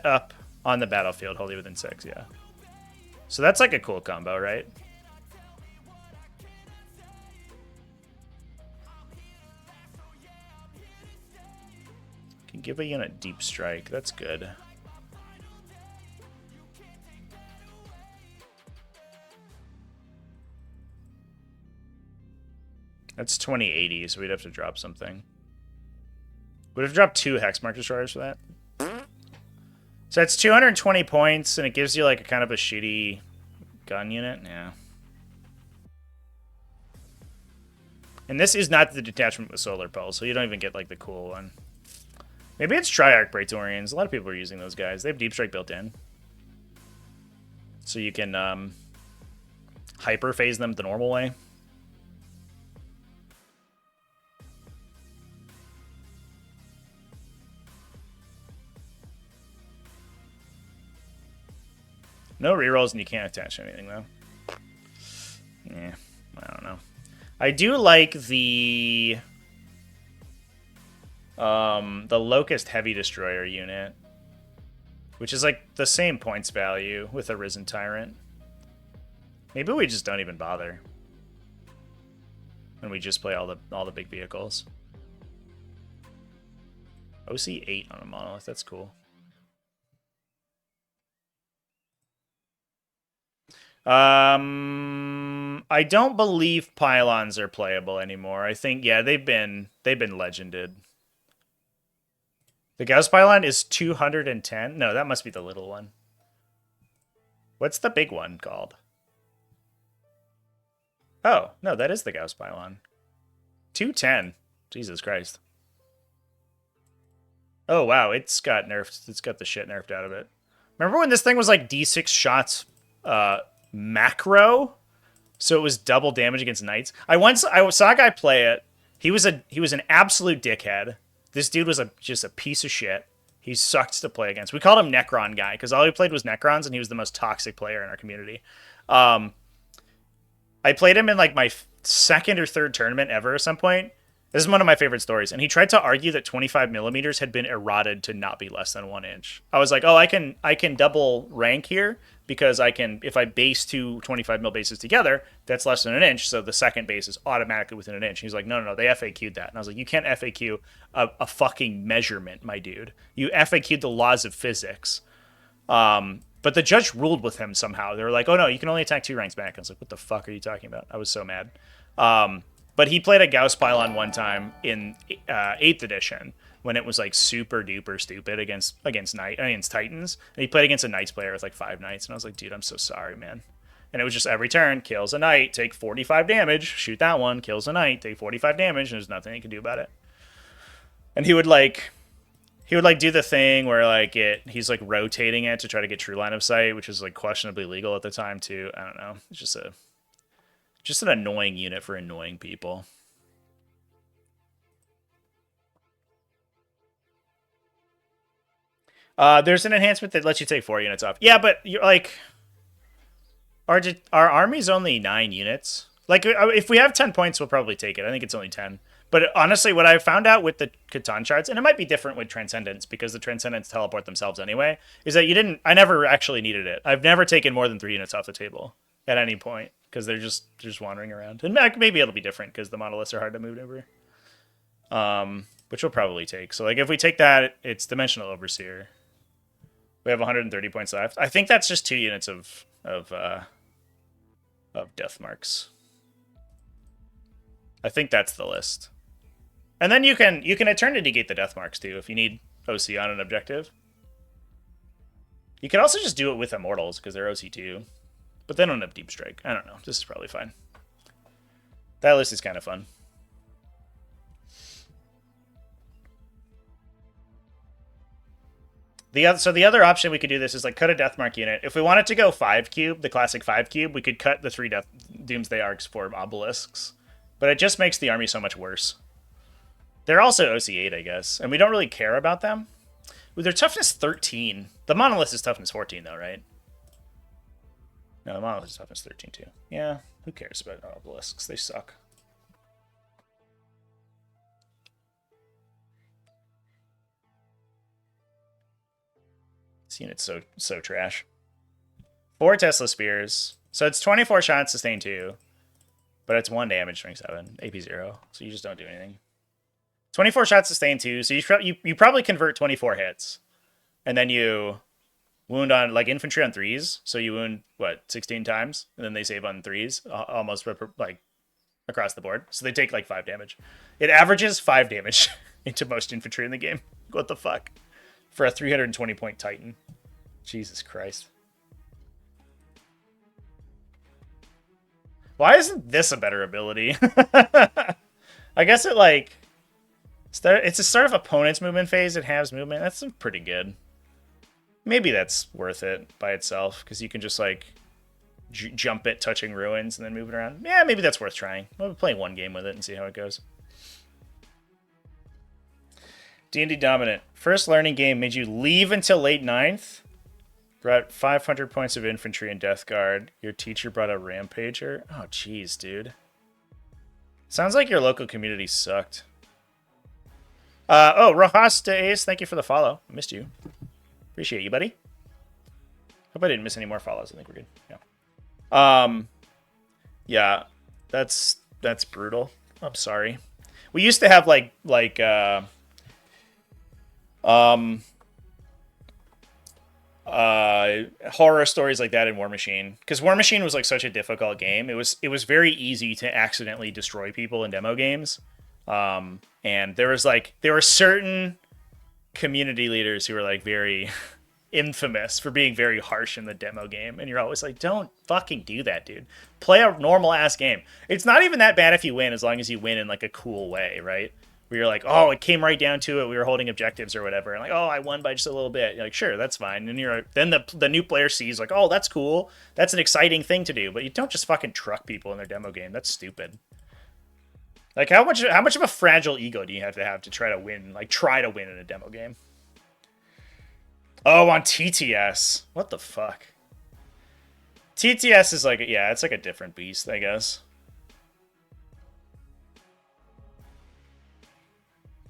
up on the battlefield, wholly within 6, yeah. So that's like a cool combo, right? Can give a unit deep strike, that's good. That's 2080, so we'd have to drop something. Would have dropped 2 Hexmark Destroyers for that. So that's 220 points, and it gives you like a kind of a shitty gun unit. Yeah. And this is not the detachment with Solar Pulse, so you don't even get like the cool one. Maybe it's Triarch Praetorians. A lot of people are using those guys. They have Deep Strike built in. So you can hyper phase them the normal way. No rerolls, and you can't attach anything, though. Yeah, I don't know. I do like the Locust Heavy Destroyer unit, which is like the same points value with a Risen Tyrant. Maybe we just don't even bother, and we just play all the big vehicles. OC 8 on a monolith. That's cool. I don't believe pylons are playable anymore. I think they've been legended. The Gauss pylon is 210. No, that must be the little one. What's the big one called? Oh, no, that is the Gauss pylon. 210. Jesus Christ. Oh, wow, it's got nerfed. It's got the shit nerfed out of it. Remember when this thing was like D6 shots macro? So it was double damage against knights. I saw a guy play it. He was an absolute dickhead. This dude was just a piece of shit. He sucked to play against. We called him Necron guy because all he played was Necrons, and he was the most toxic player in our community. I played him in like my second or third tournament ever at some point. This is one of my favorite stories. And he tried to argue that 25 millimeters had been eroded to not be less than 1 inch. I was like, oh, I can double rank here because I can, if I base two 25 mil bases together, that's less than 1 inch. So the second base is automatically within 1 inch. He's like, no, they FAQ'd that. And I was like, you can't FAQ a fucking measurement, my dude. You FAQ'd the laws of physics. But the judge ruled with him somehow. They were like, oh no, you can only attack 2 ranks back. I was like, what the fuck are you talking about? I was so mad. But he played a Gauss pylon one time in 8th edition when it was like super duper stupid against Titans. And he played against a Knights player with like 5 Knights. And I was like, dude, I'm so sorry, man. And it was just every turn, kills a Knight, take 45 damage, shoot that one, kills a Knight, take 45 damage, and there's nothing he can do about it. And he would do the thing where he's like rotating it to try to get true line of sight, which is like questionably legal at the time too. I don't know. It's just an annoying unit for annoying people. There's an enhancement that lets you take 4 units off. Yeah, but you're like, our army's only 9 units. Like, if we have 10 points, we'll probably take it. I think it's only 10. But honestly, what I found out with the Catan charts, and it might be different with Transcendents because the Transcendents teleport themselves anyway, is that I never actually needed it. I've never taken more than 3 units off the table at any point because they're just wandering around. And maybe it'll be different because the monoliths are hard to move over. Which we'll probably take. So like if we take that, it's Dimensional Overseer. We have 130 points left. I think that's just 2 units of death marks. I think that's the list. And then you can Eternity Gate the death marks too if you need OC on an objective. You can also just do it with Immortals because they're OC too. But they don't have Deep Strike. I don't know. This is probably fine. That list is kind of fun. The other option we could do this is like cut a Deathmark unit. If we wanted to go 5 cube, the classic 5 cube, we could cut the 3 Doomsday Arcs for obelisks. But it just makes the army so much worse. They're also OC8, I guess. And we don't really care about them. Ooh, they're toughness 13. The Monolith is toughness 14 though, right? No, the Monolith is toughness 13 too. Yeah, who cares about obelisks? They suck. This unit's so trash. 4 Tesla Spears. So it's 24 shots, sustain 2. But it's 1 damage, strength 7, AP 0. So you just don't do anything. 24 shots, sustain 2. So you probably convert 24 hits. And then you wound on, like, infantry on 3s. So you wound, 16 times? And then they save on 3s, almost, like, across the board. So they take, like, 5 damage. It averages 5 damage into most infantry in the game. What the fuck? For a 320-point Titan. Jesus Christ. Why isn't this a better ability? I guess it, like... It's a start of opponent's movement phase. It has movement. That's pretty good. Maybe that's worth it by itself, because you can just, like, jump it, touching ruins, and then move it around. Yeah, maybe that's worth trying. We'll play 1 game with it and see how it goes. D&D Dominant. First learning game made you leave until late 9th. Brought 500 points of infantry and death guard. Your teacher brought a rampager. Oh, jeez, dude. Sounds like your local community sucked. Rojas to Ace, thank you for the follow. I missed you. Appreciate you, buddy. Hope I didn't miss any more follows. I think we're good. Yeah. Yeah, that's brutal. I'm sorry. We used to have horror stories like that in War Machine, because War Machine was like such a difficult game. It was very easy to accidentally destroy people in demo games, and there were certain community leaders who were like very infamous for being very harsh in the demo game, and you're always like, don't fucking do that, dude. Play a normal ass game. It's not even that bad if you win, as long as you win in like a cool way, right? Where you're like, oh, it came right down to it. We were holding objectives or whatever, and like, oh, I won by just a little bit. You're like, sure, that's fine. And then the new player sees like, oh, that's cool. That's an exciting thing to do. But you don't just fucking truck people in their demo game. That's stupid. Like, how much of a fragile ego do you have to try to win? Like, try to win in a demo game. Oh, on TTS. What the fuck? TTS is like, yeah, it's like a different beast, I guess.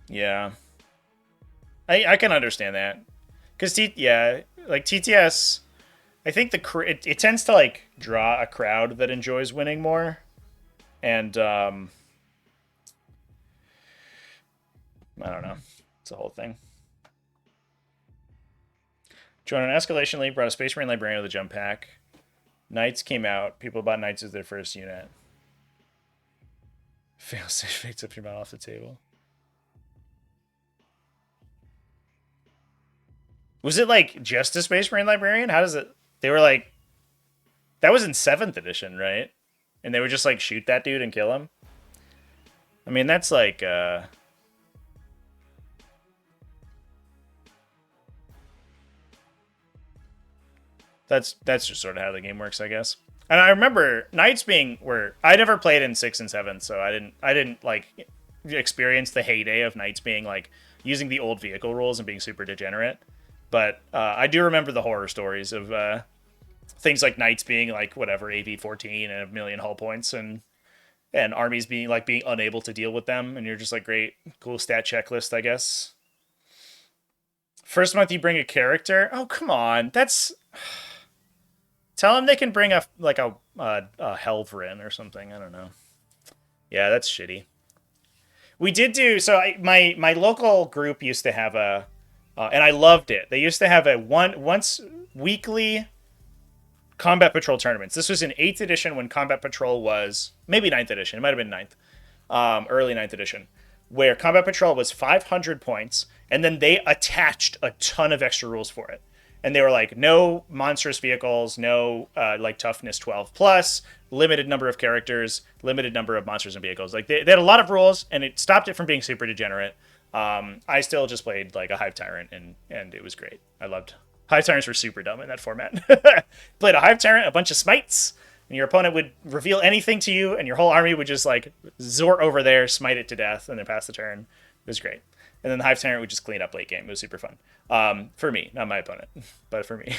Yeah. I can understand that. Because, like TTS, I think it tends to, like, draw a crowd that enjoys winning more. And, I don't know. It's a whole thing. Joined an escalation league, brought a Space Marine Librarian with a jump pack. Knights came out. People bought Knights as their first unit. Fail safe fakes up your mouth off the table. Was it like just a Space Marine Librarian? How does it... They were like... That was in 7th edition, right? And they would just like shoot that dude and kill him? I mean, that's like... That's just sort of how the game works, I guess. And I remember Knights being where I never played in 6 and 7, so I didn't like experience the heyday of Knights being like using the old vehicle rules and being super degenerate. But I do remember the horror stories of things like Knights being like whatever AV-14 and a million hull points, and armies being unable to deal with them, and you're just like, great, cool stat checklist, I guess. First month you bring a character. Oh, come on, that's... Tell them they can bring a Helverin or something. I don't know. Yeah, that's shitty. We did do... So my local group used to have a... and I loved it. They used to have a once weekly Combat Patrol tournaments. This was in 8th edition when Combat Patrol was... Maybe 9th edition. It might have been 9th. Early 9th edition. Where Combat Patrol was 500 points, and then they attached a ton of extra rules for it. And they were like, no monstrous vehicles, no like toughness 12 plus, limited number of characters, limited number of monsters and vehicles. Like they had a lot of rules, and it stopped it from being super degenerate. I still just played like a Hive Tyrant, and it was great. I loved Hive Tyrants were super dumb in that format. Played a Hive Tyrant, a bunch of smites, and your opponent would reveal anything to you, and your whole army would just like zort over there, smite it to death, and then pass the turn. It was great. And then the Hive Tyrant would just clean up late game. It was super fun. For me, not my opponent, but for me.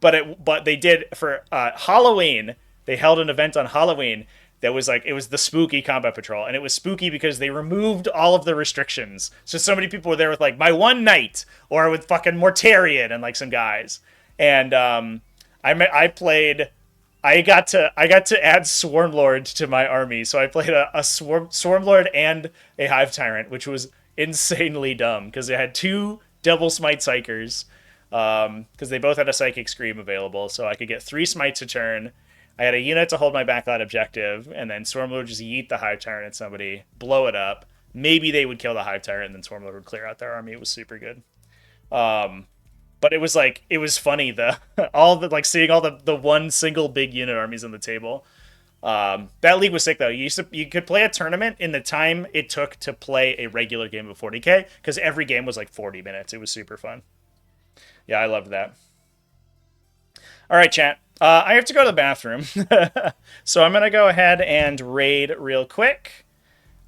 but they did for Halloween. They held an event on Halloween that was like, it was the spooky Combat Patrol, and it was spooky because they removed all of the restrictions. So many people were there with like my one knight, or with fucking Mortarion and like some guys. And I played. I got to add Swarmlord to my army, so I played a Swarmlord and a Hive Tyrant, which was insanely dumb because they had 2 double smite psychers, because they both had a psychic scream available, so I could get 3 smites a turn. I had a unit to hold my backline objective, and then Swarmlord would just yeet the Hive Tyrant at somebody, blow it up. Maybe they would kill the Hive Tyrant, and then Swarmlord would clear out their army. It was super good. But it was like, it was funny, like seeing all the one single big unit armies on the table. That league was sick though. You could play a tournament in the time it took to play a regular game of 40k, because every game was like 40 minutes. It was super fun. Yeah, I loved that. All right, chat. I have to go to the bathroom, so I'm gonna go ahead and raid real quick.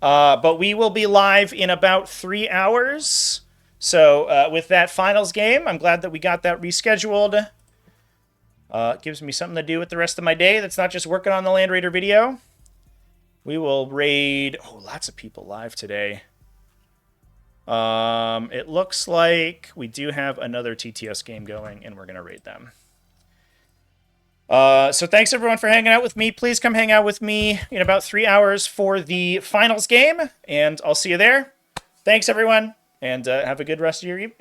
But we will be live in about 3 hours. So with that finals game, I'm glad that we got that rescheduled. It gives me something to do with the rest of my day that's not just working on the Land Raider video. We will raid... Oh, lots of people live today. It looks like we do have another TTS game going, and we're going to raid them. So thanks, everyone, for hanging out with me. Please come hang out with me in about 3 hours for the finals game, and I'll see you there. Thanks, everyone, and have a good rest of your evening.